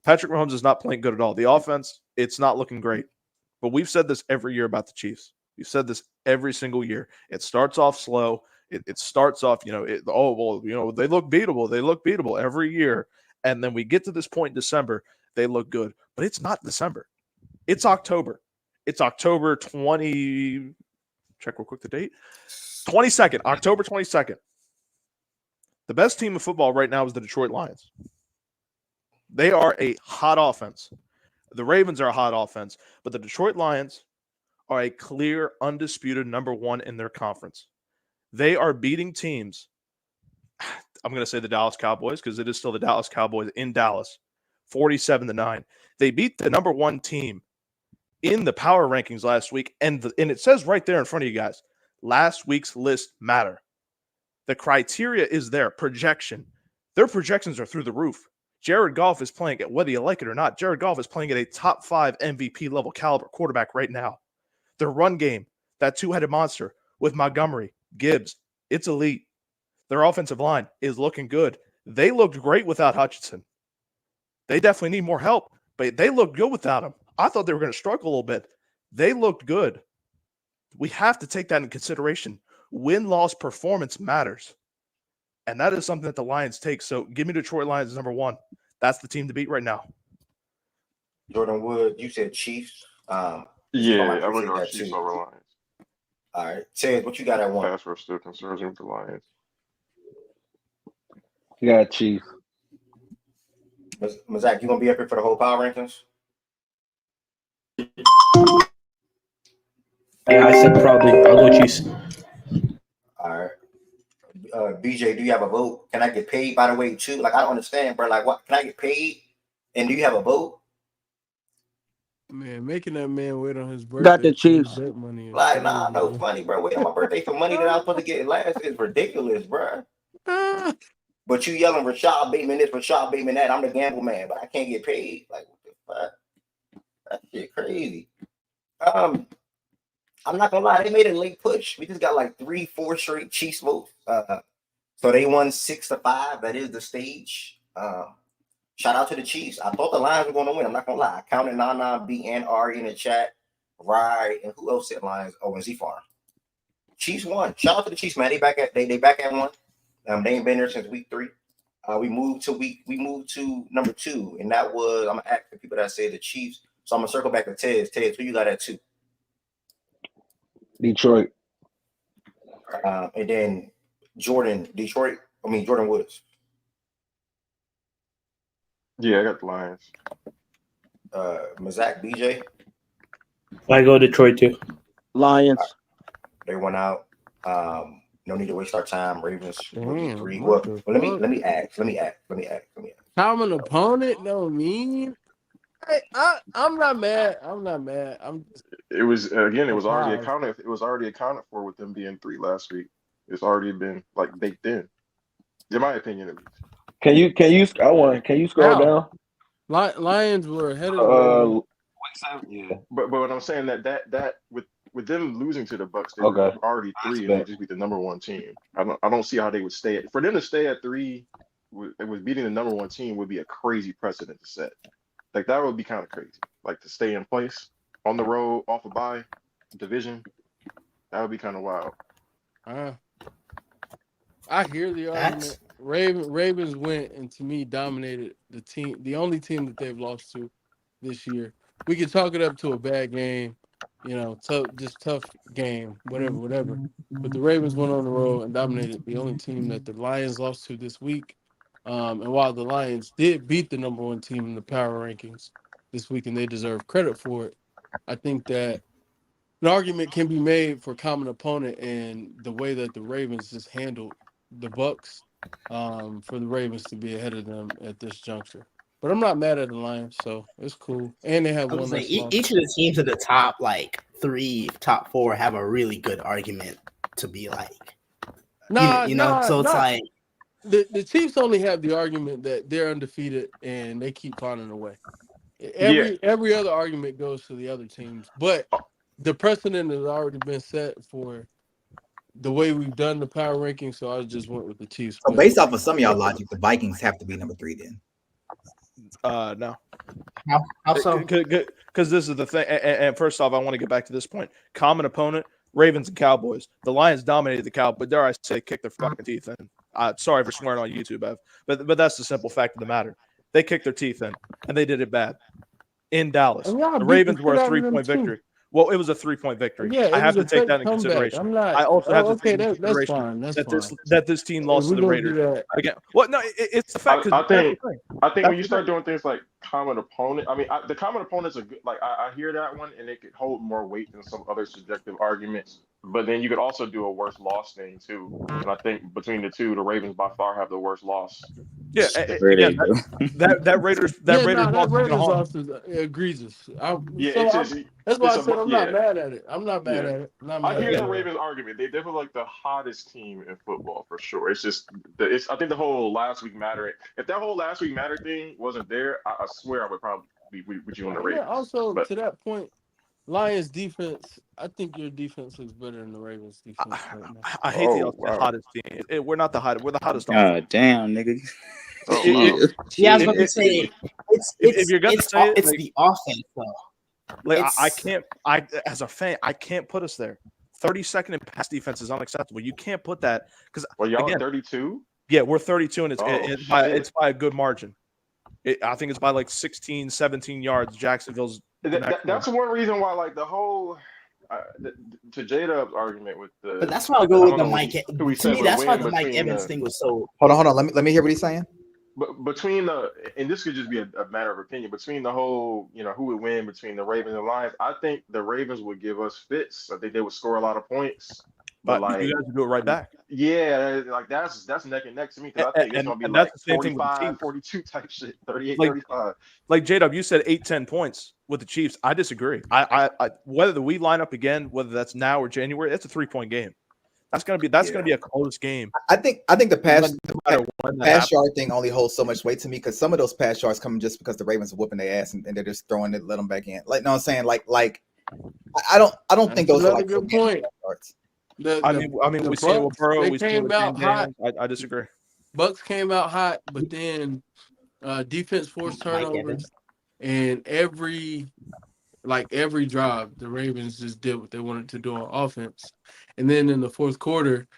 Patrick Mahomes is not playing good at all. The offense, it's not looking great. But we've said this every year about the Chiefs. We've said this every single year. It starts off slow. It starts off, they look beatable. They look beatable every year. And then we get to this point in December, they look good. But it's not December. It's October. It's October 20. Check real quick the date. 22nd. October 22nd. The best team of football right now is the Detroit Lions. They are a hot offense. The Ravens are a hot offense. But the Detroit Lions are a clear, undisputed number one in their conference. They are beating teams. I'm going to say the Dallas Cowboys because it is still the Dallas Cowboys in Dallas, 47-9. They beat the number one team in the power rankings last week, and it says right there in front of you guys, last week's list matter. The criteria is there. Projection. Their projections are through the roof. Jared Goff is playing at, whether you like it or not, Jared Goff is playing at a top 5 MVP level caliber quarterback right now. Their run game, that two-headed monster with Montgomery, Gibbs, it's elite. Their offensive line is looking good. They looked great without Hutchinson. They definitely need more help, but they looked good without him. I thought they were going to struggle a little bit. They looked good. We have to take that into consideration. Win-loss performance matters. And that is something that the Lions take. So give me Detroit Lions number one. That's the team to beat right now. Jordan Wood, you said Chiefs. Yeah, I'm going to go Chiefs over Lions. All right. Ted, what you got at one? Pass rush still concerns me with the Lions. You got Chiefs. Mazak, you going to be up here for the whole power rankings? Yeah, I said probably. I'll go Chiefs. All right. BJ, do you have a vote? Can I get paid, by the way, too? Like, I don't understand, bro. Like, what? Can I get paid? And do you have a vote? Man, making that man wait on his birthday. Got the Chiefs. Money Like, nah, no funny, bro. Wait on my birthday for money that I was supposed to get last is ridiculous, bro. But you yelling Rashad Bateman this, Rashad Bateman that. I'm the gamble man, but I can't get paid. Like, what the fuck? That shit crazy. I'm not gonna lie, they made a late push. We just got like 3-4 straight Chiefs votes. So they won 6-5. That is the stage. Shout out to the Chiefs. I thought the Lions were going to win. I'm not gonna lie. I counted Nana, B, and Ari in the chat. Rye, and who else said Lions? Oh, and Z Farm. Chiefs won. Shout out to the Chiefs, man. They back at one. They ain't been there since week 3. We moved to number 2, and that was, I'm gonna ask the people that say the Chiefs. So I'm gonna circle back to Ted's. Ted's, who you got at 2? Detroit. And then Jordan Woods. Yeah, I got the Lions. Mazak, BJ. I go Detroit too. Lions. They went out. No need to waste our time. Ravens will be 3. What Well, the let fuck? me ask. Common opponent don't mean. I'm not mad. It was already surprised. accounted. It was already accounted for with them being 3 last week. It's already been like baked in my opinion at least. Can you scroll down? Lions were ahead of the Yeah. But what I'm saying that with them losing to the Bucs, they Okay. were already 3 and they just beat the number 1 team. I don't see how they would stay for them to stay at 3 with beating the number 1 team would be a crazy precedent to set. Like that would be kind of crazy. Like to stay in place on the road, off a bye, division. That would be kind of wild. I hear the argument. Ravens went and to me dominated the team, the only team that they've lost to this year. We could talk it up to a bad game, tough game, whatever. But the Ravens went on the road and dominated the only team that the Lions lost to this week. And while the Lions did beat the number one team in the power rankings this week, and they deserve credit for it, I think that an argument can be made for common opponent and the way that the Ravens just handled the Bucks, for the Ravens to be ahead of them at this juncture. But I'm not mad at the Lions, so it's cool. And they have I one was like, less loss. each of the teams in the top like 3, top 4 have a really good argument to be like, So it's like the Chiefs only have the argument that they're undefeated and they keep finding a way. Every other argument goes to the other teams, but the precedent has already been set for the way we've done the power ranking, so I just went with the Chiefs. So based off of some of y'all logic, the Vikings have to be number 3 then. No. How so? Because this is the thing. And first off, I want to get back to this point. Common opponent, Ravens and Cowboys. The Lions dominated the Cowboys, but dare I say, kicked their fucking teeth in. Sorry for swearing on YouTube, Ev, but that's the simple fact of the matter. They kicked their teeth in, and they did it bad in Dallas. The Ravens were a 3-point victory. Well, it was a 3-point victory. Yeah, I have to take that into consideration. I also have to take into consideration that this team lost to the Raiders. Again, well, no, it's the fact. I think when you start doing things like common opponent, I mean, the common opponents are good. Like I hear that one, and it could hold more weight than some other subjective arguments. But then you could also do a worse loss thing too. And I think between the two, the Ravens by far have the worst loss. Yeah, again, that Raiders loss is egregious. That's why I said I'm not mad at it. I'm not mad at it. I hear the Ravens argument. They definitely like the hottest team in football for sure. It's just I think the whole last week matter. If that whole last week matter thing wasn't there, I swear I would probably be with you on the Ravens. Yeah, also to that point, Lions defense, I think your defense looks better than the Ravens defense right now. I hate the hottest team. We're not the hottest. We're the hottest. Damn, nigga. Yeah, I was about to say if you're gonna say it's the offense though. Like as a fan, I can't put us there. 32nd in pass defense is unacceptable. You can't put that because y'all are 32. Yeah, we're 32, and it's by a good margin. I think it's by like 16, 17 yards. Jacksonville's. That's one reason why, like the whole to J-Dub's argument with the. But that's why I'll go with the Mike. To me, that's why the Mike Evans thing was so. Hold on. Let me hear what he's saying. But between and this could just be a matter of opinion, between the whole, who would win between the Ravens and Lions, I think the Ravens would give us fits. I think they would score a lot of points. But like, you guys would do it right back. Yeah, like that's neck and neck to me because I think it's going to be like 45, 42 type shit, 38, 35. Like J-Dub, you said 8-10 points with the Chiefs. I disagree. I whether we line up again, whether that's now or January, that's a 3-point game. That's gonna be a close game. I think the pass yard thing only holds so much weight to me because some of those pass yards come just because the Ravens are whooping their ass and they're just throwing it, let them back in. Like, no, I'm saying like I don't think those are like good point. Yards. I mean, we see it with Burrow. We see it with hot. I disagree. Bucks came out hot, but then defense forced turnovers, and every drive, the Ravens just did what they wanted to do on offense. And then in the fourth quarter,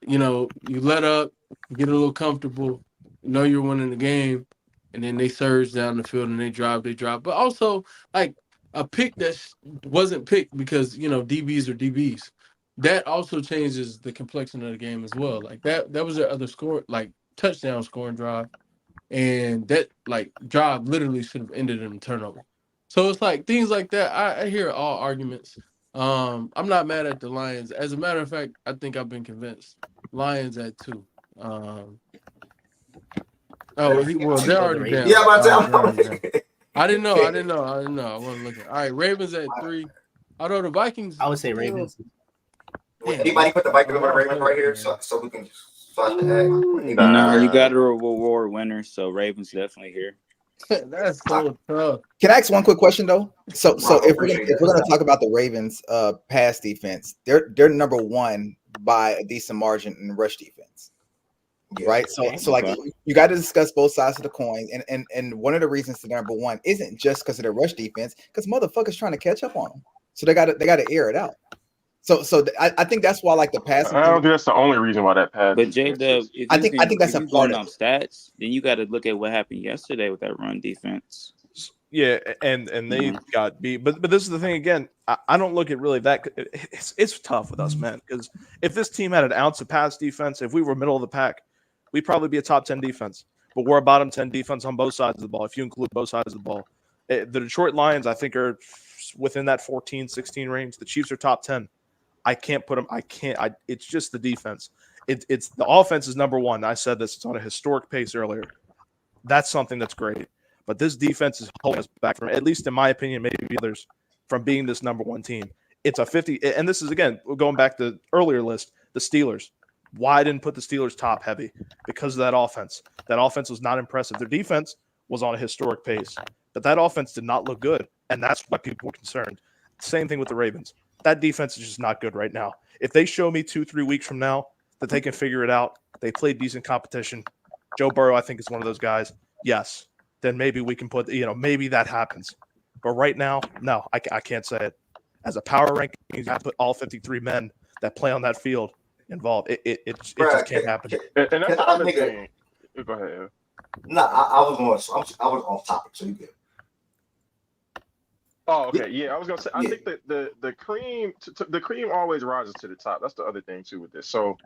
you let up, get a little comfortable, you're winning the game, and then they surge down the field and they drive. But also, like a pick that wasn't picked because, DBs are DBs. That also changes the complexion of the game as well. Like that was their other score, like touchdown scoring drive. And that drive literally should have ended in a turnover. So it's like things like that. I hear all arguments. I'm not mad at the Lions. As a matter of fact, I think I've been convinced. Lions at 2. They're already down. Yeah, I didn't know. I wasn't looking. All right, Ravens at 3. Although the Vikings, I would say Ravens. Anybody put the Vikings over the Ravens right here so we can swap the act? No, you got to reward winners, so Ravens definitely here. That's so tough. Can I ask one quick question though? So if we're gonna talk about the Ravens pass defense, they're number 1 by a decent margin in rush defense. Yeah. Right. So like you got to discuss both sides of the coin. And one of the reasons they're number 1 isn't just because of their rush defense, because motherfuckers trying to catch up on them. So they got to air it out. I think that's why like the passing. I don't think that's the only reason why that pass. But J-Dub, I think that's if a you're part going of off stats, then you got to look at what happened yesterday with that run defense. Yeah, and they got beat. But this is the thing again. I don't look at really that. It's tough with us, man. Because if this team had an ounce of pass defense, if we were middle of the pack, we'd probably be a top 10 defense. But we're a bottom 10 defense on both sides of the ball. If you include both sides of the ball, the Detroit Lions, I think, are within that 14, 16 range. The Chiefs are top 10. I can't put them. It's just the defense. It's the offense is number one. I said this. It's on a historic pace earlier. That's something that's great. But this defense is holding us back from, at least in my opinion, maybe others, from being this number one team. It's a 50, and this is, again, going back to the earlier list, the Steelers. Why I didn't put the Steelers top heavy? Because of that offense. That offense was not impressive. Their defense was on a historic pace, but that offense did not look good, and that's why people were concerned. Same thing with the Ravens. That defense is just not good right now. If they show me 2-3 weeks from now that they can figure it out, they play decent competition, Joe Burrow, I think, is one of those guys, yes, then maybe we can put, maybe that happens. But right now, no, I can't say it. As a power ranking, you have to put all 53 men that play on that field involved. It just can't happen. And that's the other thing. Go ahead. No, I was off topic, so you good. Oh, okay. Yeah, I was gonna say. I think that the cream always rises to the top. That's the other thing too with this. So,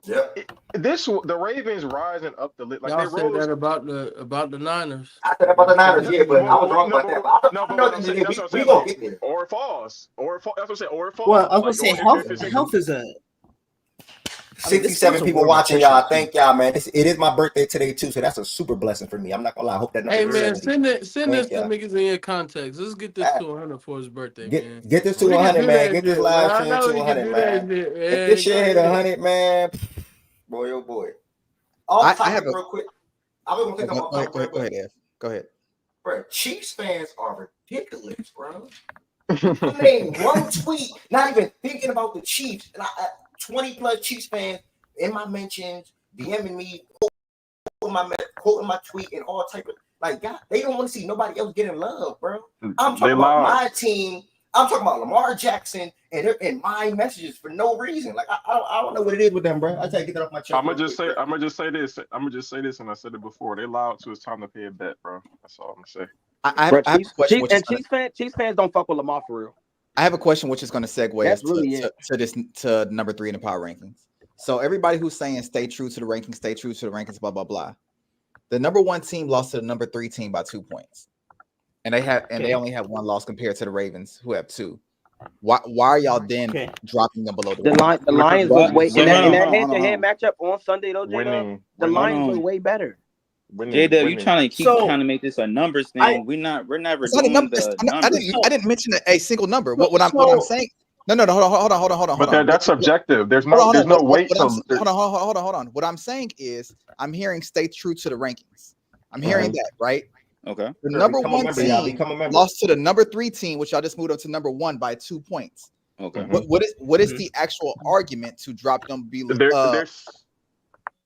the Ravens rising up the list. Like Y'all they said rose that about the Niners. I said about the Niners, yeah, but I was wrong about that. No, but we gonna get there. Or it falls. That's what I'm saying. Or it falls. Well, I was gonna say health is a 67 people watching, y'all. Thank y'all, man. It is my birthday today too, so that's a super blessing for me. I'm not gonna lie. I hope that. Hey man, send this to niggas in your context. Let's get this to 100 for his birthday, man. Get this to 100, man. Get this live stream to 100, man. If this shit hit 100, man, boy, oh boy. I have real quick. I was gonna think about go ahead, Ev. Go ahead. Bro, Chiefs fans are ridiculous, bro. You made one tweet, not even thinking about the Chiefs, and 20 plus Chiefs fans in my mentions, DMing me, quoting my tweet, and all type of God. They don't want to see nobody else getting love, bro. I'm talking about my team. I'm talking about Lamar Jackson and my messages for no reason. I don't know what it is with them, bro. I try to get that off my chest. I'm gonna just say this, and I said it before. They lied to. It's time to pay a bet, bro. That's all I'm gonna say. I have a question. Chiefs fans don't fuck with Lamar for real. I have a question which is going to segue to number 3 in the power rankings. So everybody who's saying stay true to the rankings, blah blah blah. The number 1 team lost to the number 3 team by 2 points, and they only have 1 loss compared to the Ravens who have 2. Why are y'all then dropping them below the Lions look way in that head-to-head matchup on Sunday though, J-Dub? The Lions look way better. J-Dub, you trying to make this a numbers thing? We're never doing the numbers. I didn't mention a single number. What I'm saying. No. Hold on. But that's subjective. There's no weight. Hold on. What I'm saying is, I'm hearing stay true to the rankings. I'm hearing that, right? Okay. The number 1 team lost to the number 3 team, which y'all just moved up to number 1 by 2 points. Okay. What is the actual argument to drop them?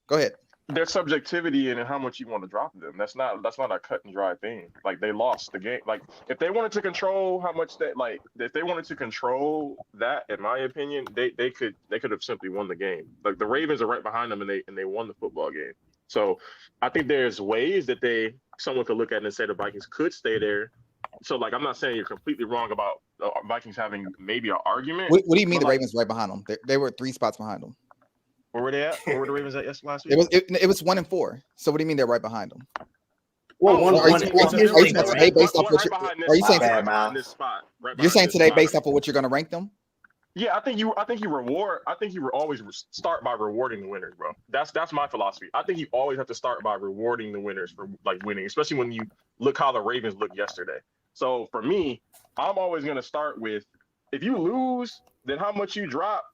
Go ahead. There's subjectivity in how much you want to drop them. That's not a cut and dry thing. Like they lost the game. Like if they wanted to control how much if they wanted to control that, in my opinion, they could have simply won the game. Like the Ravens are right behind them and they won the football game. So I think there's ways that someone could look at it and say the Vikings could stay there. So I'm not saying you're completely wrong about the Vikings having maybe an argument. What do you mean the Ravens right behind them? They were 3 spots behind them. Where were they at? Where were the Ravens at last week? It was 1-4. So what do you mean they're right behind them? Well, are you saying today based off what you're going to rank them? Yeah, I think you always start by rewarding the winners, bro. That's my philosophy. I think you always have to start by rewarding the winners for winning, especially when you look how the Ravens looked yesterday. So for me, I'm always going to start with, if you lose, then how much you drop.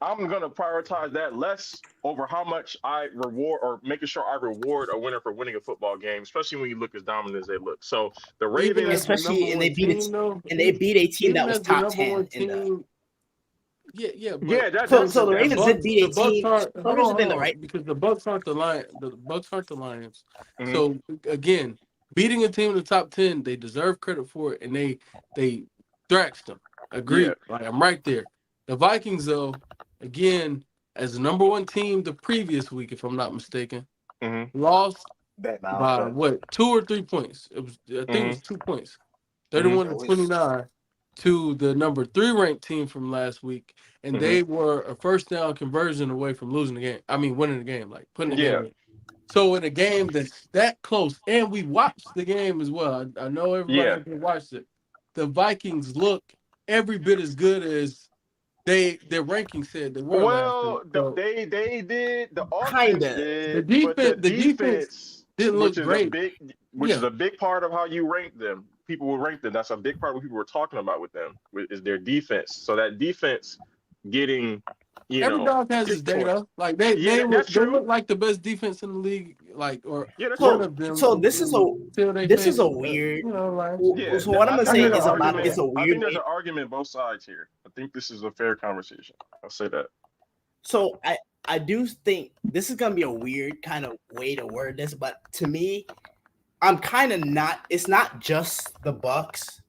I'm going to prioritize that less over how much I reward or making sure I reward a winner for winning a football game, especially when you look as dominant as they look. So the Ravens, especially, and they beat a team that was top 10. So the Ravens did beat a team. Because the Bucs aren't the Lions. The Bucs aren't the Lions. Mm-hmm. So again, beating a team in the top 10, they deserve credit for it, and they thrashed them. Agreed. Yeah. I'm right there. The Vikings, though, again, as the number one team the previous week, if I'm not mistaken, lost by what, 2 or 3 points? I think it was 2 points, 31-29 to the number 3 ranked team from last week, and they were a first down conversion away from losing the game. I mean, winning the game, like putting the game in. So in a game that's that close, and we watched the game as well. I know everybody who watched it. The Vikings look every bit as good as their ranking said they were last week. So they did. The offense did. The defense didn't look great. Which is a big part of how you rank them. People will rank them. That's a big part of what people were talking about with them is their defense. So that defense getting, every dog has his day though. Like they look like the best defense in the league. Like one of them. So this is a weird. So what I'm gonna say is it's a weird. I think there's an argument both sides here. I think this is a fair conversation. I'll say that. So I do think this is gonna be a weird kind of way to word this, but to me, I'm kind of not. It's not just the Bucs,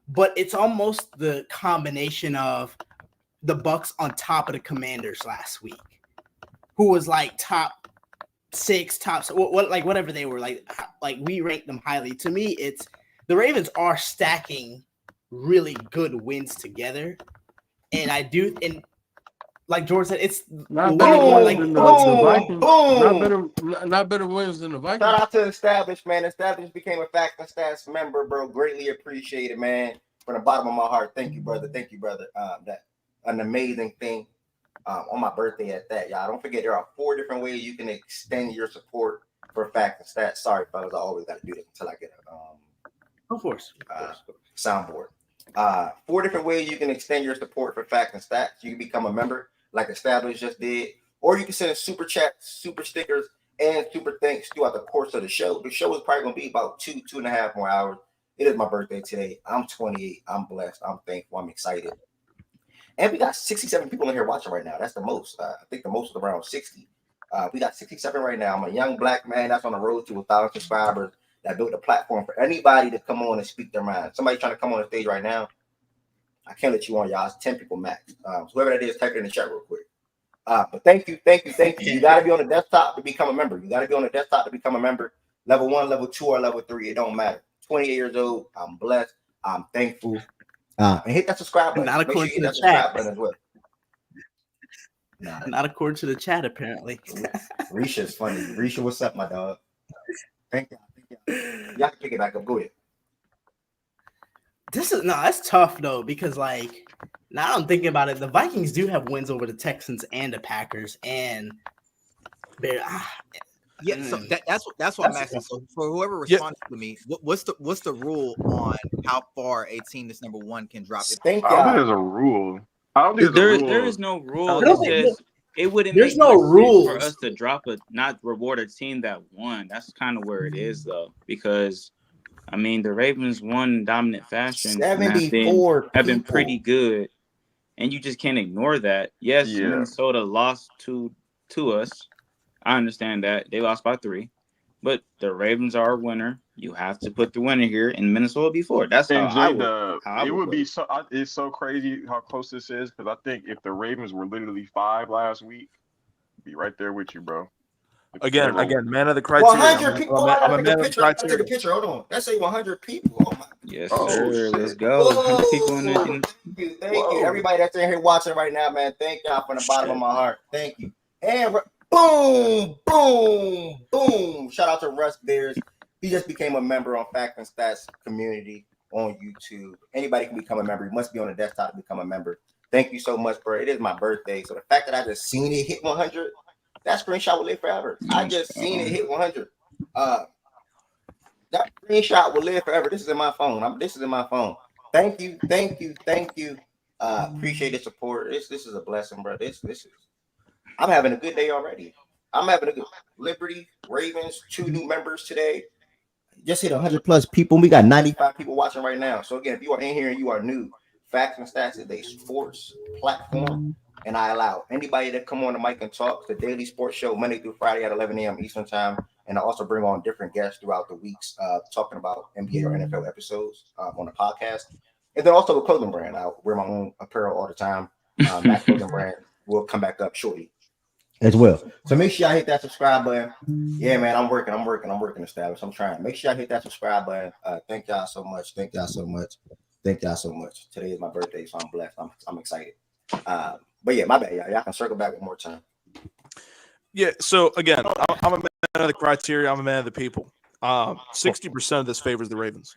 but it's almost the combination of the Bucs on top of the Commanders last week, who was like top 6, like whatever they were, like we ranked them highly. To me, it's the Ravens are stacking really good wins together, and I do, and like George said, it's not better than the Vikings. Not better wins than the Vikings. Shout out to Established, man. Established became a Fact and Stats member, bro. Greatly appreciated, man. From the bottom of my heart, thank you, brother. Thank you, brother. That an amazing thing on my birthday at that, y'all. Don't forget, there are 4 different ways you can extend your support for Fact and Stats. Sorry, fellas, I always got to do this until I get a of course. Soundboard. 4 different ways you can extend your support for Fact and Stats. You can become a member, like Established just did, or you can send super chats, super stickers, and super thanks throughout the course of the show. The show is probably going to be about 2.5 more hours. It is my birthday today. I'm 28. I'm blessed. I'm thankful. I'm excited. And we got 67 people in here watching right now. That's the most. I think the most is around 60. We got 67 right now. I'm a young black man that's on the road to 1,000 subscribers that built a platform for anybody to come on and speak their mind. Somebody trying to come on the stage right now, I can't let you on, y'all. It's 10 people max. So whoever that is, type it in the chat real quick. But thank you. You got to be on the desktop to become a member. You got to be on the desktop to become a member. Level 1, level 2, or level 3. It don't matter. 28 years old. I'm blessed. I'm thankful. And hit that subscribe button. Not according to the chat. As well. Not according to the chat, apparently. Risha's funny. Risha, what's up, my dog? Thank you. Y'all can pick it back up. Go ahead. That's tough though, because like now I'm thinking about it, the Vikings do have wins over the Texans and the Packers, and so that's what I'm asking. So for whoever responds to me, what's the rule on how far a team that's number 1 can drop? I don't think there's a rule. There is no rule. It says it wouldn't There's make no rules for us to not reward a team that won. That's kind of where it is though, because I mean the Ravens won in dominant fashion. 74 have been pretty good, and you just can't ignore that. Yes, Minnesota lost to us. I understand that they lost by 3, but the Ravens are a winner. You have to put the winner here, and Minnesota before. That's how it would be. So it's so crazy how close this is, because I think if the Ravens were literally 5 last week, I'd be right there with you, bro. Again, man of the criteria. 100 people. I'm a man of the Take a picture. Hold on. That's 100 people. Oh my. Yes, sir. Let's go. 100 people in there. Thank you. Everybody that's in here watching right now, man. Thank y'all from the bottom of my heart. Thank you. And boom. Shout out to Russ Bears. He just became a member on Fact and Stats community on YouTube. Anybody can become a member. You must be on the desktop to become a member. Thank you so much, bro. It is my birthday. So the fact that I just seen it hit 100, that screenshot will live forever. I just seen it hit 100. That screenshot will live forever. This is in my phone. This is in my phone. Thank you. Appreciate the support. This is a blessing, bro. This is. I'm having a good day already. I'm having a good Liberty, Ravens, 2 new members today. Just hit 100+ people. We got 95 people watching right now. So again, if you are in here and you are new, Facts and Stats is a sports platform, and I allow anybody to come on the mic and talk. The daily sports show Monday through Friday at 11 a.m. Eastern time, and I also bring on different guests throughout the weeks, talking about NBA or NFL episodes on the podcast. And then also a clothing brand. I wear my own apparel all the time. Max Clothing Brand will come back up shortly as well. So make sure y'all hit that subscribe button. Yeah, man, I'm working established. I'm trying. Make sure y'all hit that subscribe button. Thank y'all so much. Thank y'all so much. Today is my birthday, so I'm blessed. I'm excited. But yeah, my bad, y'all. Y'all can circle back one more time. Yeah. So again, I'm a man of the criteria. I'm a man of the people. 60% of this favors the Ravens.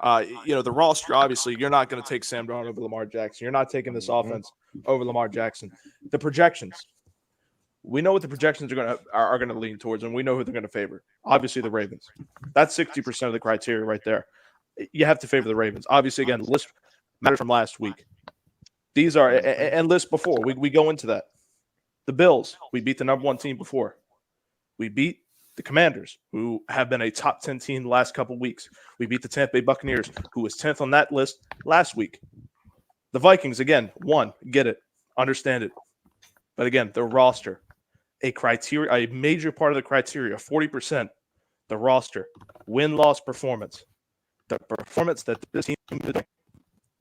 The roster, obviously, you're not going to take Sam Darnold over Lamar Jackson. You're not taking this offense over Lamar Jackson. The projections, we know what the projections are going to lean towards, and we know who they're going to favor. Obviously, the Ravens. That's 60% of the criteria right there. You have to favor the Ravens. Obviously, again, list matters from last week. These are and lists before we go into that. The Bills, we beat the number 1 team before. We beat the Commanders, who have been a top 10 team the last couple of weeks. We beat the Tampa Bay Buccaneers, who was 10th on that list last week. The Vikings, again, won. Get it. Understand it. But again, the roster, a major part of the criteria, 40%, the roster, win-loss performance. The performance that this team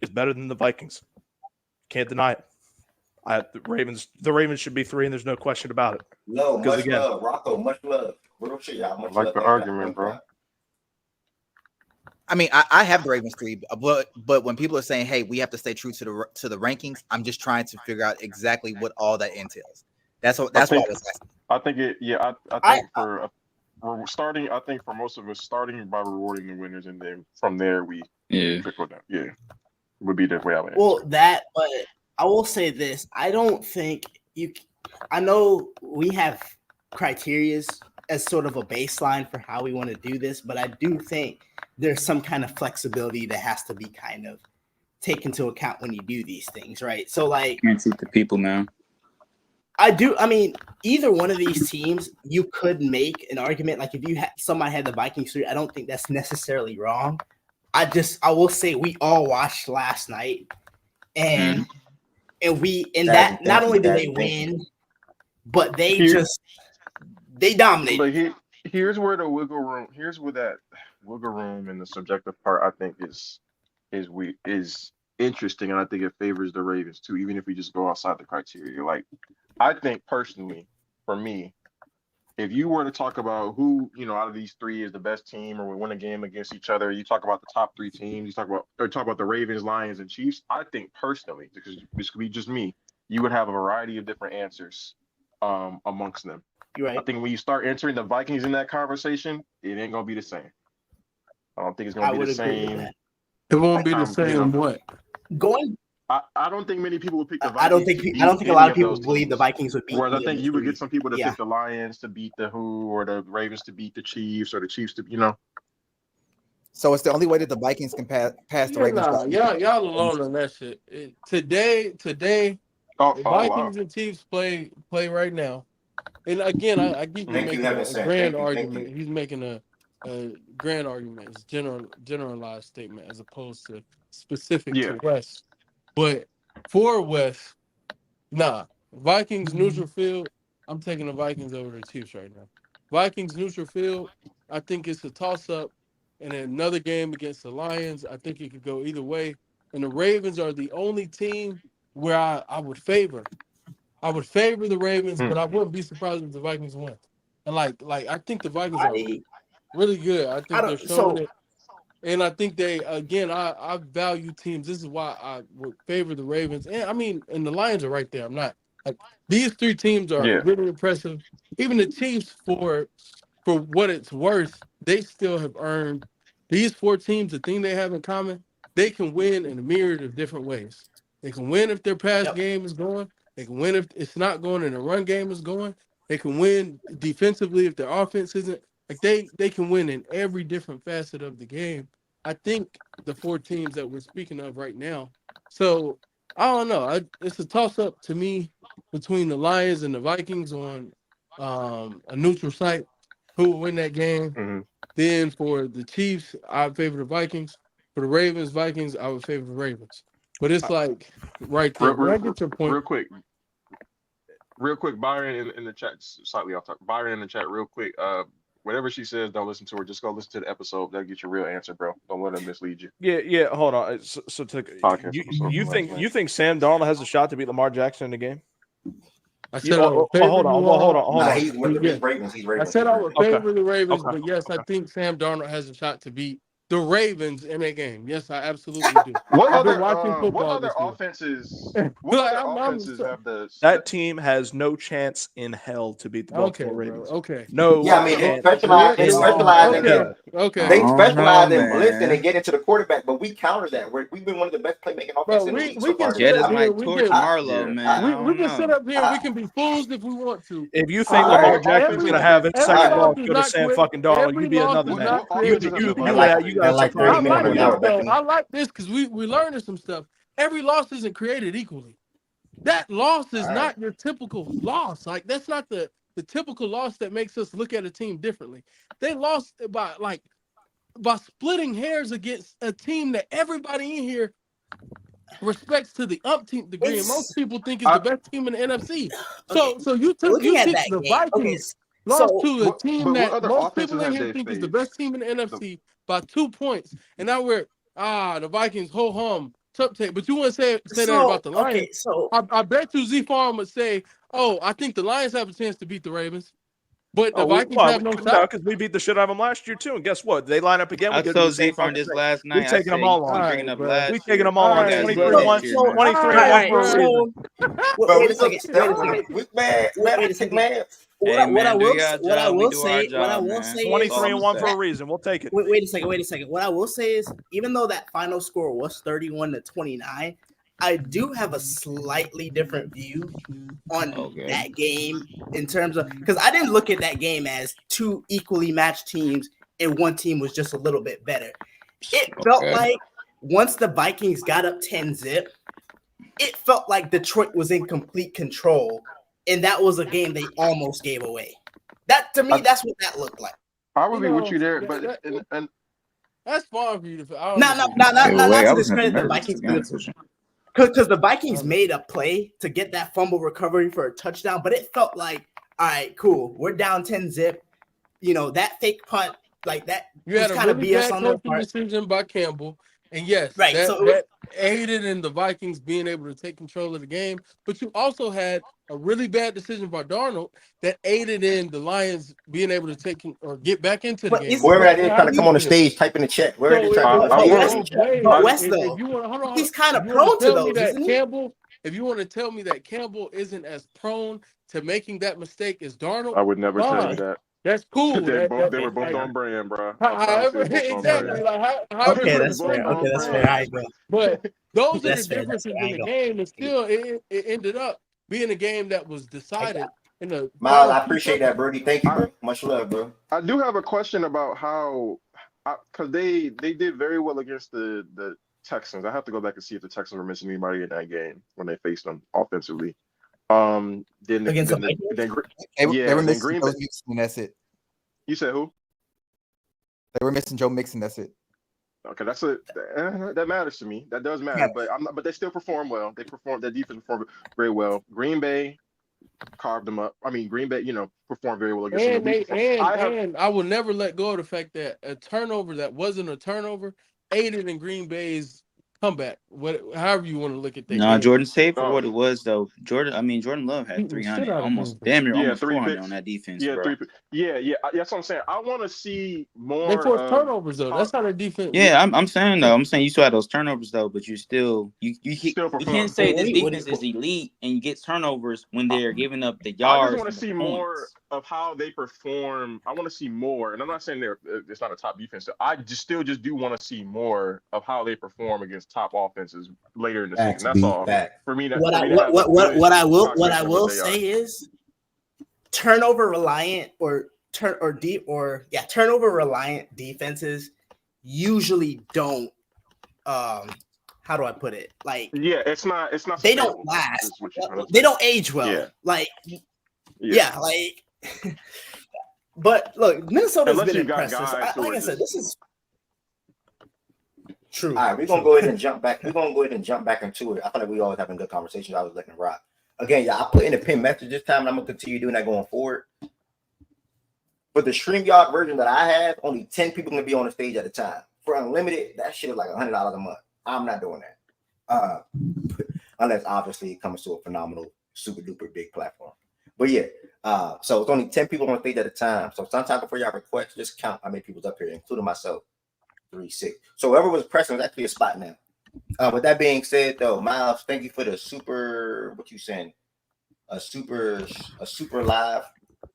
is better than the Vikings. Can't deny it. The Ravens should be 3, and there's no question about it. No, much love, Rocco. Much love. Real shit, y'all. Much I like love. the argument, bro. I mean, I have the Ravens 3, but when people are saying, "Hey, we have to stay true to the rankings," I'm just trying to figure out exactly what all that entails. That's why I was asking. I think it. Yeah, I think for starting, I think for most of us, starting by rewarding the winners, and then from there we trickle down. Yeah, would be the way I would answer. Well, but I will say this: I don't think you. I know we have criterias as sort of a baseline for how we want to do this, but I do think there's some kind of flexibility that has to be kind of taken into account when you do these things, right? So, like, Can't see the people, man. I mean, either one of these teams, you could make an argument. Like, if somebody had the Vikings 3, I don't think that's necessarily wrong. I will say we all watched last night, and that not only did they win, but they dominated. But here's where the wiggle room. Here's where that wiggle room and the subjective part I think is interesting, and I think it favors the Ravens too. Even if we just go outside the criteria, like I think personally, for me, if you were to talk about who out of these 3 is the best team or will win a game against each other, you talk about the top 3 teams. You talk about the Ravens, Lions, and Chiefs. I think personally, because this could be just me, you would have a variety of different answers amongst them. Right. I think when you start entering the Vikings in that conversation, it ain't gonna be the same. I don't think it's gonna be the same. It won't be the same. What? I don't think many people would pick the Vikings. I don't think a lot of people believe the Vikings would beat. Whereas I think you would get some people to pick the Lions to beat the or the Ravens to beat the Chiefs, or the Chiefs to So it's the only way that the Vikings can pass the Ravens. Y'all alone on that shit. Today, the Vikings and Chiefs play right now. And again, I keep making a grand argument. He's making a grand argument. It's generalized statement as opposed to specific to West. But for West, Vikings neutral field. I'm taking the Vikings over the Chiefs right now. Vikings neutral field. I think it's a toss up. And in another game against the Lions, I think it could go either way. And the Ravens are the only team where I would favor. I would favor the Ravens, but I wouldn't be surprised if the Vikings win. And like I think the Vikings are really good. I think they're showing it. And I think I value teams. This is why I would favor the Ravens. And I mean, and the Lions are right there. I'm not these 3 teams are really impressive. Even the Chiefs, for what it's worth, they still have earned these 4 teams. The thing they have in common, they can win in a myriad of different ways. They can win if their pass game is going. They can win if it's not going and the run game is going. They can win defensively if their offense isn't. Like they can win in every different facet of the game. I think the 4 teams that we're speaking of right now. So I don't know. It's a toss-up to me between the Lions and the Vikings on a neutral site. Who will win that game? Mm-hmm. Then for the Chiefs, I would favor the Vikings. For the Vikings, I would favor the Ravens. But it's like right there. I get your point. Real quick, Byron in the chat, slightly off topic. Byron in the chat, real quick. whatever she says, don't listen to her. Just go listen to the episode. That'll get your real answer, bro. Don't let them mislead you. Yeah. Hold on. So Podcast episode you from think last you night. think Sam Darnold has a shot to beat Lamar Jackson in the game? I said I would favor hold on. you Hold all. on. He's Ravens. He's I Ravens. said I would favor the Ravens, Okay. but yes, I think Sam Darnold has a shot to beat the Ravens in that game. Yes, I absolutely do. I've been watching football. What other this year. offenses? Like, Have the? That team has no chance in hell to beat the Baltimore Ravens. Okay. No. Yeah, I mean, they chance. specialize in Okay. They specialize in man. blitzing and getting to the quarterback, but we counter that. We've been one of the best playmaking offenses in the league so far. Jed is I mean, like torch Marlowe, man. We can sit up here. We can be fools if we want to. If you think Lamar Jackson's going to have it, second ball, go to Sam fucking Darnold. You be another man. You got like 30 minutes of an hour. I like this because we learning some stuff. Every loss isn't created equally. That loss is not your typical loss. Like that's not the typical loss that makes us look at a team differently. They lost by splitting hairs against a team that everybody in here respects to the umpteenth degree, and most people think is the best team in the NFC. So you think the Vikings lost to a team that most people in here think is the best team in the NFC by 2 points, and now we're the Vikings ho hum tough take. But you want to say that about the Lions? Okay, so I bet you Z Farm would say, "Oh, I think the Lions have a chance to beat the Ravens." But the Vikings have no shot because we beat the shit out of them last year too. And guess what? They line up again. I told Z from this last night. We're taking them all on. Bringing up last. We're taking them all on. 23-1 for a reason. Wait a second. What I will say 23-1 for a reason. We'll take it. Wait a second. What I will say is, even though that final score was 31-29. I do have a slightly different view on that game in terms of because I didn't look at that game as two equally matched teams and one team was just a little bit better. It felt like once the Vikings got up 10-0, it felt like Detroit was in complete control, and that was a game they almost gave away. That to me, that's what that looked like. I would be with you there, but and that's fine for you to. Not to discredit the Vikings. Because the Vikings made a play to get that fumble recovery for a touchdown, but it felt like, all right, cool. We're down 10-0. You know, that fake punt, like that, you had a kind of really BS bad on their coaching part. decision by Campbell. And yes, right. that aided in the Vikings being able to take control of the game. But you also had a really bad decision by Darnold that aided in the Lions being able to take or get back into the game. Whoever that is trying to come on the stage, type in the chat. Whoever they trying to But West, though, he's kind of prone to those, isn't he? If you want to tell me that Campbell isn't as prone to making that mistake as Darnold, I would never tell you that. That's cool. They were both on brand, bro. However, exactly. Okay, that's fair. I agree. But those are the differences in the game, and still, it ended up being a game that was decided in the. Miles, I appreciate that, Brody. Thank you, bro. Much love, bro. I do have a question about how, because they did very well against the Texans. I have to go back and see if the Texans were missing anybody in that game when they faced them offensively. They were missing Green Joe Bay. Mixon, that's it. You said who? They were missing Joe Mixon, that's it. Okay, that's it. That matters to me. That does matter, but but they still perform well. Their defense performed very well. Green Bay carved them up. I mean, Green Bay, performed very well against them. And I will never let go of the fact that a turnover that wasn't a turnover aided in Green Bay's comeback. However you want to look at that. No, Jordan saved for what it was though. Jordan Love had 300, almost 400 on that defense. Yeah, bro. That's what I'm saying. I want to see more. They forced turnovers though. That's not a defense. Yeah, I'm saying though. I'm saying you still had those turnovers though, but you can't say this defense is elite and you get turnovers when they're giving up the yards. I just want to see more of how they perform. I want to see more, and I'm not saying it's not a top defense. I just do want to see more of how they perform against top offenses later in the season. That's all. For me, what I will say is turnover reliant turnover reliant defenses usually don't. How do I put it? Like, it's not. They don't last. They don't age well. Yeah. But look, Minnesota's been impressive. Like I said, this is true. All right, we're gonna go ahead and jump back. We're gonna go ahead and jump back into it. I feel like we always having good conversations. I was letting it rock. Again, I put in the pin message this time, and I'm gonna continue doing that going forward. For the StreamYard version that I have, only 10 people can be on the stage at a time. For unlimited, that shit is like $100 a month. I'm not doing that. Unless obviously it comes to a phenomenal, super duper big platform. But yeah, so it's only 10 people on the stage at a time. So sometime before y'all request, just count how many people's up here, including myself. 3, 6. So whoever was pressing is actually a spot now. With that being said, though, Miles, thank you for the super. What you saying? A super live.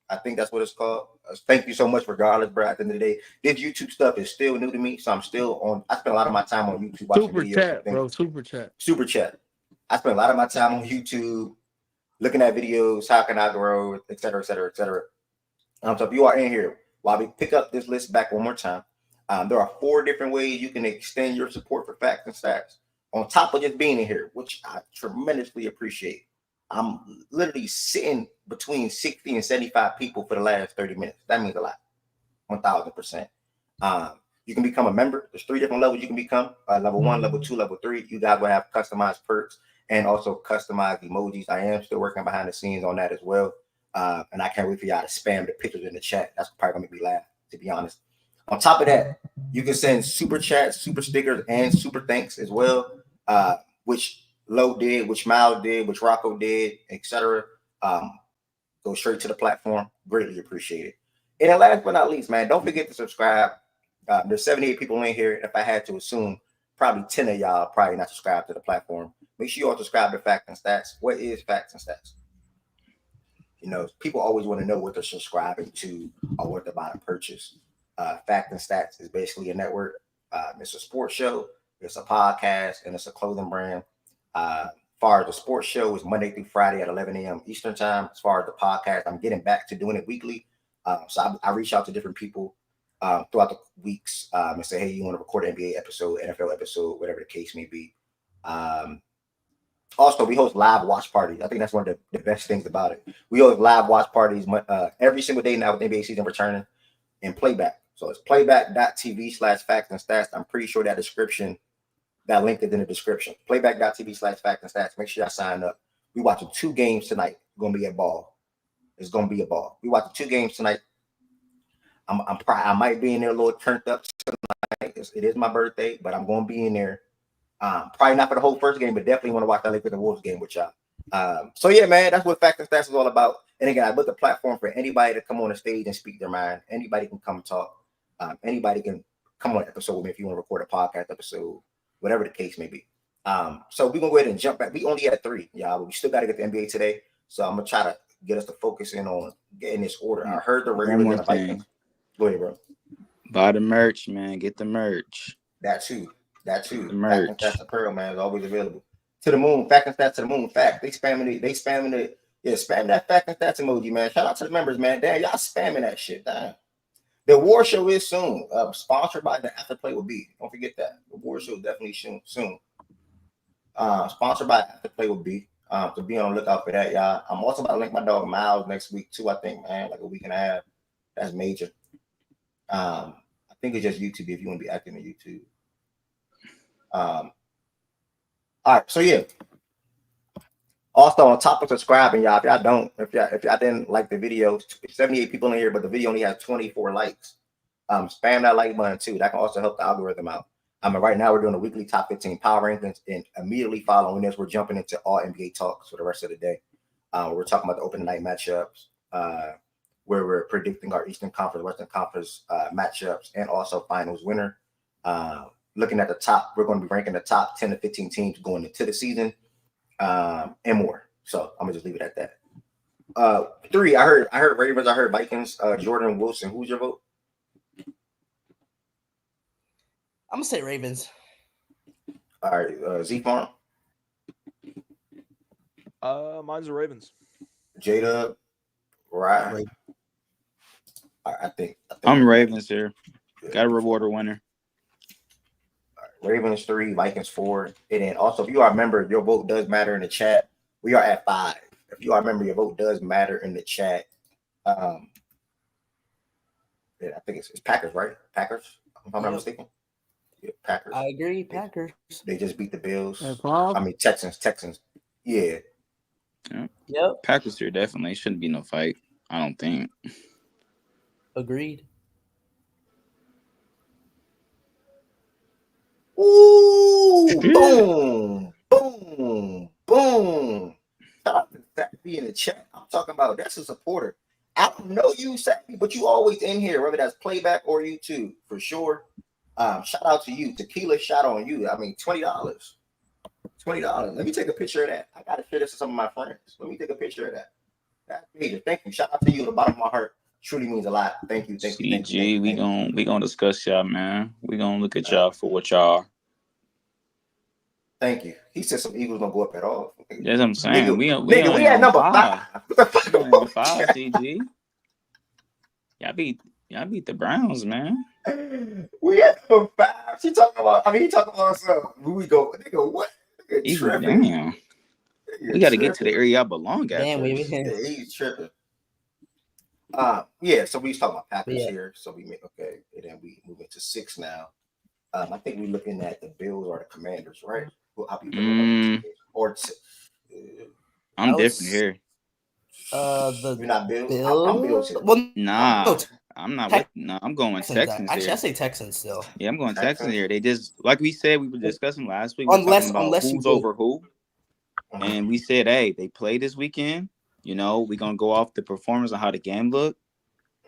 I think that's what it's called. Thank you so much, regardless, bro. At the end of the day, this YouTube stuff is still new to me, so I'm still on. I spend a lot of my time on YouTube watching Super videos. chat, bro. Super chat. Super chat. I spend a lot of my time on YouTube, looking at videos. How can I grow, et cetera, et cetera, et cetera. So if you are in here, while we pick up this list back one more time, there are 4 different ways you can extend your support for Facts and Stats on top of just being in here, which I tremendously appreciate. I'm literally sitting between 60 and 75 people for the last 30 minutes. That means a lot, 1,000%. You can become a member. There's 3 different levels you can become. Level 1, level 2, level 3. You guys will have customized perks and also customized emojis. I am still working behind the scenes on that as well. And I can't wait for y'all to spam the pictures in the chat. That's probably gonna make me laugh, to be honest. On top of that, you can send super chats, super stickers, and super thanks as well, which Low did, which Miles did, which Rocco did, etc. Go straight to the platform. Greatly appreciate it. And then last but not least, man, don't forget to subscribe. There's 78 people in here. If I had to assume, probably 10 of y'all probably not subscribed to the platform. Make sure you all subscribe to Facts and Stats. What is Facts and Stats? You know, people always want to know what they're subscribing to or what they're about to purchase. Facts and Stats is basically a network. It's a sports show, it's a podcast, and it's a clothing brand. As far as the sports show is Monday through Friday at 11 a.m. Eastern time. As far as the podcast, I'm getting back to doing it weekly. So I reach out to different people throughout the weeks and say, hey, you want to record an NBA episode, NFL episode, whatever the case may be. Also, we host live watch parties. I think that's one of the best things about it. We host live watch parties every single day now with NBA season returning in Playback. So it's playback.tv/facts and stats. I'm pretty sure that description, that link is in the description. Playback.tv/facts and stats. Make sure y'all sign up. We watching 2 games tonight. Gonna be a ball. It's gonna be a ball. We watching 2 games tonight. I might be in there a little turned up tonight. It is my birthday, but I'm gonna be in there. Probably not for the whole first game, but definitely want to watch that Lakers and Wolves game with y'all. So yeah, man, that's what Facts and Stats is all about. And again, I put the platform for anybody to come on the stage and speak their mind. Anybody can come talk. Anybody can come on an episode with me if you want to record a podcast episode, whatever the case may be. So we're gonna go ahead and jump back. We only had 3, y'all, but we still got to get the NBA today. So I'm gonna try to get us to focus in on getting this order. I heard the Ravens and the Vikings. Go ahead, bro. Buy the merch, man. Get the merch. That too. Fact and Merch. Stats apparel, man, is always available. To the moon. Fact and Stats to the moon. Fact. They spamming it. Yeah, spam that Fact and Stats emoji, man. Shout out to the members, man. Damn, y'all spamming that shit. Damn. The award show is soon. Sponsored by the Afterplay will be. Don't forget that. The award show is definitely soon. Sponsored by Afterplay will be. So be on the lookout for that, y'all. I'm also about to link my dog Miles next week too. I think, man, like a week and a half. That's major. I think it's just YouTube if you want to be active on YouTube. All right, so yeah. Also, on top of subscribing, y'all, if y'all didn't like the video, 78 people in here, but the video only has 24 likes. Spam that like button too. That can also help the algorithm out. Right now we're doing a weekly top 15 power rankings, and immediately following this, we're jumping into all NBA talks for the rest of the day. We're talking about the opening night matchups, where we're predicting our Eastern Conference, Western Conference matchups, and also finals winner. Looking at the top, we're going to be ranking the top 10 to 15 teams going into the season, and more. So I'm gonna just leave it at that. 3, I heard Ravens, I heard Vikings, Jordan Wilson. Who's your vote? I'm gonna say Ravens. All right, Z Farm. Mine's the Ravens. Jada, right? I think I'm Ravens here. Got a reward a winner. Ravens 3, Vikings 4. And then also, if you are a member, your vote does matter in the chat. We are at 5. If you are a member, your vote does matter in the chat. Yeah, I think it's Packers, right? Packers, if I'm not mistaken. Yeah, Packers. I agree, Packers. They just beat the Bills. Texans. Yeah. Yep. Packers here definitely shouldn't be no fight. I don't think. Agreed. Ooh, boom, boom, boom. Shout out to Sappy in the chat. I'm talking about that's a supporter. I don't know you, Sappy, but you always in here, whether that's playback or YouTube, for sure. Shout out to you. Tequila shot on you. I mean, $20. $20. Let me take a picture of that. I gotta share this with some of my friends. Let me take a picture of that. That's major. Thank you. Shout out to you. The bottom of my heart truly means a lot. Thank you. Thank you. Thank you. Thank you. We gonna discuss y'all, man. We gonna look at y'all for what y'all are. Thank you. He said some Eagles don't go up at all. That's what I'm saying. Nigga, we had number 5. We on 5, CG. Y'all beat the Browns, man. We had number 5. He talking about something. We go, nigga, what? Nigga, damn. We got to get to the area I belong at. Damn, first. He's tripping. Yeah. So we was talking about Packers here. So we made and then we move into 6 now. I think we're looking at the Bills or the Commanders, right? I'm different here. You're not Bills. I'm Bills here. Well, nah, I'm not. I'm going Texans. Actually, here. I say Texans still. Yeah, I'm going Texans here. They just like we said we were discussing last week. Unless who's over who, and we said, hey, they play this weekend. You know, we're gonna go off the performance and how the game looked.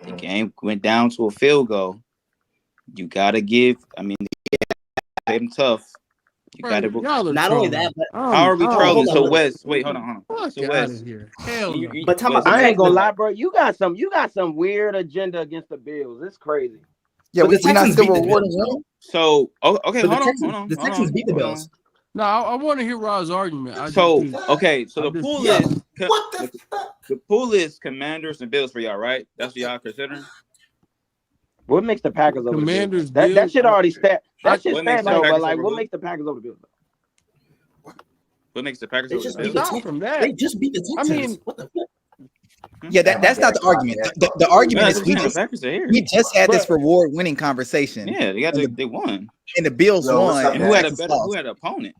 The game went down to a field goal. You gotta give. I mean, they played them tough. You gotta. Not only that, but how are we trolling? So Wes, wait, hold on. So Wes, here. Hell no. But I ain't gonna lie, bro. You got some weird agenda against the Bills. It's crazy. Yeah, we're not still rewarding them. So okay, hold on. The Texans beat the Bills. No, I want to hear Rod's argument. So the pool is the pool is Commanders and Bills for y'all, right? That's what y'all considering. What makes the Packers over Commanders? The Bills? That shit already stand. That shit stand though. But like, what makes the Packers over the Bills? What makes the Packers over the Bills? Aside from that, they just beat the Texans. I mean, what the fuck? Yeah, that's not the argument. The argument is we just had this reward-winning conversation. Yeah, they won, and the Bills won. And who had an opponent?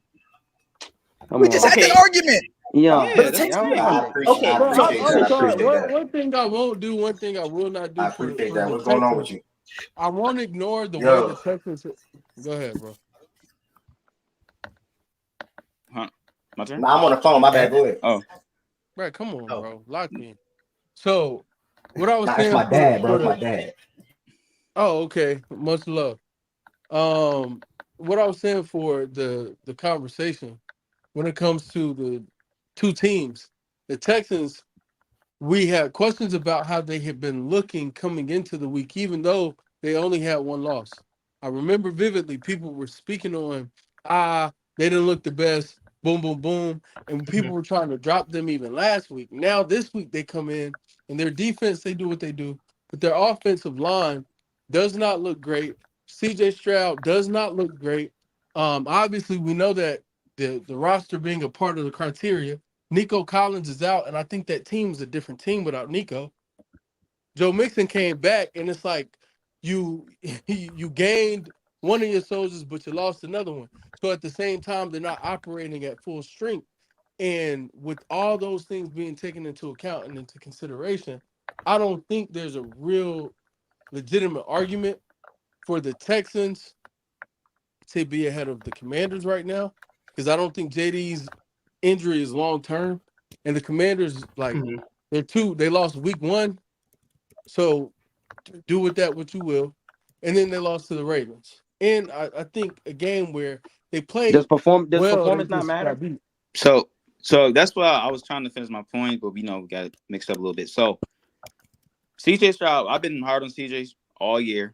We just had the argument. Yeah, but the Texans. I'm sorry. One thing I won't do, one thing I will not do. I appreciate that. What's going on with you? I won't ignore the way the Texans. Go ahead, bro. Huh? My turn? Nah, I'm on the phone. My bad. Go ahead. Oh, right. Come on, bro. Lock me in. So, what I was saying. That's my dad, bro. My dad. Oh, okay. Much love. What I was saying for the conversation when it comes to the two teams, the Texans, we had questions about how they had been looking coming into the week, even though they only had one loss. I remember vividly people were speaking on, they didn't look the best, boom, boom, boom. And people were trying to drop them even last week. Now this week they come in and their defense, they do what they do. But their offensive line does not look great. CJ Stroud does not look great. Obviously, we know that the roster being a part of the criteria, Nico Collins is out, and I think that team's a different team without Nico. Joe Mixon came back, and it's like you gained one of your soldiers, but you lost another one. So at the same time, they're not operating at full strength. And with all those things being taken into account and into consideration, I don't think there's a real legitimate argument for the Texans to be ahead of the Commanders right now, because I don't think JD's injury is long term, and the Commanders they lost week 1, so do with that what you will, and then they lost to the Ravens, and I think a game where they played. Does performance not matter? So that's why I was trying to finish my point, but we got it mixed up a little bit. So CJ Stroud, I've been hard on CJ all year.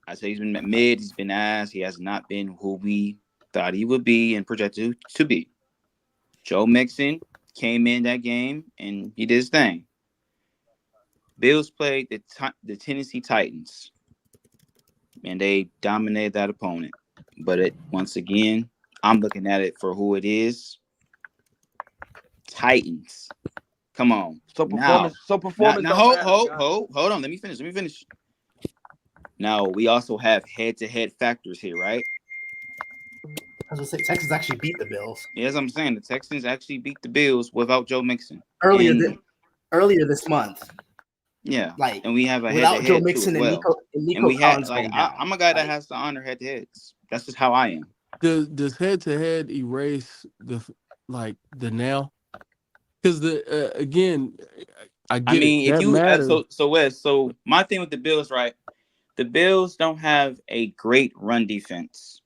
I say he's been mid, he's been ass. He has not been who we thought he would be and projected to be. Joe Mixon came in that game and he did his thing. Bills played the Tennessee Titans, and they dominated that opponent. But once again, I'm looking at it for who it is. Titans. Come on. So performance. Now hold on. Let me finish. Now, we also have head-to-head factors here, right? I was going to say, Texans actually beat the Bills. Yes, I'm saying the Texans actually beat the Bills without Joe Mixon. Earlier this month. Yeah, Like, and we have a without Joe head-to-head too as Mixon and well. Nico And we had Collins like going down. I'm a guy that Like, has to honor head-to-heads. That's just how I am. Does head-to-head erase the now? Because again, I get mean, it. if That you matters. so Wes, so my thing with the Bills, right? The Bills don't have a great run defense.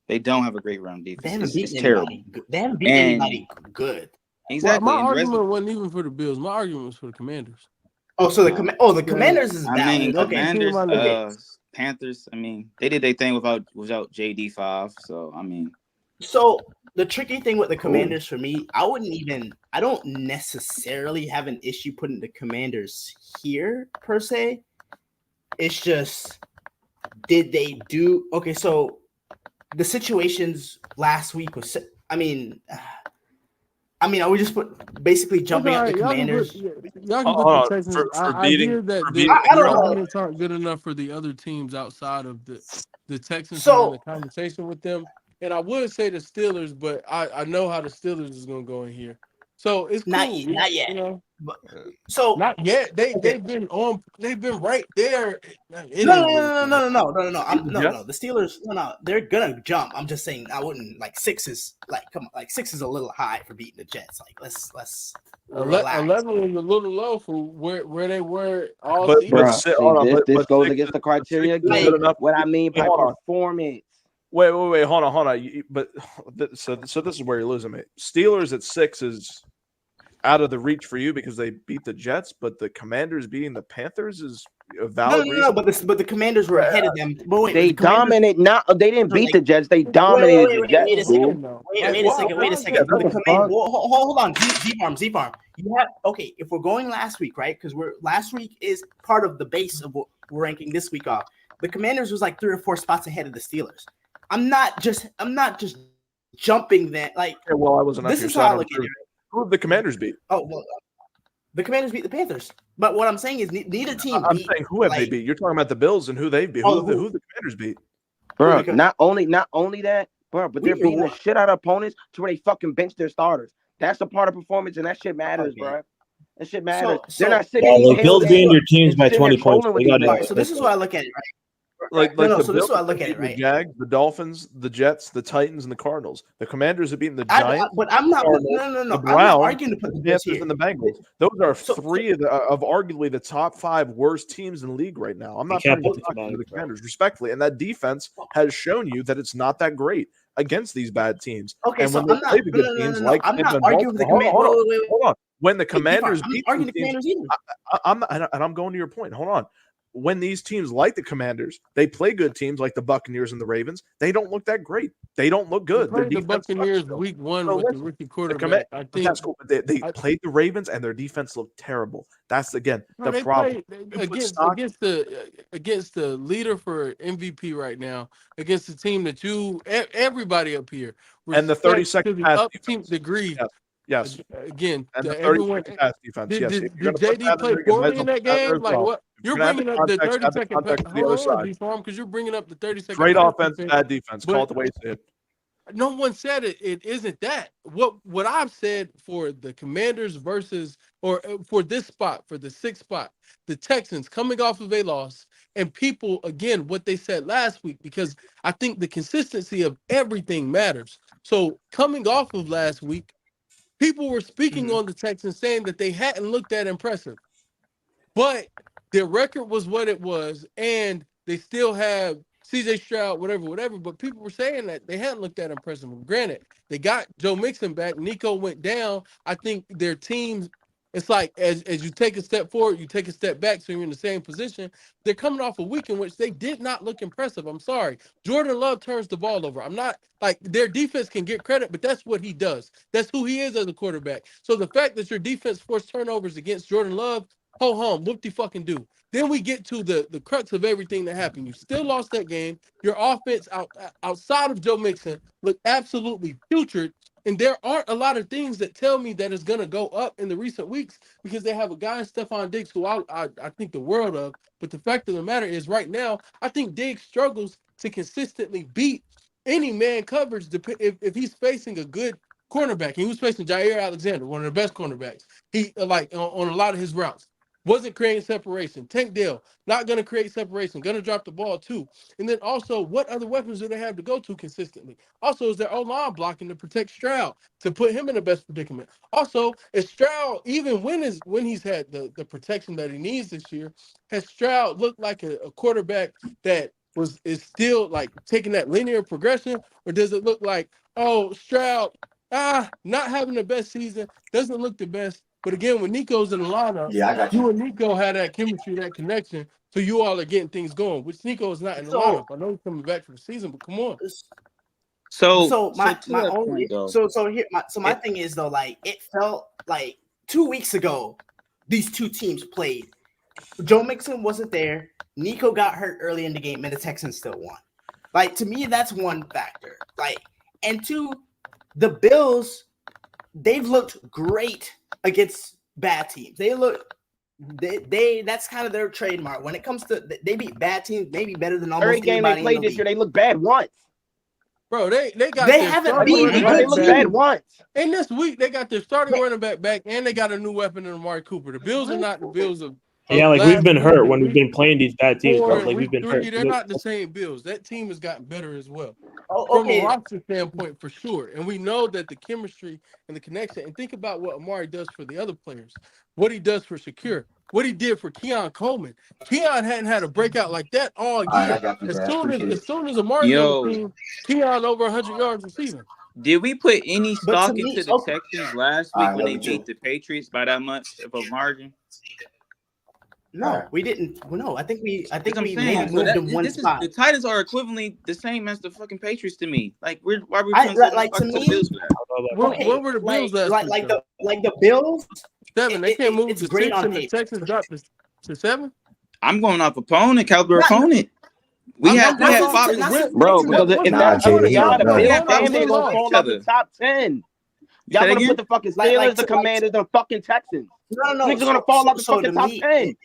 They don't have a great run they defense. haven't It's beaten terrible. anybody. They haven't beaten anybody good. Well, Exactly. my And the rest argument wasn't even for the Bills. My argument was for the Commanders. Oh, so the Commanders is I valid. mean, Okay. Commanders, Panthers. I mean, they did their thing without JD5. So I mean, So the tricky thing with the Commanders for me, I don't necessarily have an issue putting the Commanders here per se. It's just, did they do okay? So the situations last week was, I mean, I would just basically jumping at the Commanders. Y'all can put the Texans. I hear that the arguments aren't good enough for the other teams outside of the Texans. So in the conversation with them, and I would say the Steelers, but I know how the Steelers is going to go in here. So it's cool. Not yet. You know? So not yet. They've been right there. No. The Steelers, they're gonna jump. I'm just saying I wouldn't like 6 is like 6 is a little high for beating the Jets. Like let's 11 was a little low for where they were all but, season. This goes against the criteria again. What I mean by performance. Wait, hold on. But so this is where you're losing me. Steelers at 6 is out of the reach for you because they beat the Jets, but the Commanders beating the Panthers is a valid reason. No, but the Commanders were ahead of them. But wait, they dominated. They didn't beat the Jets. They dominated the Jets. Wait a second. Hold on, Z-Farm. You have if we're going last week, right? Because last week is part of the base of what we're ranking this week off. The Commanders was like 3 or 4 spots ahead of the Steelers. I'm not just jumping that. Like, I wasn't. This is how I look at it. Who did the Commanders beat? Oh well, the Commanders beat the Panthers. But what I'm saying is neither team. I'm saying who have they beat? You're talking about the Bills and who they beat. Who the Commanders beat? Bro, not only that, bro, but they're beating the shit out of opponents to where they fucking bench their starters. That's a part of performance, and that shit matters, bro. That shit matters. They're not sitting. The Bills beating your teams by 20 points. So this is what I look at it, right? So this is what I look at it, right? The Jags, the Dolphins, the Jets, the Titans, and the Cardinals. The Commanders have beaten the Giants. But I'm not. No. The Browns, I'm not arguing to put the Panthers, and the Bengals. Those are 3 of arguably the top 5 worst teams in the league right now. I'm not putting the Commanders respectfully, and that defense has shown you that it's not that great against these bad teams. Okay, and so when they play the good teams, like I'm not arguing with the Commanders. Hold on. When the Commanders beat the Commanders either. I'm going to your point. Hold on. When these teams like the Commanders, they play good teams like the Buccaneers and the Ravens. They don't look that great. They don't look good. The Buccaneers week 1 with the rookie quarterback. I think that's cool. But they played the Ravens and their defense looked terrible. That's again the problem. Against the leader for MVP right now, against the team that everybody up here and the 32nd pass defense degree. Yes. Again, and everyone. Pass defense. Did JD play poorly in that game? Like what? You're bringing up the 30-second pass because you're bringing up the 30-second. Great offense, bad defense. Call it the way it's said. No one said it. It isn't that. What I've said for the Commanders versus or for this spot, for the 6th spot, the Texans coming off of a loss, and people again what they said last week, because I think the consistency of everything matters. So coming off of last week, people were speaking on the Texans saying that they hadn't looked that impressive. But their record was what it was, and they still have CJ Stroud, whatever. But people were saying that they hadn't looked that impressive. Granted, they got Joe Mixon back. Nico went down. I think their teams, it's like as you take a step forward, you take a step back, so you're in the same position. They're coming off a week in which they did not look impressive. I'm sorry. Jordan Love turns the ball over. I'm not like their defense can get credit, but that's what he does. That's who he is as a quarterback. So the fact that your defense forced turnovers against Jordan Love, ho hum, whoop-de-fucking-do. Then we get to the crux of everything that happened. You still lost that game. Your offense outside of Joe Mixon looked absolutely putrid. And there aren't a lot of things that tell me that it's going to go up in the recent weeks because they have a guy, Stephon Diggs, who I think the world of. But the fact of the matter is right now, I think Diggs struggles to consistently beat any man coverage if he's facing a good cornerback. He was facing Jair Alexander, one of the best cornerbacks. He on a lot of his routes. wasn't creating separation. Tank Dell, not going to create separation, going to drop the ball too. And then also, what other weapons do they have to go to consistently? Also, is their O-line blocking to protect Stroud, to put him in the best predicament? Also, is Stroud, even when he's had the protection that he needs this year, has Stroud looked like a quarterback that is still like taking that linear progression, or does it look like, oh, Stroud, not having the best season, doesn't look the best? But again, when Nico's in the lineup, Yeah, I got you you. and Nico had that chemistry, that connection, so you all are getting things going, which Nico is not in the lineup. I know he's coming back for the season, but come on. So my to that only point, though, my thing is though, like it felt like 2 weeks ago, these two teams played. Joe Mixon wasn't there. Nico got hurt early in the game, and the Texans still won. Like, to me, that's one factor. Like, and two, the Bills, they've looked great against bad teams. They that's kind of their trademark. When it comes to, they beat bad teams maybe better than almost Every game they anybody played in the this year, league. they look bad once. Bro, they got They their haven't starting beaten running Bro, back they look back. bad once. And this week, they got their starting running back, and they got a new weapon in Amari Cooper. The Bills are not the Bills of Yeah, like we've last been week hurt and when we've week been playing these bad teams, bro. 4 and Like we've week been 3. hurt. They're not the same Bills. That team has gotten better as well. Oh, From a okay. roster standpoint, for sure. And we know that the chemistry and the connection, and think about what Amari does for the other players, what he does for Shakir, what he did for Keon Coleman. Keon hadn't had a breakout like that all All right, I year. got you, As man. soon Appreciate it. as Amari's on the yo, team, Keon over 100 yards receiving. did we put any But to stock me, into the Texans last All week right, when love they you too. beat the Patriots by that much of a margin? no, All right. we didn't. No, I think we Because I'm maybe saying, so moved that them one this is spot. the Titans are equivalently the same as the fucking Patriots to me. Like, why are we I putting so much like stock to into the me. Bills for that? Where were the Bills last week, though? The Bills. 7. They can't move It's to great 6, on and the paper. Texans dropped to 7. I'm going off opponent, caliber Not, opponent. We I'm had going off 5 of and when, 6. Bro, because what's if Nah, that's that how Jada, they he point? are, not the done. They Bills don't have damn near days gonna off. fall out the top 10. Say Y'all that gonna put again? the fucking Like Steelers, the to- Commanders, the fucking Texans. no. Niggas are gonna fall out the fucking top 10.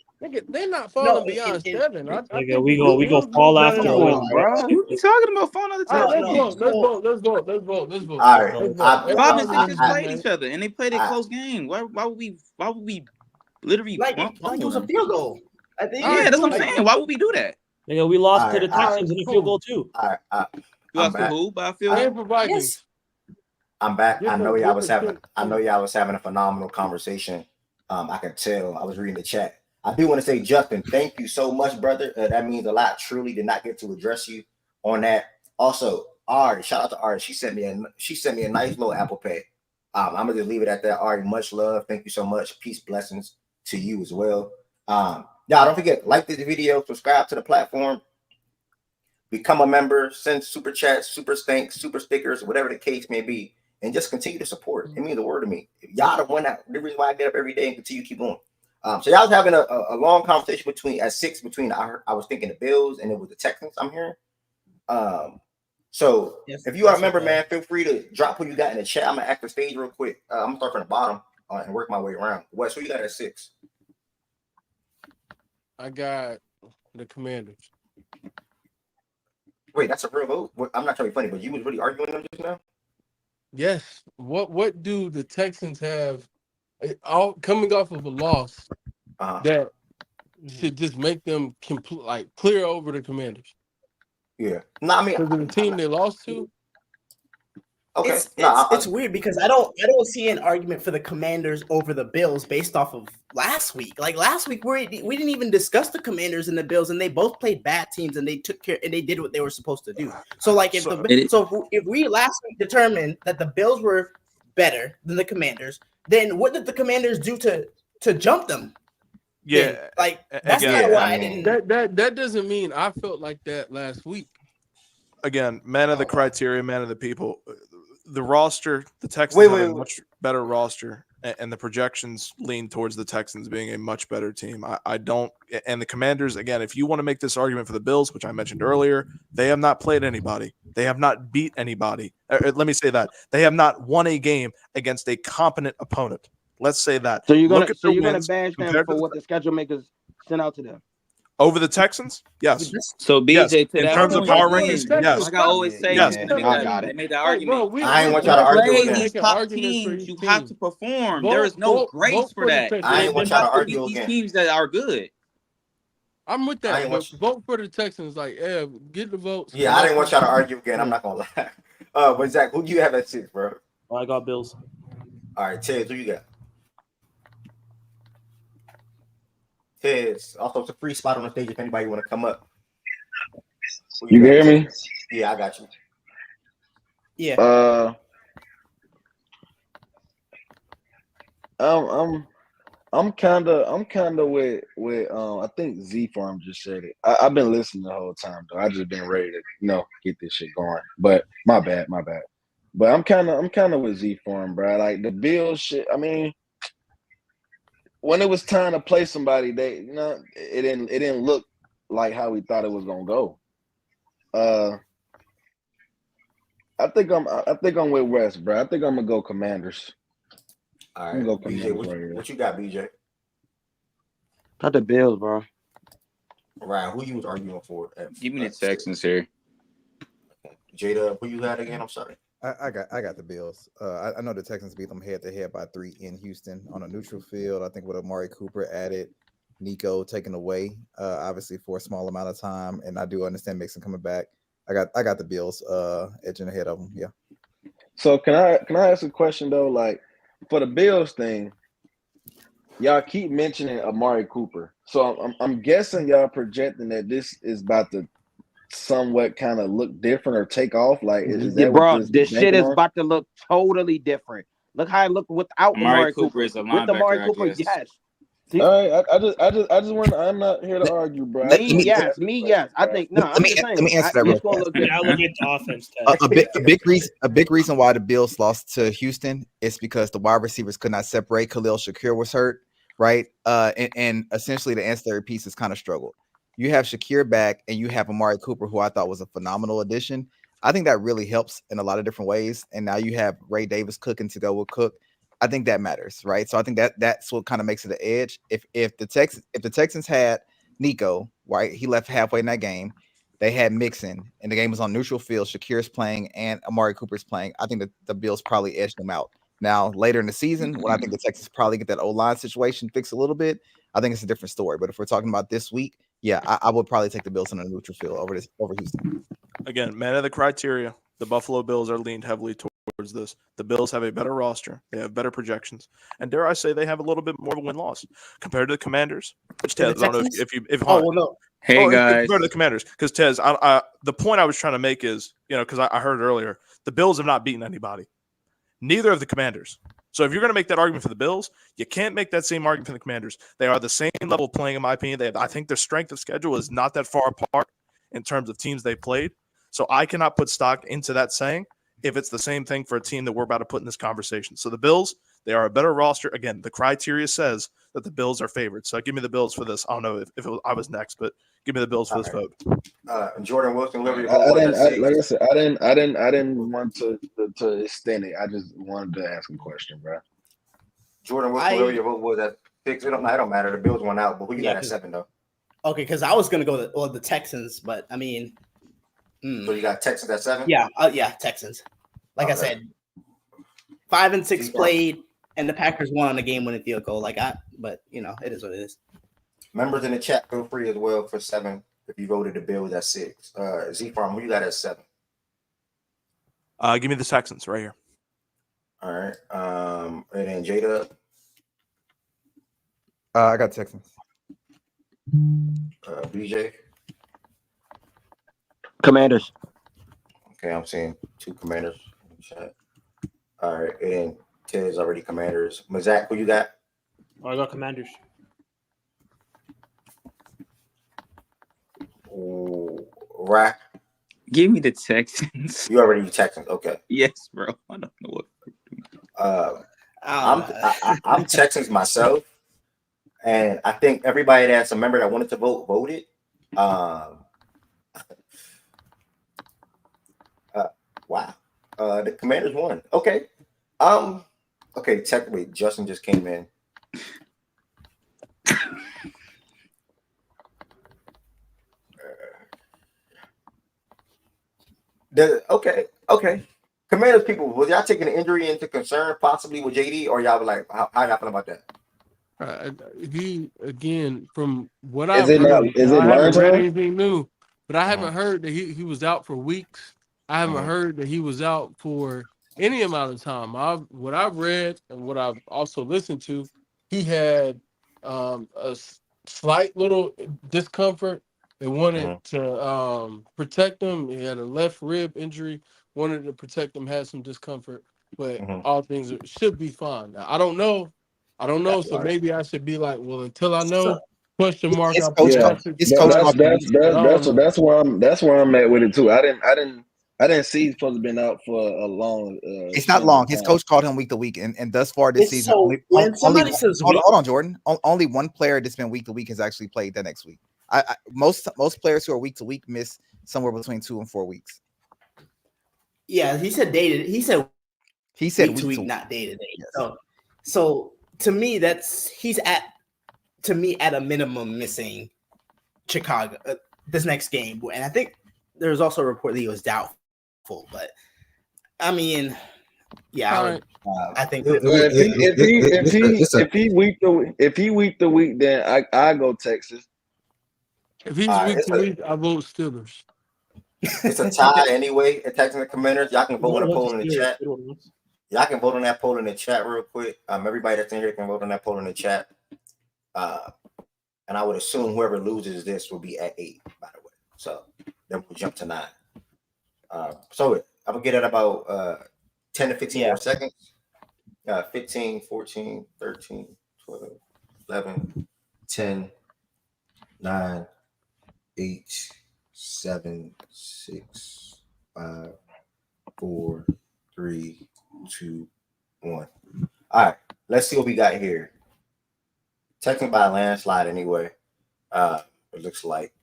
They're not falling No, beyond in 7. I Nigga, think we the go Bills fall will after Come a no. win, on, bro. bro. What are you talking about? Falling out the All right, top let's 10? vote. Let's vote. Let's vote. Let's vote. Let's vote. All right. Let's vote. 5 and Everybody 6 in just this played man. each other, and they played a close game. Why would we literally Like bump it was a them? field goal. I think. All Yeah, right, that's what I'm cool. saying. Why would we do that? Nigga, we lost All to right, the all right, Texans in a cool. field goal too. all right. You I'm lost to back. who? By a field And goal? for Vikings. Yes. I'm back. I know y'all was having. Different I know y'all was having a phenomenal conversation. I can tell. I was reading the chat. I do want to say, Justin, thank you so much, brother. That means a lot. Truly, did not get to address you on that. Also, Ari, shout out to Ari. She sent me a nice little Apple Pay. I'm gonna just leave it at that. Ari, much love. Thank you so much. Peace, blessings to you as well. Y'all don't forget, like this video, subscribe to the platform, become a member, send super chats, super stinks, super stickers, whatever the case may be, and just continue to support. It means the word to me. Y'all the one that the reason why I get up every day and continue to keep going. So y'all was having a long conversation at 6 between I was thinking the Bills and it was the Texans. I'm hearing. So Yes, if you are a that's member, okay. man, feel free to drop what you got in the chat. I'm gonna act the stage real quick. I'm gonna start from the bottom and work my way around. What? So you got at 6? I got the Commanders. Wait, that's a real vote. I'm not trying to be funny, but you was really arguing them just now. Yes. What do the Texans have? All coming off of a loss that should just make them clear over the Commanders. Yeah. No, I mean, Because of the team they lost to. Okay. It's weird because I don't see an argument for the Commanders over the Bills based off of last week. Like last week, we didn't even discuss the Commanders and the Bills, and they both played bad teams, and they took care and they did what they were supposed to do. So like if we last week determined that the Bills were better than the Commanders, then what did the Commanders do to jump them? Yeah, Then, like that's again, not why I didn't. That doesn't mean I felt like that last week. Again, man of the criteria, man of the people. The roster, the Texans have a much better roster, and the projections lean towards the Texans being a much better team. I don't, and the Commanders, again, if you want to make this argument for the Bills, which I mentioned earlier, they have not played anybody. They have not beat anybody. Let me say that. They have not won a game against a competent opponent. Let's say that. So you're gonna bash them for what the schedule makers sent out to them. Over the Texans? Yes. So BJ, Yes. to In that terms of point, power again, rankings, yes. like I always say, Yes. they make that Hey, bro, argument. I ain't want To y'all to argue play again. these Making top arguments for teams, each you have team. to perform. There is no grace for the that. Texans. I ain't want You y'all to have to argue beat these again. teams that are good. I'm with I that, ain't but want you. vote for the Texans. Like, get the votes. Yeah, I didn't want y'all to argue again. I'm not gonna lie. But Zach, who do you have at 6, bro? I got Bills. All right, Ted, who you got? Ted's also it's a free spot on the stage if anybody want to come up. You can hear me? Yeah, I got you. Yeah. I'm kind of with I think Z Farm just said it. I've been listening the whole time though. I just been ready to get this shit going. But my bad. But I'm kind of with Z Farm, bro. Like the Bills shit. I mean, when it was time to play somebody, it didn't look like how we thought it was gonna go. I think I'm with West, bro. I think I'm gonna go Commanders. All right, Go BJ, what you got, BJ? Got the Bills, bro. Right, who you was arguing for? Give me the Texans here. Jada, who you got again? I'm sorry. I got the Bills. I know the Texans beat them head to head by 3 in Houston on a neutral field. I think with Amari Cooper added, Nico taken away, obviously for a small amount of time, and I do understand Mixon coming back. I got the Bills edging ahead of them. Yeah. So can I ask a question though? Like for the Bills thing, y'all keep mentioning Amari Cooper. So I'm guessing y'all projecting that this is about to somewhat kind of look different or take off. Like is that bro? what This shit is on? about to look totally different. Look how it looked without Amari Cooper. is a With Amari linebacker, Cooper, I guess. yes. All right, I just want. I'm not here to argue, bro. Yes. I think no. I'm just saying. Let me answer that real It's gonna look different. Elevate the offense, Ted. A big reason why the Bills lost to Houston is because the wide receivers could not separate. Khalil Shakir was hurt, right? And essentially the ancillary pieces kind of struggled. You have Shakir back, and you have Amari Cooper, who I thought was a phenomenal addition. I think that really helps in a lot of different ways. And now you have Ray Davis cooking to go with Cook. I think that matters, right? So I think that's what kind of makes it an edge. If the Texans had Nico, right, he left halfway in that game. They had Mixon, and the game was on neutral field. Shakir's playing, and Amari Cooper's playing. I think that the Bills probably edged them out. Now later in the season, when I think the Texans probably get that O-line situation fixed a little bit, I think it's a different story. But if we're talking about this week, yeah, I would probably take the Bills on a neutral field over Houston. Again, man of the criteria. The Buffalo Bills are leaned heavily towards this. The Bills have a better roster. They have better projections. And dare I say they have a little bit more of a win-loss compared to the Commanders. Which Tez, I don't know if no. Hey guys, compared to the Commanders. Because Tez, the point I was trying to make is, because I heard earlier, the Bills have not beaten anybody. Neither of the Commanders. So if you're going to make that argument for the Bills, you can't make that same argument for the Commanders. They are the same level of playing, in my opinion. I think their strength of schedule is not that far apart in terms of teams they played. So I cannot put stock into that saying if it's the same thing for a team that we're about to put in this conversation. So the Bills, they are a better roster. Again, the criteria says that the Bills are favored. So give me the Bills for this. I don't know if I was next, but give me the Bills for this vote. Jordan Wilson, I didn't want to extend it. I just wanted to ask a question, bro. Jordan Wilson, whoever your vote was at 6, it don't matter. The Bills went out, but who you got at 7 though? Okay, because I was gonna go the Texans, but I mean, so you got Texans at 7? Yeah, Texans. Like I said, 5 and 6 played, and the Packers won on a game-winning field goal. But it is what it is. Members in the chat, feel free as well for 7 if you voted the Bills at 6. Z Farm, who you got at 7? Give me the Texans right here. All right. And then Jada. I got Texans. BJ. Commanders. Okay, I'm seeing 2 Commanders in the chat. All right, and then Ted's already Commanders. Mazak, who you got? I got Commanders. Rack. Give me the Texans. You already Texans. Okay. Yes, bro. I don't know what. I'm Texans myself, and I think everybody that's a member that wanted to vote voted. Wow. The Commanders won. Okay. Okay. Technically, Justin just came in. Okay. Commanders people, was y'all taking the injury into concern possibly with JD, or y'all were like, how y'all feel about that? He again, from what Is I've it not? heard, Is now it I learn haven't read time? anything new, but I Uh-huh. haven't heard that he was out for weeks. I haven't Uh-huh. heard that he was out for any amount of time. What I've read and what I've also listened to, he had slight little discomfort. They wanted to protect him. He had a left rib injury. Wanted to protect him. Had some discomfort, but all things should be fine. Now, I don't know. So maybe I should be like, well, until I So know, question mark. his I'll put coach Yeah, called. asterisk His that, coach that's called behind him it. that's week. But that, I don't know. that's where I'm at with it too. I didn't see he's supposed to been out for a long It's not span long. of His time. coach called him week to week, and thus far this It's season, so when only somebody says hold on, week, hold on, Jordan. Only one player that's been week to week has actually played the next week. Most players who are week to week miss somewhere between 2 and 4 weeks. yeah, he said dated. He said week to to week, week. not day to day. Yes. So to me, he's at a minimum missing Chicago this next game, and I think there's also a report that he was doubtful. But I mean, yeah, I think Well, if he week to week, then I go Texas. If he's week to week, I vote Steelers. It's a tie anyway. Attacking the Commanders. Y'all can vote on the poll in the chat. Y'all can vote on that poll in the chat real quick. Everybody that's in here can vote on that poll in the chat. And I would assume whoever loses this will be at 8, by the way. So then we'll jump to 9. So I'm gonna get at about 10 to 15 more seconds. 15, 14, 13, 12, 11, 10, 9, 8, 7, 6, 5, 4, 3, 2, 1. All right, let's see what we got here. Texting by a landslide anyway. It looks like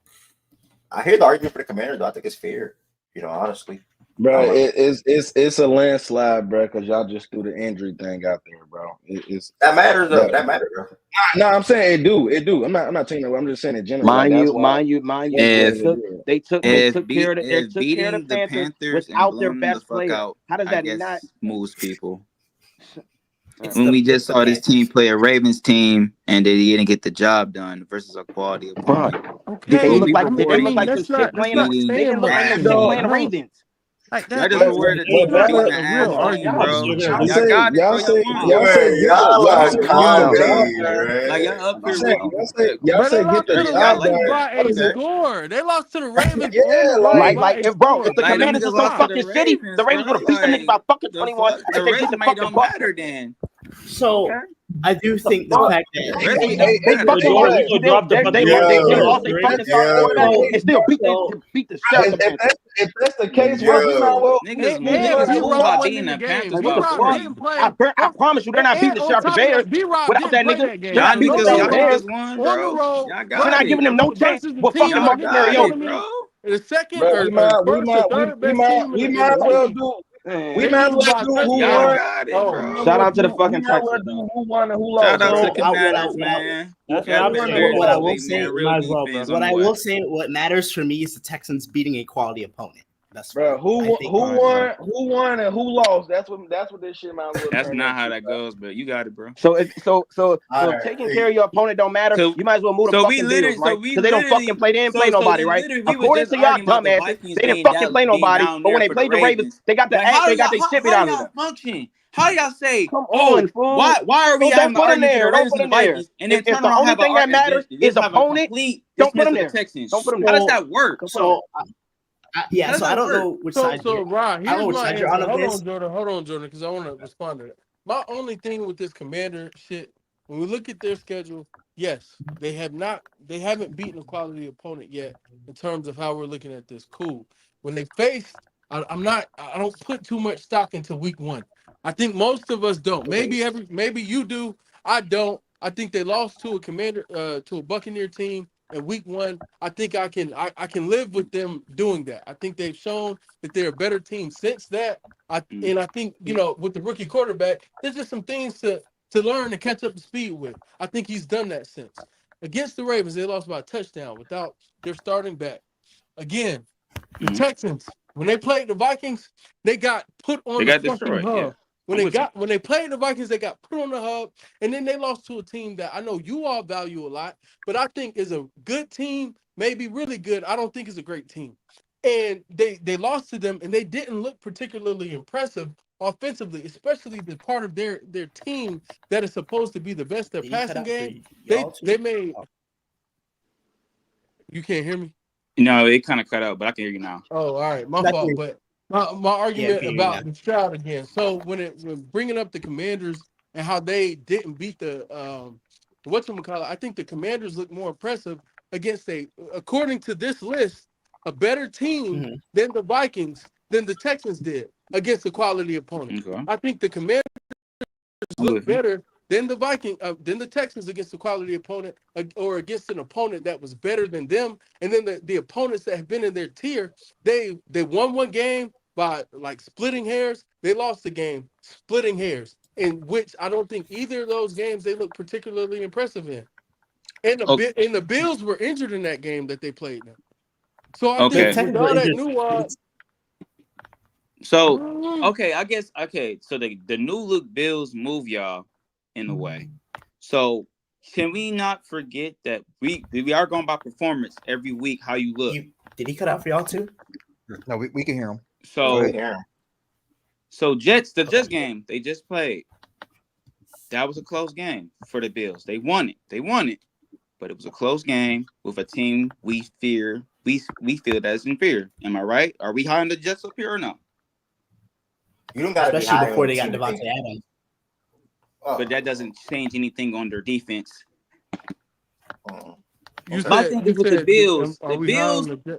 I hear the argument for the Commanders, though. I think it's fair, honestly. Bro, it's a landslide, bro, because y'all just threw the injury thing out there, bro. That matters, though. That matters, bro. No, I'm saying it do. I'm not taking it. I'm just saying in general. Mind Like, you, that's why. they took care of the beating the Panthers and without their blowing them the best fuck player. out, How does I that guess not? moves people. It's When we just the saw this Panthers. team play a Ravens team and they didn't get the job done versus a quality opponent. Did they We'll look be like reporting some shit playing? They didn't look like no shit Ass. playing the Ravens. Like Y'all that, just rewarded a team for beating an a ass real team, argument. bro. Y'all Y'all got it, bro. say Y'all won. Y'all are get the comedy, job man. done. Like y'all up here Y'all But they say get lost the to the y'all job like Ravens done. that. by a Okay. score. They lost to the Ravens Yeah, on the road by a Bro, score. if the Like them Commanders niggas are so lost to the fucking shitty, the Ravens, Ravens bro. would have beat them niggas by fucking The 21 fuck? if The they beat the resume fucking don't Bucks. matter then. So I do think the fact that Resume They don't matter. fucking lost. They lost their fucking star quarterback and still beat the shit out the Panthers. If that's the case, bro, we might well. Niggas And talking B-Rob about wasn't beating in the the game. Panthers Like, what by the B-Rob fuck? didn't 40. play. I promise you, they're not beating And the shit on out the top of Bears that, B-Rob without didn't that play nigga. that game. Y'all Without So beating niggas, no the y'all Bears, way niggas won, on the bro. road Y'all we're got not giving it. them no chance versus the with team fucking Y'all that Marcus niggas are got Mariota. it, telling me bro. the second Bro, or first or third best team in we the might well league. do. We They might lose well by a do who Y'all touchdown. won. got it, Oh, bro. Shout out to the We fucking might well Texans, do though. who won and who Shout lost. out to so Commanders, man. Y'all been very what I will disrespecting say, their real defense on what the I way. will say, what matters for me is the Texans beating a quality opponent. That's Bro, far. who I think won and who lost? That's what this shit might well That's turn not how into. that goes, but you got it, bro. So if taking care of your opponent don't matter, you might as well move the So we fucking Bills, literally, right? Because they don't fucking play. They didn't play so nobody, then right? literally, we was According just to y'all arguing about the dumbasses, Vikings they didn't fucking play being nobody. down But when there they for the played the Ravens, Ravens. they got the Like, how shit beat do out of y'all them. function? How do y'all say, Come oh, on, fool. why are we Don't having an put them argument for the there. Don't Ravens put and the them there. Vikings, and then If turn the around and only have an thing that matters just is have a opponent, complete don't put dismiss them of the there. Texans? Don't put them How there. does that work? Don't put them there. How does So I that don't work? know which side So Rod, I don't here's know which my side you're answer. on of this. Hold on, Jordan, because I want to respond to that. My only thing with this Commander shit, when we look at their schedule, yes, they haven't beaten a quality opponent yet in terms of how we're looking at this. Cool. When they faced, I don't put too much stock into week 1. I think most of us don't. Maybe you do. I don't. I think they lost to a Buccaneer team in week 1. I think I can live with them doing that. I think they've shown that they're a better team since that. And I think, with the rookie quarterback, there's just some things to learn and catch up to speed with. I think he's done that since. Against the Ravens, they lost by a touchdown without their starting back. Again, the Texans, when they played the Vikings, they got put on They the got fucking destroyed. Yeah. hub. When they played the Vikings, they got put on the hub, and then they lost to a team that I know you all value a lot, but I think is a good team, maybe really good. I don't think it's a great team. And they lost to them, and they didn't look particularly impressive offensively, especially the part of their team that is supposed to be the best at passing game. They made. You can't hear me? No, it kind of cut out, but I can hear you now. Oh, all right, my fault. But my argument about the Stroud again. So when bringing up the Commanders and how they didn't beat the whatchamacallit, I think the Commanders look more impressive against according to this list, a better team than the Vikings, than the Texans did against a quality opponent. Okay. I think the Commanders look better than the Texans against a quality opponent, or against an opponent that was better than them. And then the opponents that have been in their tier, they won one game by like splitting hairs. They lost the game splitting hairs, in which I don't think either of those games they look particularly impressive in. And the Bills were injured in that game that they played now. So I think with all that nuance. So I guess so the new look Bills move y'all in a way. So can we not forget that we are going by performance every week, how you look. Did he cut out for y'all too? No, we can hear him. So the Jets game they just played, that was a close game for the Bills. They won it, but it was a close game with a team we feel that is inferior. Am I right? Are we high on the Jets up here or no? You don't got to be Especially high before on they got the team. Devontae Adams. But that doesn't change anything on their defense. My thing is with the Bills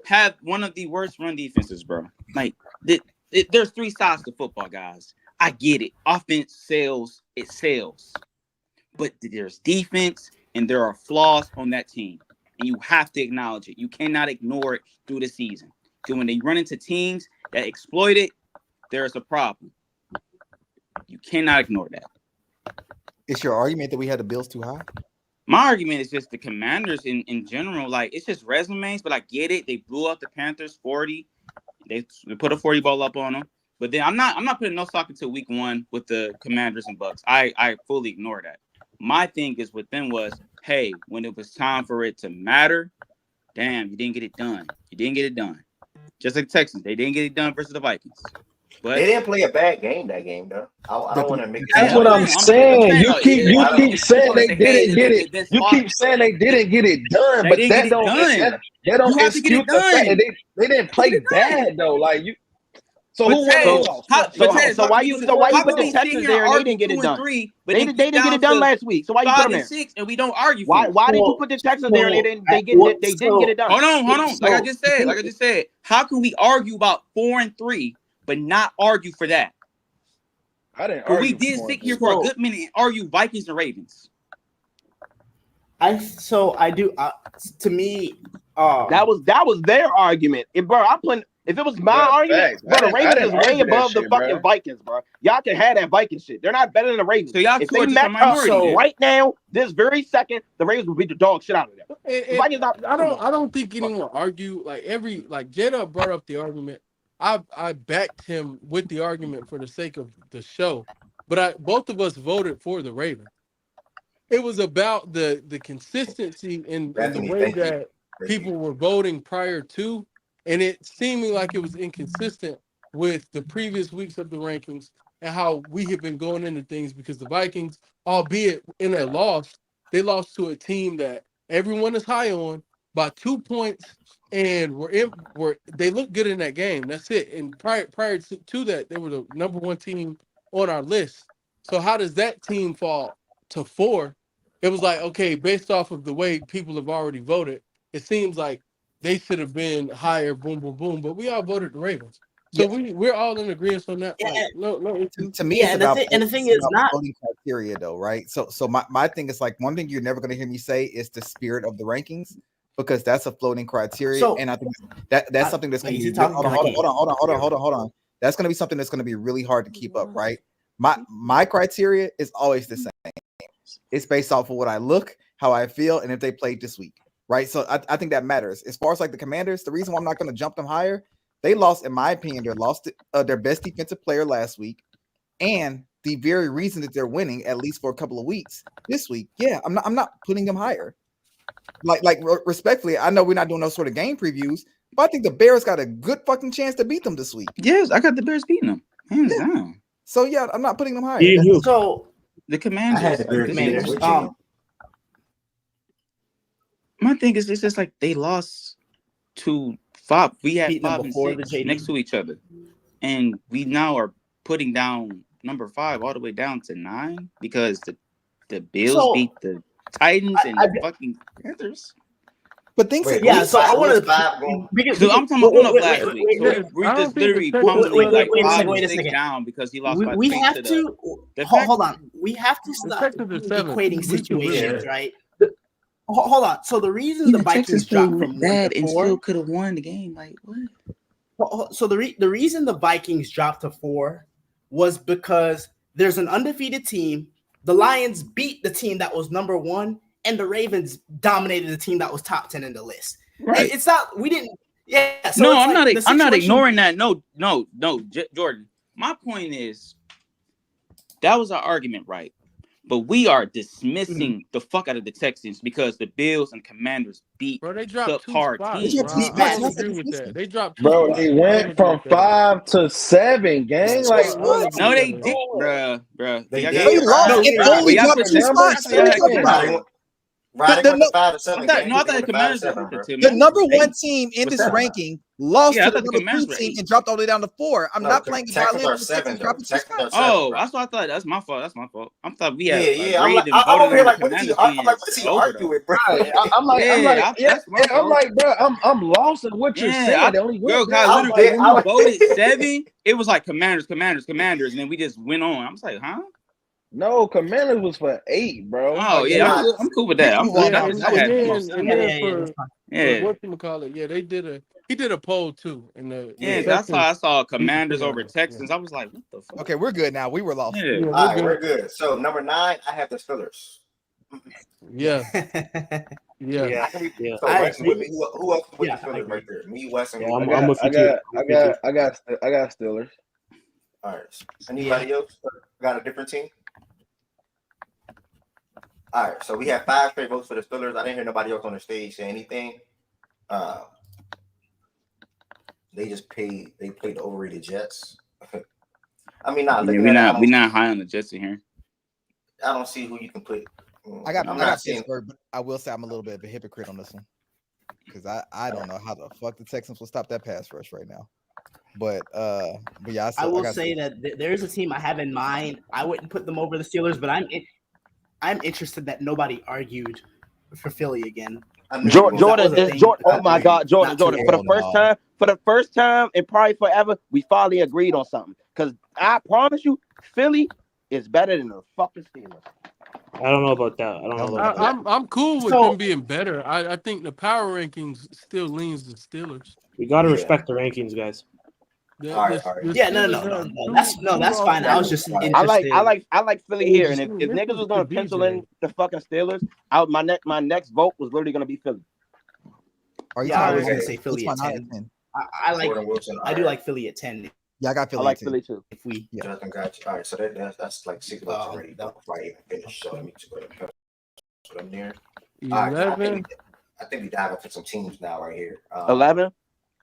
have one of the worst run defenses, bro. Like, there's three sides to football, guys. I get it. Offense sells, it sells. But there's defense, and there are flaws on that team. And you have to acknowledge it. You cannot ignore it through the season. So when they run into teams that exploit it, there's a problem. You cannot ignore that. It's your argument that we had the Bills too high? My argument is just the Commanders in general. Like, it's just resumes, but I get it. They blew up the Panthers 40. They put a 40 ball up on them. But then I'm not putting no stock until week 1 with the Commanders and Bucks. I fully ignore that. My thing is with them was, hey, when it was time for it to matter, damn, you didn't get it done. You didn't get it done. Just like the Texans, they didn't get it done versus the Vikings. But they didn't play a bad game that game, though. I don't want to make it. That's what I'm saying. You keep saying they didn't get it. You keep saying they didn't get it done, but that don't excuse the fact that they didn't play bad though. Like you. So who won? So why you put the Texans there and they didn't get it done? They didn't get it done last week. So why you put them there? 6 and we don't argue. Why did you put the Texans there and they didn't get it done? Hold on. Like I just said, how can we argue about 4 and 3 but not argue for that? I didn't argue. We did sit here for a good minute and argue Vikings and Ravens. I do. To me, that was their argument. If it was my argument, bro, the Ravens is way above the fucking Vikings, bro. Y'all can have that Viking shit. They're not better than the Ravens. So y'all if they match up right now, this very second, the Ravens will beat the dog shit out of them. I don't think anyone argue like J-Dub brought up the argument. I backed him with the argument for the sake of the show, but both of us voted for the Ravens. It was about the consistency in the way that people were voting prior to. And it seeming like it was inconsistent with the previous weeks of the rankings and how we have been going into things, because the Vikings, albeit in a loss, they lost to a team that everyone is high on by 2 points, and they looked good in that game. That's it. And prior to that, they were the number 1 team on our list. So how does that team fall to 4? It was like, okay, based off of the way people have already voted, it seems like they should have been higher, boom, boom, boom. But we all voted the Ravens. So we're all in agreement on that. Yeah. No, to me, the thing is not voting criteria, though, right? So my thing is like, one thing you're never going to hear me say is the spirit of the rankings, because that's a floating criteria, and I think that's something that's going to be hold on. That's going to be something that's going to be really hard to keep up, right? My criteria is always the same. It's based off of what I look, how I feel, and if they played this week. Right. So I think that matters. As far as like the Commanders, the reason why I'm not going to jump them higher They lost, in my opinion, their best defensive player last week, and the very reason that they're winning, at least for a couple of weeks this week. Yeah, I'm not putting them higher. Respectfully, I know we're not doing those sort of game previews, but I think the Bears got a good fucking chance to beat them this week. Yes, I got the Bears beating them, hands down. So yeah, I'm not putting them higher. So the Commanders. I had the Bears Commanders. with you. My thing is, it's just like they lost to 5. We had Beating them 5 and before the 6 JD. next to each other, and we now are putting down number 5 all the way down to 9 because the Bills beat the Titans and the fucking Panthers. But things, yeah. So I want to. So I'm talking about last week. So we're just literally pummeling like 5 and 6 down because he lost. We have to hold on. We have to stop equating situations, right? Hold on. So the reason the Vikings dropped from bad and 4, still could have won the game, like what? So the reason the Vikings dropped to 4 was because there's an undefeated team. The Lions beat the team that was number 1, and the Ravens dominated the team that was top 10 in the list. Right. It's not. We didn't. Yeah. So No, it's I'm like not. I'm not ignoring that. No, Jordan. My point is that was our argument, right? But we are dismissing the fuck out of the Texans because the Bills and Commanders beat Bro, they dropped 2 subpar spots. teams. Bro. I don't agree with that. They dropped 2 Bro, spots. they went from 5 to 7, gang. Like, what? No, they did, bruh. They Y'all did. got- It only y'all dropped put 2 the spots. numbers- What are you talking about? Right, The- went to 5 to 7. I thought the Commanders were bro. The number 1 team in What's this that? ranking lost Yeah, I to the thought the number 2 Commanders were team 8. and dropped all the way down to 4. I'm No, not playing Texans violin are with the 7, Texans though. dropping 2 Texans are spots. 7. Oh, bro. that's what I thought. That's my fault. That's my fault. I thought we Yeah, had yeah. I'm agreed like, and I'm voted over here on like, the what is he? Commanders I'm being like, what's he over, arguing though. with, bro? I'm like, that's my I'm fault. like, bro, I'm lost in what you're saying. They only Bro, went guys, down. literally, when I we was- voted 7, it was like Commanders, and then we just went on. I was like, huh? No, Commanders was for 8, bro. Oh, Like, yeah, I'm cool with that. I'm cool with Yeah, that. and That had the then, most and sense. then for whatchamacallit, yeah, he did a poll too. And Yeah, that's how I saw Commanders over Texans. I was like, what the fuck? Okay, we're good now. We were lost. Yeah. All right, we're good. So number 9, I have the Steelers. Yeah. Yeah. I can be, Yeah. So Weston with me. Who else with the Steelers right there? Me, Weston. Yeah, you. I'm with you too. I got Steelers. All right. Anybody else got a different team? All right. So we have 5 straight votes for the Steelers. I didn't hear nobody else on the stage say anything. They just played the overrated Jets. I mean, not looking at it, we're not high on the Jets in here. I don't see who you can put. I got I'm not saying. Pittsburgh, but I will say I'm a little bit of a hypocrite on this one because I don't know how the fuck the Texans will stop that pass rush right now. But yeah, I will say that there's a team I have in mind. I wouldn't put them over the Steelers, but I'm interested that nobody argued for Philly again. Jordan. Oh my God, Jordan. For the first time and probably forever, we finally agreed on something. Because I promise you, Philly is better than the fucking Steelers. I don't know about that. I'm cool with them being better. I think the power rankings still leans the Steelers. We got to respect the rankings, guys. All right. Yeah, no. That's fine. I was just interested. I like Philly here, and if niggas was gonna pencil in the fucking Steelers, my next vote was literally gonna be Philly. I was gonna say Philly at 10. I do like Philly at 10. Yeah, I got Philly. I like Philly too. If we, Jonathan got you. All right, so that's like 6 votes already. Before I even finish, so let me just go ahead and put them there. All right, I think we dive into some teams now right here. 11.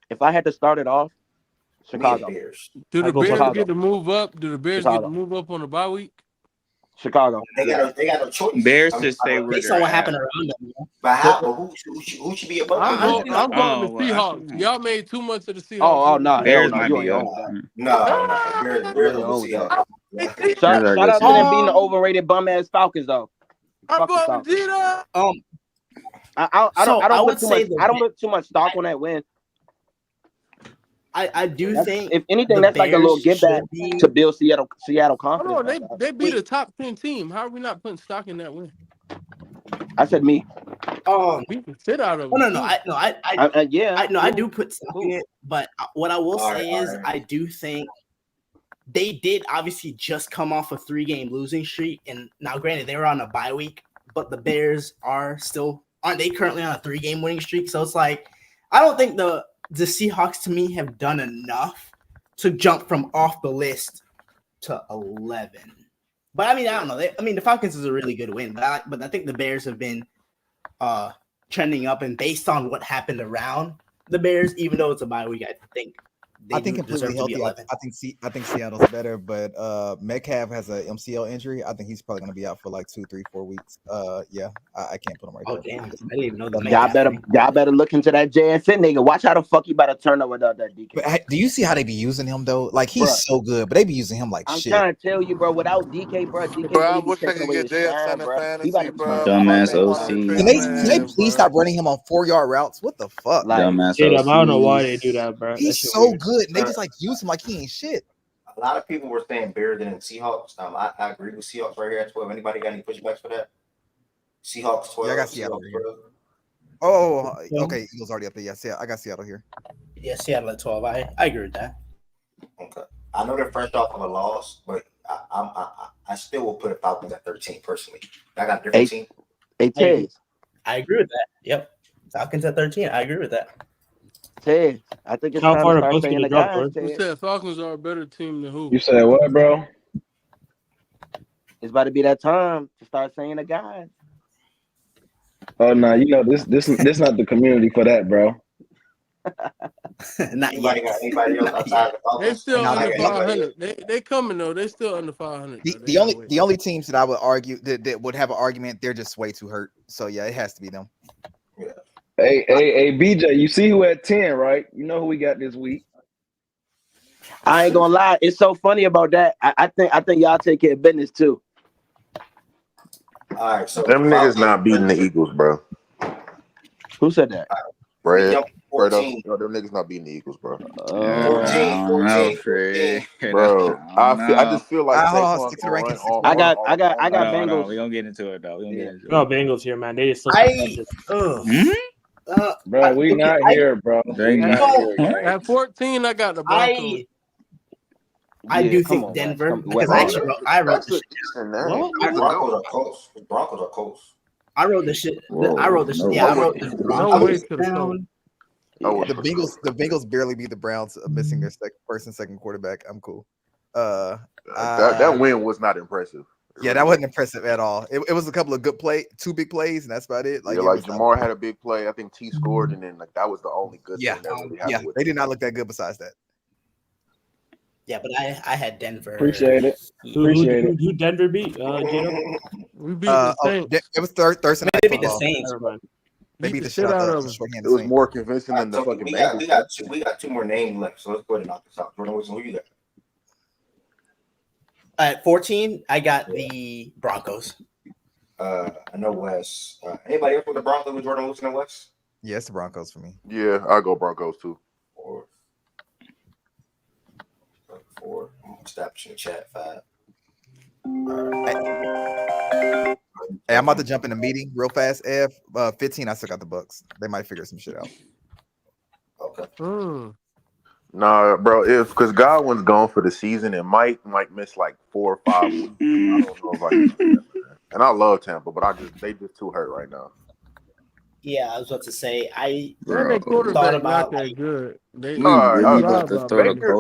If I had to start it off, Chicago. Do the Bears get to move up? Do the Bears get to move up on the bye week? Chicago. They got no choice. Bears should stay where based on what happened around them. But how? Who should be above? I'm going the Seahawks. Y'all made too much of the Seahawks. Oh no, Bears no, might you be ain't up. own that. No. Bears over Seahawks. Shout out to them being the overrated bum ass Falcons though. I'm going Vegeta. I don't put too much stock on that win. I do think if anything that's like a little give back to build Seattle confidence. Hold on, they beat a top 10 team. How are we not putting stock in that win? I said me. We can sit out of it. I do put stock in it, but what I will say is I do think they did obviously just come off a 3-game losing streak, and now granted they were on a bye week, but the Bears aren't they currently on a 3-game winning streak? So it's like I don't think the Seahawks to me have done enough to jump from off the list to 11. But I mean, I don't know. The Falcons is a really good win, but I think the Bears have been trending up, and based on what happened around the Bears, even though it's a bye week, I think they completely deserve to be healthy. 11. I think Seattle's better, but Metcalf has a MCL injury. I think he's probably going to be out for like 2, 3, 4 weeks. Yeah, I can't put him right Oh there. damn! I didn't even know that. Y'all better look into that JSN nigga. Watch how the fuck you about to turn over without that DK. But do you see how they be using him though? Like he's Bruh. so good, but they be using him like I'm shit. trying to tell you, bro. Without DK, bro, DK Bro, I really be wish I taking could away get his shine, JSN in bro. He fantasy, about to bro. turn Dumbass up. OC. Can they please stop running him on 4-yard routes? What the fuck? Like, I don't know why they do that, bro. He's so good, and they just like use him like he ain't shit. A lot of people were saying Bears than Seahawks. I agree with Seahawks right here at 12. Anybody got any pushbacks for that? Seahawks 12. Yeah, I got Seattle here. Oh, okay. Eagles already up there. Yeah, I got Seattle here. Yeah, Seattle at 12. I agree with that. Okay. I know they're fresh off of a loss, but I still will put the Falcons at 13 personally. I got a different team. I agree with that. Yep. Falcons at 13. I agree with that. Ted, I think it's How time far to the start Bucs saying gonna the drop, guys, bro? Who Ted. said Falcons are a better team than who? You said what, bro? It's about to be that time to start saying the guys. Oh no, you know this not the community for that, bro. Not Anybody yet. got anybody else outside the They Falcons? still under Anybody- 500. They coming though. They still under 500. The only teams that I would argue that would have an argument, they're just way too hurt. So yeah, it has to be them. Yeah. Hey, BJ, you see who at 10, right? You know who we got this week. I ain't gonna lie, it's so funny about that. I think y'all take care of business too. All right, so them niggas not beating the Eagles, bro. Who said that? Brad, 14. no, them niggas not beating the Eagles, bro. 14. Bro, I just feel like Saquon's stick to the rankings. I got Bengals. Bengals. We gonna get into it though. We gonna get into it. No, Bengals here, man. They just look Bro, we not here, bro. We not here, guys. At 14, I got the Broncos. I do think Denver because I wrote the shit down. Broncos are close. Broncos are close. I wrote the shit. I wrote the shit. Yeah, I wrote the Broncos down. The Bengals barely beat the Browns, missing their first and second quarterback. I'm cool. That win was not impressive. Yeah, that wasn't impressive at all. It was a couple of good two big plays, and that's about it. Like Jamar had a big play. I think T scored, and then that was the only good thing that really happened. They did not look that good besides that. Yeah, but I had Denver. Appreciate it. Who Denver beat? Jado? We beat the Saints. It was Thursday night. They beat the Saints. They beat the shit out of them. It was more convincing than the fucking Bengals. We got two more names left, so let's go ahead and knock this out. Jordan Wilson, who you got? At 14, I got the Broncos. I know Wes. Anybody else with the Broncos with Jordan Wilson and Wes? Yeah, it's the Broncos for me. Yeah, I'll go Broncos too. 4. I'm gonna establish in the chat 5. Hey, I'm about to jump in a meeting real fast. 15, I still got the Bucks. They might figure some shit out. Okay. Nah, bro, because Godwin's gone for the season and Mike might miss like 4 or 5 weeks. I don't know if I can do that, man. And I love Tampa, but they just too hurt right now. Yeah, I was about to say Their quarterback not that good.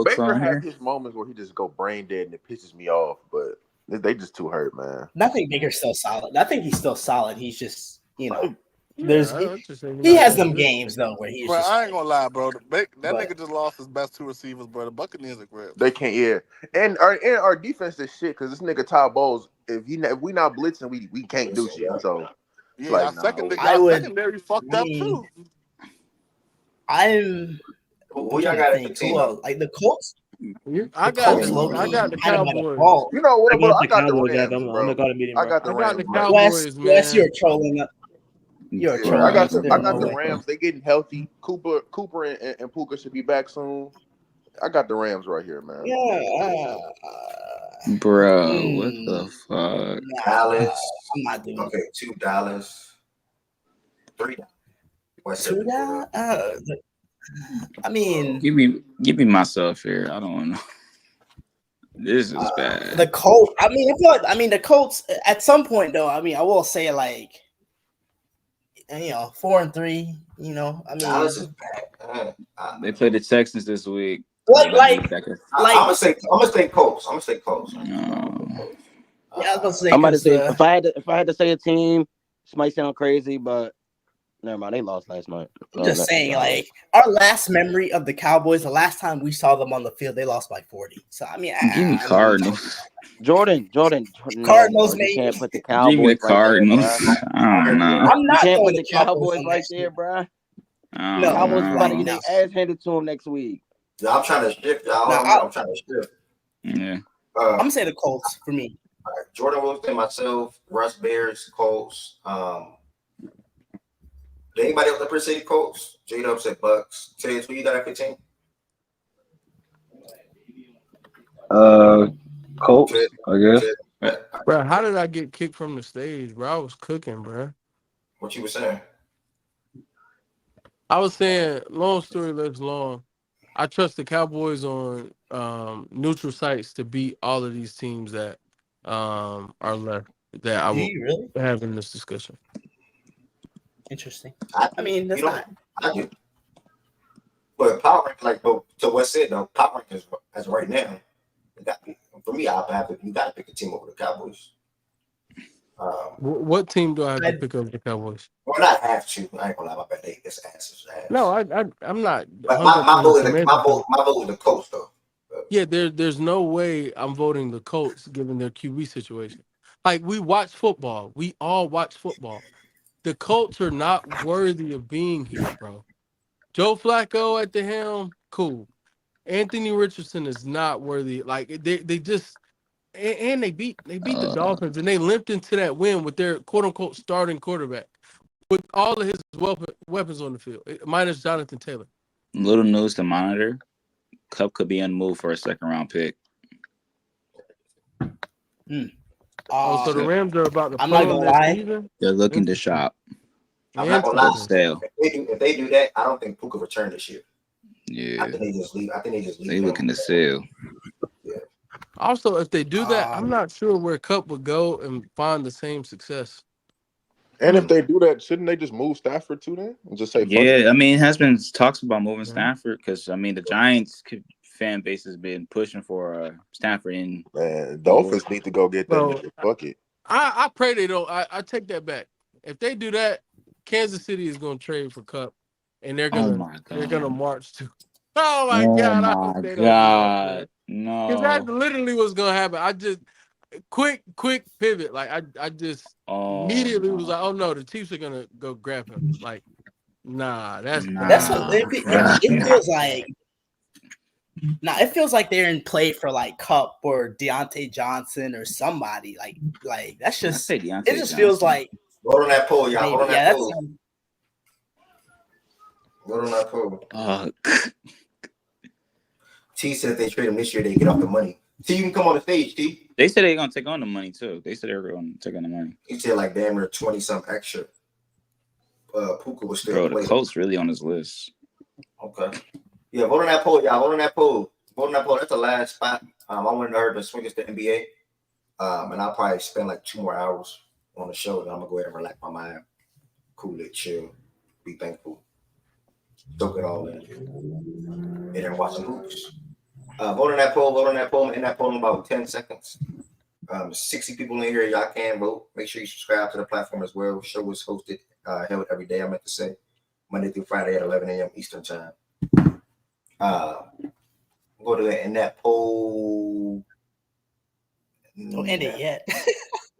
Baker had his moments where he just go brain dead and it pisses me off, but they just too hurt, man. I think Baker's still solid. I think he's still solid. He's just, he has them games though where he's. Bro, I ain't gonna lie, bro. That nigga just lost his best 2 receivers, bro. The Buccaneers are great. They can't, yeah. And our defense is shit because this nigga Todd Bowles, if we not blitzing, we can't do shit. So yeah, like, our secondary fucked up too. Who y'all got at the team? Like the Colts. I got the Cowboys. You know what? I got the Rams, Rams, bro. I got the Rams. The Cowboys, man. Wes, you're trolling up. You're trolling. I got the Rams. They getting healthy. Cooper and Puka should be back soon. I got the Rams right here, man. Yeah. Bro, what the fuck? Dallas. I'm not doing okay, 2 Dallas. 3 Dallas. $2? I mean, give me myself here. I don't know. This is bad. The Colts. I mean, I feel like the Colts at some point though. I mean, I will say like and 4-3. You know, I mean, Dallas is bad. They play the Texans this week. Like, I'm gonna say Colts. I'm gonna say Colts. Yeah, I was gonna say. I'm about to say if I had to say a team, this might sound crazy, but never mind. They lost last night. I'm just saying, like our last memory of the Cowboys, the last time we saw them on the field, they lost by 40. So I mean, give me Cardinals. Jordan, Cardinals, no, maybe. you can't put the Give me the Cowboys right there, Cardinals. bro. I don't know. I'm You not can't going put to the Cowboys right there, bro. I The don't Cowboys know. about to get their ass handed to them next week. I'm trying to shift, y'all. Nah, I'm trying to shift. Yeah. I'm gonna say the Colts for me. All right, Jordan Wilson, myself, Russ Bears, Colts. Did anybody else up say Colts? J-Dub said Bucks. Say who you got at 15? Colts, I guess. Bro, how did I get kicked from the stage, bro? I was cooking, bro. What you were saying? I was saying, long story less long. I trust the Cowboys on neutral sites to beat all of these teams that are left that I Do will you really? have in this discussion. Interesting. I mean, that's not. I do. But power rank, like, but to what said though, power rank is as of right now. For me, you got to pick a team over the Cowboys. What team do I have to pick up the Cowboys? Well, not have to. I ain't gonna lie, my bad. It's ass. No, I'm not. But my vote is the Colts though. Yeah, there's no way I'm voting the Colts given their QB situation. Like, we watch football. We all watch football. The Colts are not worthy of being here, bro. Joe Flacco at the helm, cool. Anthony Richardson is not worthy. Like, they just and they beat the Dolphins, and they limped into that win with their quote unquote starting quarterback with all of his weapons on the field, minus Jonathan Taylor. Little news to monitor. Cup could be on the move for a second round pick. So the Rams are about to. I'm not gonna lie. They're looking to shop. I'm not gonna lie. Sale. If they do that, I don't think Puka return this year. Yeah. I think they just leave. They looking to sell. Yeah. Also, if they do that, I'm not sure where Cup would go and find the same success. And if they do that, shouldn't they just move Stafford to then and just say, fuck Yeah, it? I mean, it has been talks about moving Stafford because, I mean, the Giants fan base has been pushing for Stafford in. Man, Dolphins need to go get that nigga. Fuck it. I pray they don't. I take that back. If they do that, Kansas City is going to trade for Cup, and they're gonna march to. Oh my God! I hope they don't do that, no, because that's literally what's gonna happen. I just quick pivot. Like I just immediately was like, oh no, the Chiefs are gonna go grab him. Like, nah, that's what it feels like. Nah, it feels like they're in play for like Cup or Deontay Johnson or somebody. Like that's just. It just feels like. Vote on that poll, y'all. Maybe, Vote on that poll. that's. Vote on that poll. T said they trade him this year, they get off the money. T, you can come on the stage, T. They said they're gonna take on the money too. They said they were gonna take on the money. He said like damn near 20 something extra. Puka was still. Bro, the Colts really on his list. Okay. Yeah, vote on that poll, y'all. Vote on that poll. Vote on that poll. That's the last spot. I wanted to hear the swing us to NBA. And I'll probably spend like 2 more hours on the show. And I'm gonna go ahead and relax my mind, cool it, chill, be thankful, soak it all in, and then watch some hoops. Vote on that poll. Vote on that poll. In that poll in about 10 seconds. 60 people in here. Y'all can vote. Make sure you subscribe to the platform as well. Show is hosted, held every day. I meant to say Monday through Friday at 11 a.m. Eastern time. Go to that in that poll. Don't end it yet.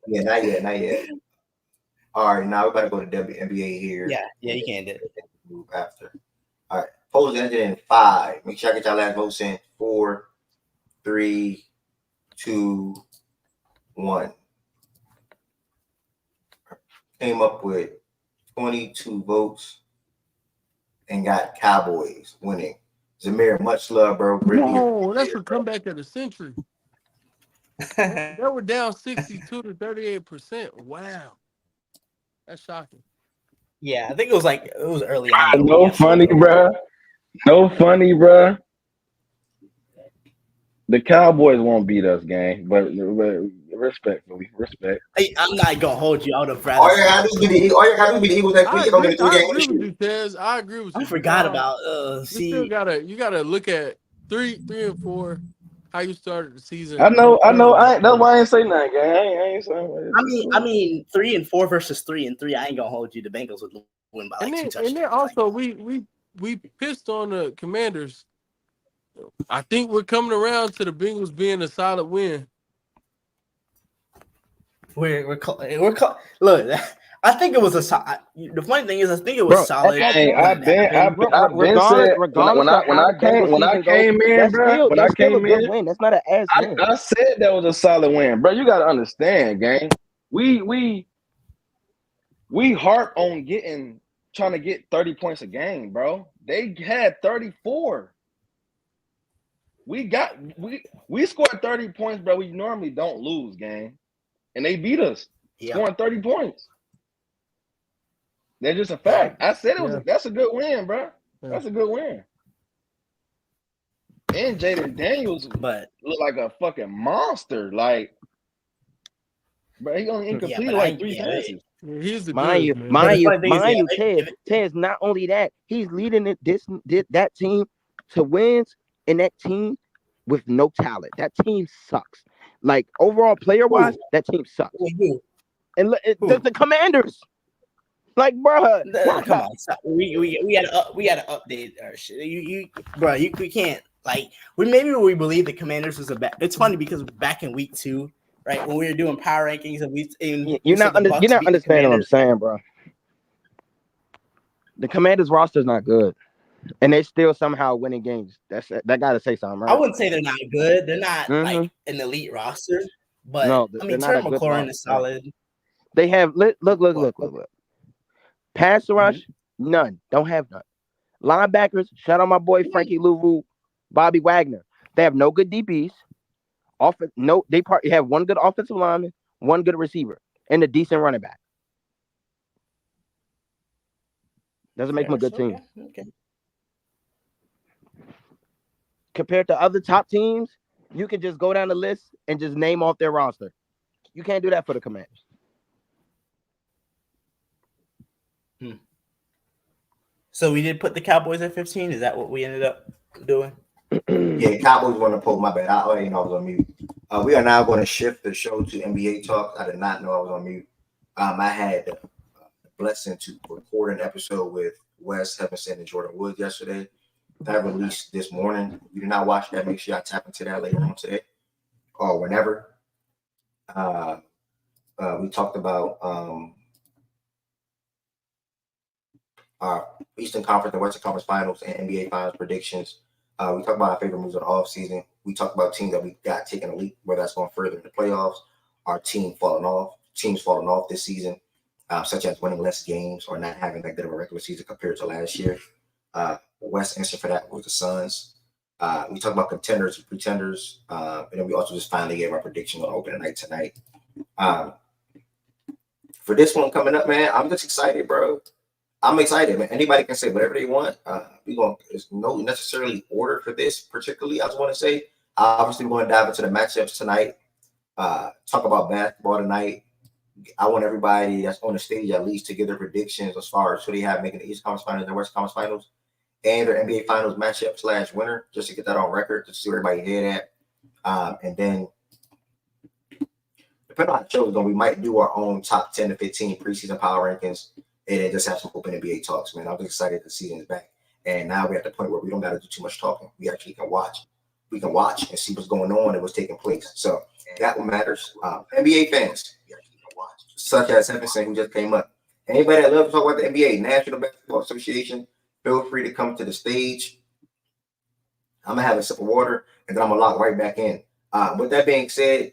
Yeah, not yet. All right, now we gotta go to WNBA here. Yeah, you can end it. Move after. All right, polls ended in 5. Make sure I get y'all last votes in. 4, 3, 2, 1. Came up with 22 votes and got Cowboys winning. Zamir, much love, bro. No, that's the comeback of the century. They were down 62 to 38%. Wow, that's shocking. Yeah, I think it was early on. No funny, bro. No funny, bro. The Cowboys won't beat us, gang. But Respectfully, respect. Hey, I'm not gonna hold you. I would have All rather. you gotta do is be the Eagles next I week. I'm in agree. the I 3-game agree win with streak. you, Tez. I agree with you. I but forgot y'all- about you gotta look at 3 and 4, how you started the season. I know. comparing That's why I ain't say nothing, gang. I ain't saying. I mean, 3 and 4 versus 3 and 3. I ain't gonna hold you. The Bengals would win by like 2 touchdowns. And then also we pissed on the Commanders. I think we're coming around to the Bengals being a solid win. Look. I think it was a solid. The funny thing is, I think it was solid. Hey, I've been regardless said when I came in, bro. When I came a good in, win. That's not an ass win. I said that was a solid win, bro. You got to understand, gang. We harp on trying to get 30 points a game, bro. They had 34. We scored 30 points, bro. We normally don't lose, gang, and they beat us scoring 30 points. That's just a fact. I said that's a good win, bro. That's a good win. And Jaden Daniels look like a fucking monster. Like, bro, he only incomplete like 3 passes. He's the Mind you, Tez. Not only that, he's leading that team to wins, and that team with no talent. That team sucks. Like overall, player wise, that team sucks. And the Commanders. Like, bro, come on, stop. We gotta update our shit. We can't we believe the Commanders was It's funny because back in week 2, right, when we were doing power rankings and you're not understanding what I'm saying, bro. The Commanders roster is not good, and they're still somehow winning games. That gotta say something, right? I wouldn't say they're not good. They're not like an elite roster, but no, I mean, Terry McLaurin is solid. They have look. Pass rush, none. Don't have none. Linebackers, shout out my boy Frankie Louvu, Bobby Wagner. They have no good DBs. They have one good offensive lineman, one good receiver, and a decent running back. Doesn't make them a good team. Okay. Compared to other top teams, you can just go down the list and just name off their roster. You can't do that for the Commanders. So we did put the Cowboys at 15. Is that what we ended up doing? Yeah, Cowboys want to pull my bad. I already know I was on mute. We are now going to shift the show to NBA talk. I did not know I was on mute. I had the blessing to record an episode with Wes Heavenson and Jordan Woods yesterday. That released this morning. If you did not watch that, make sure y'all tap into that later on today or whenever. We talked about our Eastern Conference and Western Conference Finals and NBA Finals predictions. We talked about our favorite moves of the offseason. We talked about teams that we got taking a leap, whether that's going further in the playoffs, our teams falling off this season, such as winning less games or not having that good of a regular season compared to last year. West's answer for that was the Suns. We talked about contenders and pretenders, and then we also just finally gave our prediction on opening night tonight. For this one coming up, man, I'm just excited, bro. I'm excited, man. Anybody can say whatever they want. There's no necessarily order for this particularly. I just want to say, obviously, we're going to dive into the matchups tonight. Talk about basketball tonight. I want everybody that's on the stage at least to give their predictions as far as who they have making the East Conference Finals and West Conference Finals and their NBA Finals matchup / winner, just to get that on record, to see where everybody head at. And then, depending on how the show is going, we might do our own top 10 to 15 preseason power rankings and then just have some open NBA talks, man. I'm just excited the season is back. And now we're at the point where we don't got to do too much talking. We actually can watch. We can watch and see what's going on and what's taking place. So that what matters. NBA fans, such as Heavenson, who just came up. Anybody that loves to talk about the NBA, National Basketball Association, feel free to come to the stage. I'm going to have a sip of water, and then I'm going to lock right back in. With that being said,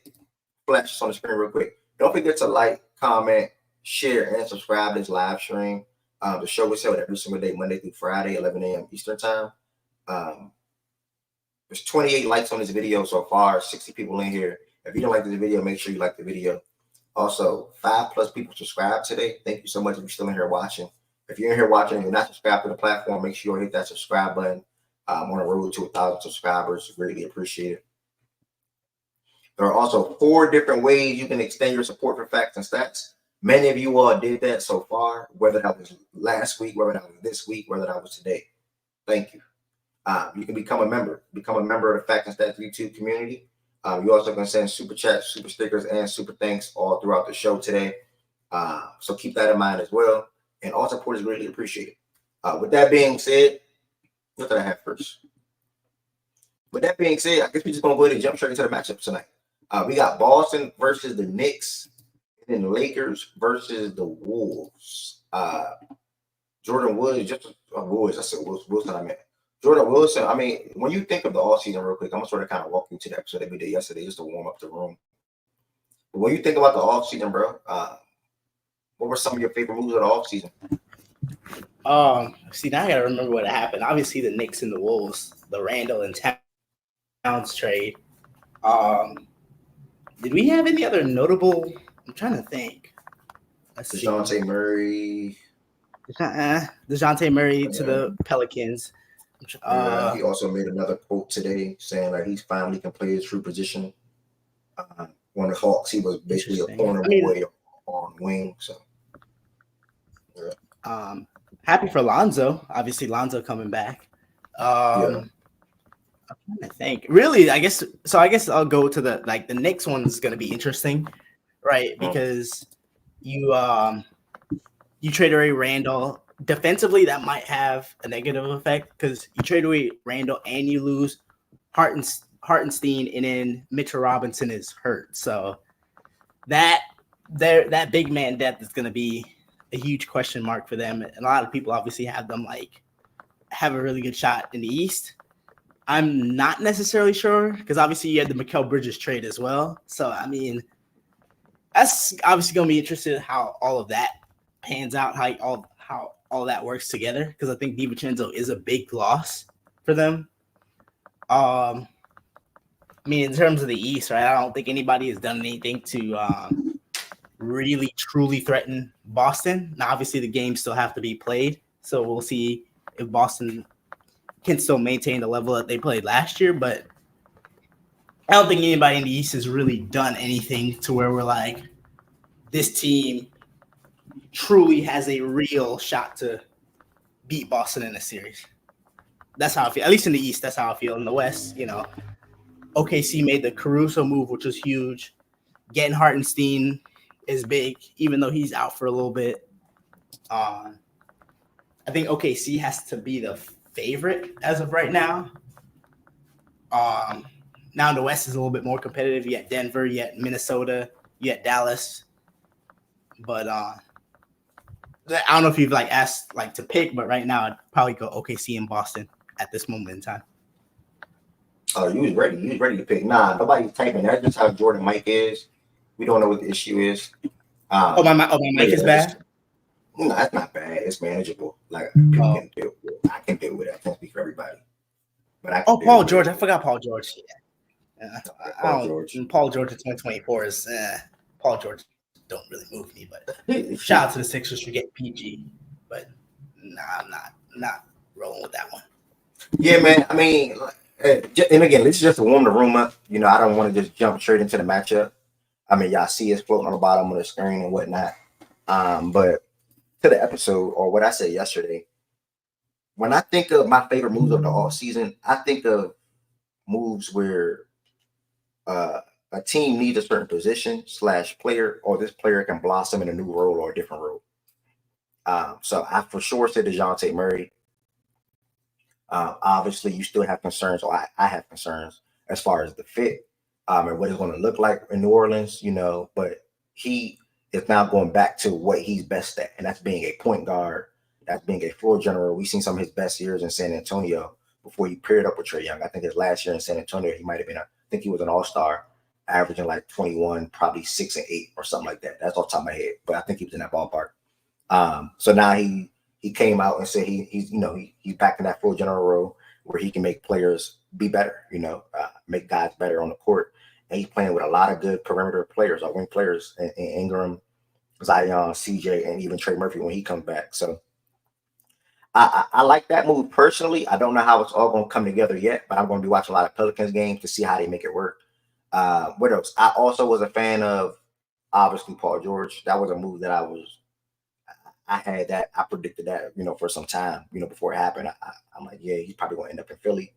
flash this on the screen real quick. Don't forget to like, comment, share, and subscribe to this live stream. The show is held every single day, Monday through Friday, 11 a.m. Eastern time. There's 28 likes on this video so far, 60 people in here. If you don't like this video, make sure you like the video. Also, 5+ people subscribed today. Thank you so much if you're still in here watching. If you're in here watching and you're not subscribed to the platform, make sure you hit that subscribe button. I'm on the road to 1,000 subscribers. Greatly appreciate it. There are also 4 different ways you can extend your support for facts and stats. Many of you all did that so far, whether that was last week, whether that was this week, whether that was today. Thank you. You can become a member of the Facts and Stats YouTube community. You also can send super chats, super stickers, and super thanks all throughout the show today. So keep that in mind as well. And all support is greatly appreciated. With that being said, what did I have first? With that being said, I guess we're just going to go ahead and jump straight into the matchup tonight. We got Boston versus the Knicks, and then Lakers versus the Wolves. Jordan Woods, Woods. I said Wilson. I meant Jordan Wilson. I mean, when you think of the all season, real quick, I'm gonna sort of kind of walk you to the episode that we did yesterday just to warm up the room. But when you think about the off season, bro, what were some of your favorite moves of the off season? See, now I gotta remember what happened. Obviously, the Knicks and the Wolves, the Randall and Towns trade. Did we have any other notable? I'm trying to think. DeJounte Murray. DeJounte Murray to the Pelicans. He also made another quote today saying that he finally can play his true position. On the Hawks, he was basically a corner boy on wing. So, yeah. Happy for Lonzo. Obviously, Lonzo coming back. I'm trying to think. Really, I guess I'll go to the Knicks one is going to be interesting, right? Because you trade away Randall. Defensively, that might have a negative effect because you trade away Randall and you lose Hartenstein, and then Mitchell Robinson is hurt. So that big man depth is going to be a huge question mark for them. And a lot of people obviously have them have a really good shot in the East. I'm not necessarily sure because obviously you had the Mikal Bridges trade as well. So, I mean, that's obviously going to be interesting how all of that pans out, how all that works together because I think DiVincenzo is a big loss for them. I mean, in terms of the East, right, I don't think anybody has done anything to really, truly threaten Boston. Now, obviously, the games still have to be played, so we'll see if Boston can still maintain the level that they played last year, but I don't think anybody in the East has really done anything to where we're like, this team truly has a real shot to beat Boston in a series. That's how I feel. At least in the East, that's how I feel. In the West, OKC made the Caruso move, which was huge. Getting Hartenstein is big, even though he's out for a little bit. I think OKC has to be the favorite as of right now. Now in the West is a little bit more competitive. You got Denver, you got Minnesota, you got Dallas. But I don't know if you've asked to pick, but right now I'd probably go OKC and Boston at this moment in time. Oh, you was ready. You was ready to pick. Nah, nobody's typing. That's just how Jordan Mike is. We don't know what the issue is. My mic is bad? No, that's not bad. It's manageable. People can deal with it. I can deal with it. I can't speak for everybody. But Paul George. I forgot Paul George. Yeah. Paul George. Paul George in 2024 is Paul George don't really move me, but shout out to the Sixers for getting PG. But I'm not rolling with that one. Yeah, man. I mean, and again, this is just to warm the room up. I don't want to just jump straight into the matchup. I mean, y'all see us floating on the bottom of the screen and whatnot. But to the episode or what I said yesterday, when I think of my favorite moves of the off season, I think of moves where a team needs a certain position / player, or this player can blossom in a new role or a different role. So I for sure said DeJounte Murray. Obviously, you still have concerns, or I have concerns as far as the fit and what it's going to look like in New Orleans, but he is now going back to what he's best at, and that's being a point guard, that's being a floor general. We've seen some of his best years in San Antonio before he paired up with Trae Young. I think his last year in San Antonio, he might have been, I think he was an all-star, averaging 21, probably 6 and 8 or something like that. That's off the top of my head, but I think he was in that ballpark. So now he came out and said he's back in that full general role where he can make players be better, make guys better on the court. And he's playing with a lot of good perimeter players, or wing players, in Ingram, Zion, CJ, and even Trey Murphy when he comes back. So I like that move personally. I don't know how it's all going to come together yet, but I'm going to be watching a lot of Pelicans games to see how they make it work. What else? I also was a fan of obviously Paul George. That was a move that I had that I predicted that for some time before it happened. I'm like, yeah, he's probably going to end up in Philly.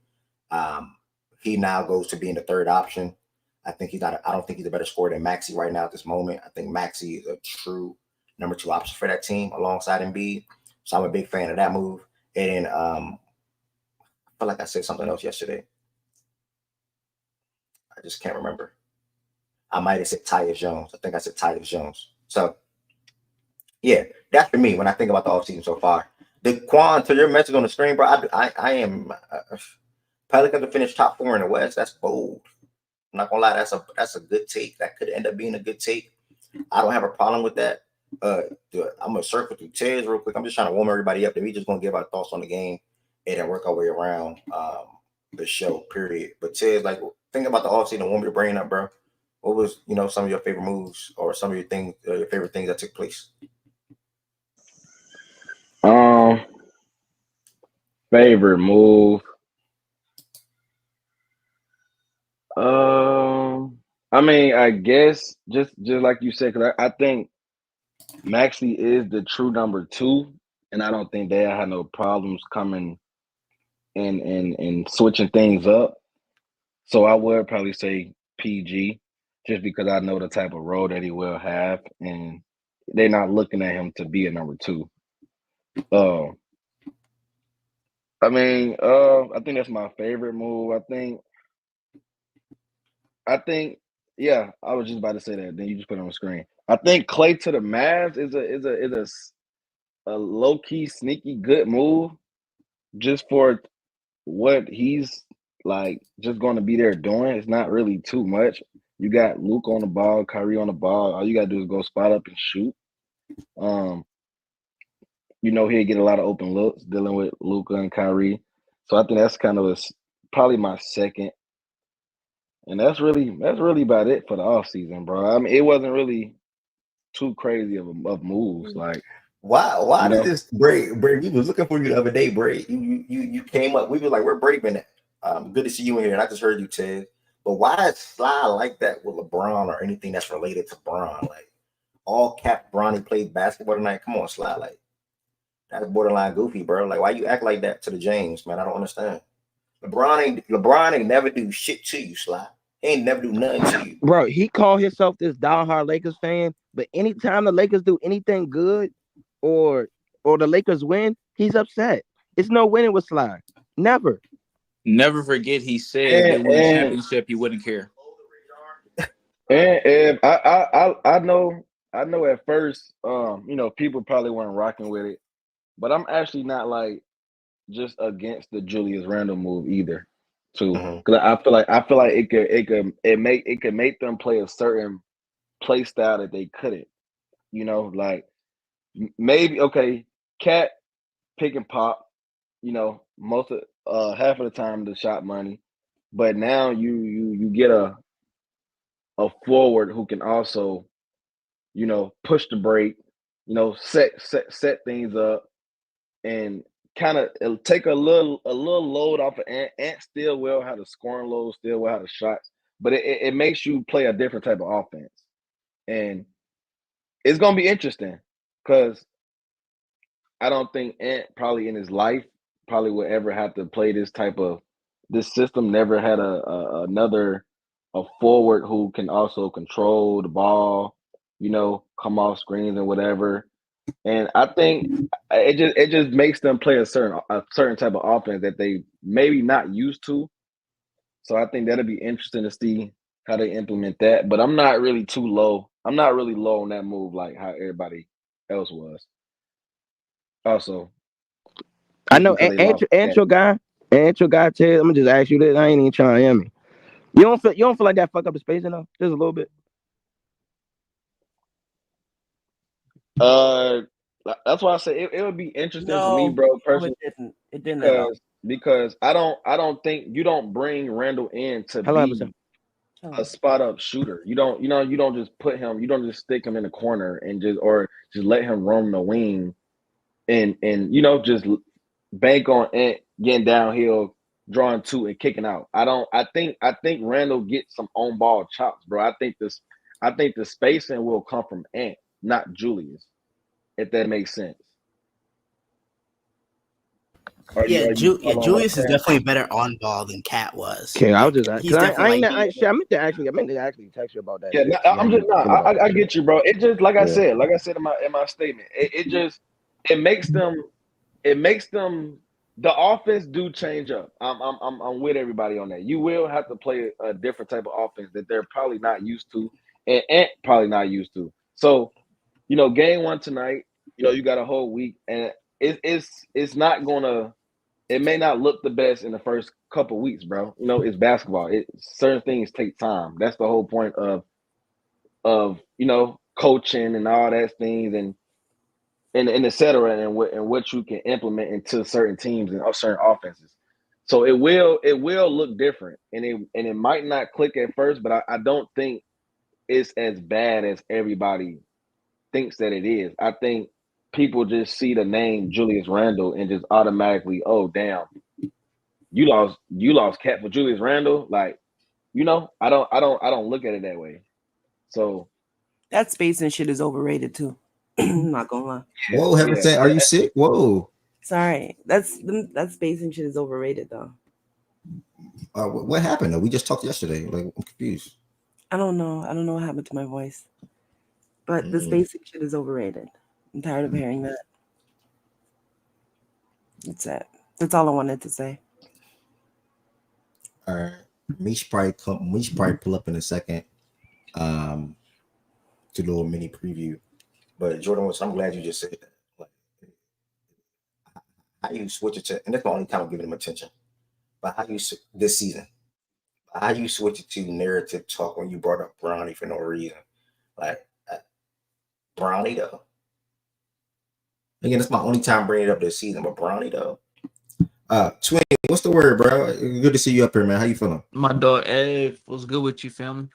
He now goes to being the third option. I think he's not. I don't think he's a better scorer than Maxey right now at this moment. I think Maxey is a true number 2 option for that team alongside Embiid. So I'm a big fan of that move. And then I feel like I said something else yesterday. I just can't remember. I might have said Tyus Jones. I think I said Tyus Jones. So yeah, that's for me when I think about the offseason so far. The Quan, to your message on the screen, bro, I am Pelicans to finish top 4 in the West. That's bold. I'm not gonna lie, that's a good take. That could end up being a good take. I don't have a problem with that. I'm gonna circle through Tez real quick. I'm just trying to warm everybody up. Then we just gonna give our thoughts on the game and then work our way around the show. Period. But Tez, like, think about the offseason. Want me to bring up, bro? What was some of your favorite moves or some of your things, your favorite things that took place? Favorite move. I mean, I guess just like you said, because I think Maxey is the true number 2, and I don't think they had no problems coming and switching things up. So I would probably say PG, just because I know the type of role that he will have, and they're not looking at him to be a number 2. I mean, I think that's my favorite move. I think, yeah, I was just about to say that. Then you just put it on the screen. I think Clay to the Mavs is a low key sneaky good move, just for what he's like just going to be there doing. It's not really too much. You got Luke on the ball, Kyrie on the ball. All you gotta do is go spot up and shoot. He'll get a lot of open looks dealing with Luka and Kyrie. So I think that's kind of probably my second. And that's really about it for the offseason, bro. I mean, it wasn't really too crazy of moves. Like, why did this Bray? We was looking for you the other day, Bray. You came up. We were like, where Bray been at? Good to see you in here. And I just heard you, Ted. But why is Sly like that with LeBron or anything that's related to Bron? Like, all cap Bronny played basketball tonight. Come on, Sly. Like, that's borderline goofy, bro. Like, why you act like that to the James, man? I don't understand. LeBron ain't never do shit to you, Sly. He ain't never do nothing to you. Bro, he called himself this diehard Lakers fan, but anytime the Lakers do anything good or the Lakers win, he's upset. It's no winning with Sly. Never. Never forget he said if they win a championship, he wouldn't care. And I know at first, people probably weren't rocking with it, but I'm actually not like just against the Julius Randle move either, too. Because I feel like it could make them play a certain play style that they couldn't. Like maybe Cat pick and pop. Most of half of the time the shot money, but now you get a forward who can also, push the break, set things up, and kind of take a little load off of Ant. Ant still will have the scoring load, still will have the shots, but it makes you play a different type of offense, and it's gonna be interesting because I don't think Ant probably in his life probably would ever have to play this system. Never had another forward who can also control the ball, come off screens and whatever. And I think it just makes them play a certain type of offense that they maybe not used to. So I think that'll be interesting to see how they implement that. But I'm not really too low. I'm not really low on that move like how everybody else was. Also, I know ain't your guy, Ted. I'm gonna just ask you this. I ain't even trying to hear me. You don't feel like that fuck up the space enough? Just a little bit. That's why I say it would be interesting for me, bro, personally. It didn't at all. Because I don't think you don't bring Randall in to be a spot up shooter. You don't just put him. You don't just stick him in the corner and just let him roam the wing, and just bank on Ant getting downhill, drawing two and kicking out. I think Randall gets some on ball chops, bro. I think the spacing will come from Ant, not Julius, if that makes sense. Are you following what Julius I'm is saying? definitely better on ball than Cat was. Okay, I was Like, just he's because definitely like I meant to actually text you about that Yeah, shit. I'm just I get you, bro. It just like I Yeah. said in my statement, it just it makes them the offense do change up. I'm with everybody on that. You will have to play a different type of offense that they're probably not used to, and Ant probably not used to. So, game one tonight, you got a whole week, and it's not gonna. It may not look the best in the first couple weeks, bro. It's basketball. Certain things take time. That's the whole point of coaching and all that things and et cetera, and what you can implement into certain teams and certain offenses. So it will look different, and it might not click at first, but I don't think it's as bad as everybody thinks that it is. I think people just see the name Julius Randle and just automatically, oh damn, you lost Cat for Julius Randle. Like, I don't look at it that way. So that spacing shit is overrated too. I'm not gonna lie. Whoa, Herbert said, "Are you sick?" Whoa. Sorry, that spacing shit is overrated though. What happened? Though? We just talked yesterday. Like, I'm confused. I don't know what happened to my voice, but the spacing shit is overrated. I'm tired of hearing that. That's it. That's all I wanted to say. All right. We should probably pull up in a second. To do a little mini preview. But Jordan, I'm glad you just said that. Like, how you switch it to, and that's the only time I'm giving him attention. But how you this season? How you switch it to narrative talk when you brought up Brownie for no reason? Like, Brownie though. Again, it's my only time bringing it up this season. But Brownie though. Twin, what's the word, bro? Good to see you up here, man. How you feeling? My dog Ed was good with you, family.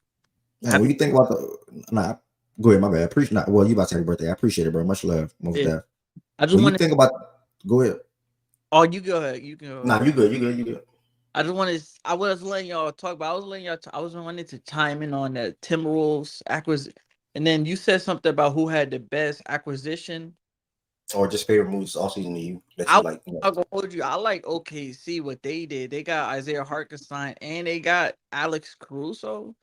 What do you think about the? Go ahead, my bad. Appreciate not. Well, you about to have a birthday. I appreciate it, bro. Much love. Most deaf. I just What do want you think about? Go ahead. Oh, you go ahead. You can go. Nah, you good. You good. You good. I just wanted. I was letting y'all talk, but I was letting y'all. I was wanting to chime in on that Timberwolves acquisition, and then you said something about who had the best acquisition. Or just favorite moves all season to you that you like. I'll go hold you. I like OKC what they did. They got Isaiah Hartenstein and they got Alex Caruso.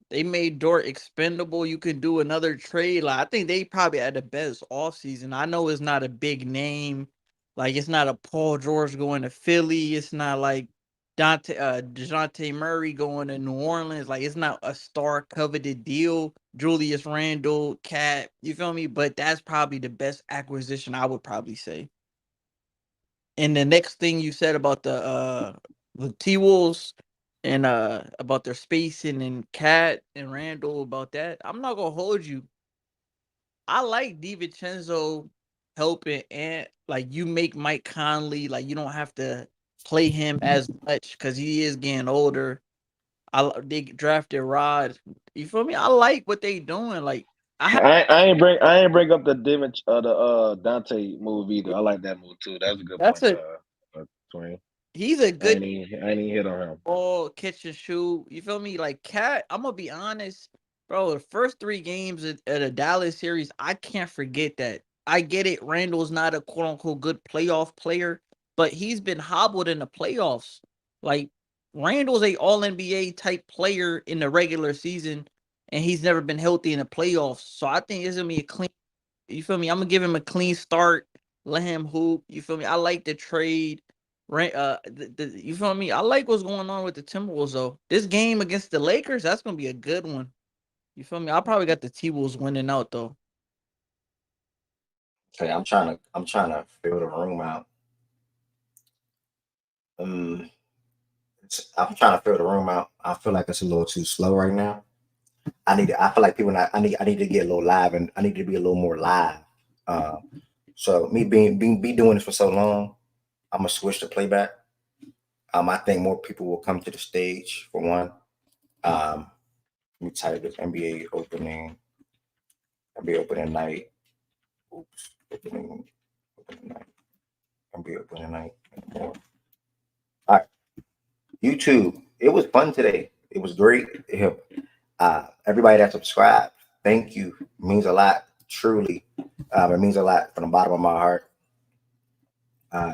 They made Dort expendable. You could do another trade. Like, I think they probably had the best offseason. I know it's not a big name. Like, it's not a Paul George going to Philly. It's not like DeJounte Murray going to New Orleans. Like, it's not a star coveted deal. Julius Randle, Cat, you feel me? But that's probably the best acquisition, I would probably say. And the next thing you said about the T-Wolves and about their spacing and Cat and Randall about that, I'm not gonna hold you. I like DiVincenzo helping and like you make Mike Conley like you don't have to play him as much because he is getting older. They drafted Rod. You feel me? I like what they doing. Like I ain't bring up the Dante move either. I like that move too. That's a good that's point. a Twin. he's a good I ain't even hit on him. ball, catch and shoot. You feel me? Like Cat, I'm gonna be honest, bro. The first 3 games at a Dallas series, I can't forget that. I get it. Randall's not a quote unquote good playoff player, but he's been hobbled in the playoffs. Like Randall's a All NBA type player in the regular season, and he's never been healthy in the playoffs. So I think it's gonna be a clean. You feel me? I'm gonna give him a clean start. Let him hoop. You feel me? I like the trade. You feel me? I like what's going on with the Timberwolves though. This game against the Lakers, that's gonna be a good one. You feel me? I probably got the T-Wolves winning out though. Okay, I'm trying to fill the room out. I'm trying to fill the room out. I feel like it's a little too slow right now. I feel like I need to get a little live, and I need to be a little more live. So me being doing this for so long, I'm gonna switch to playback. I think more people will come to the stage for one. Let me type this NBA opening night. Oops, opening night. NBA opening night. More. All right. YouTube, it was fun today. It was great. Everybody that subscribed, thank you. It means a lot, truly. It means a lot from the bottom of my heart.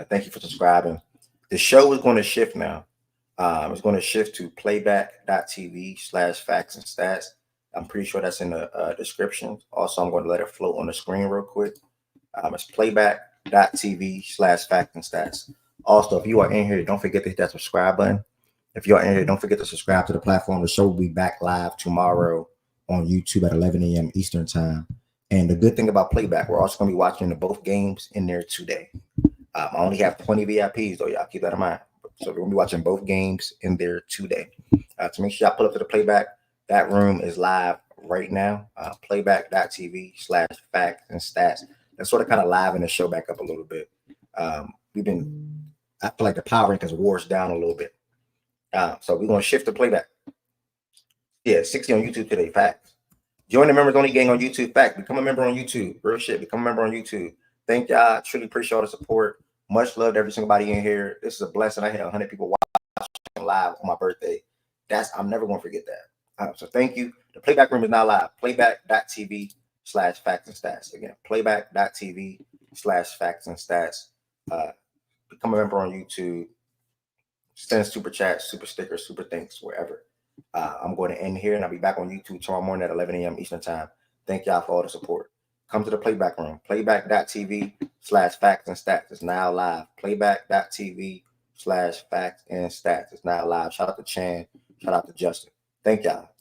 Thank you for subscribing. The show is going to shift now. It's going to shift to playback.tv/facts and stats. I'm pretty sure that's in the description. Also, I'm going to let it float on the screen real quick. It's playback.tv/facts and stats. Also, if you are in here, don't forget to hit that subscribe button. If you are in here, don't forget to subscribe to the platform. The show will be back live tomorrow on YouTube at 11 a.m. Eastern time. And the good thing about Playback, we're also going to be watching both games in there today. I only have 20 VIPs, though. Y'all keep that in mind. So we're going to be watching both games in there today. To make sure y'all pull up to the Playback, that room is live right now. Playback.tv/facts and stats. That's sort of kind of live in the show back up a little bit. I feel like the power rankings wars down a little bit. So we're going to shift to Playback. Yeah, 60 on YouTube today. Facts. Join the members only gang on YouTube. Fact. Become a member on YouTube. Real shit. Become a member on YouTube. Thank y'all. Truly appreciate all the support. Much love to every single body in here. This is a blessing. I had 100 people watching live on my birthday. I'm never going to forget that. So thank you. The Playback room is now live. Playback.tv/facts and stats. Again, playback.tv/facts and stats. Become a member on YouTube. Send super chats, super stickers, super thanks, wherever. I'm going to end here, and I'll be back on YouTube tomorrow morning at 11 a.m. Eastern time. Thank y'all for all the support. Come to the Playback room. Playback.tv/facts and stats. It's now live. Playback.tv/facts and stats. It's now live. Shout out to Chan. Shout out to Justin. Thank y'all.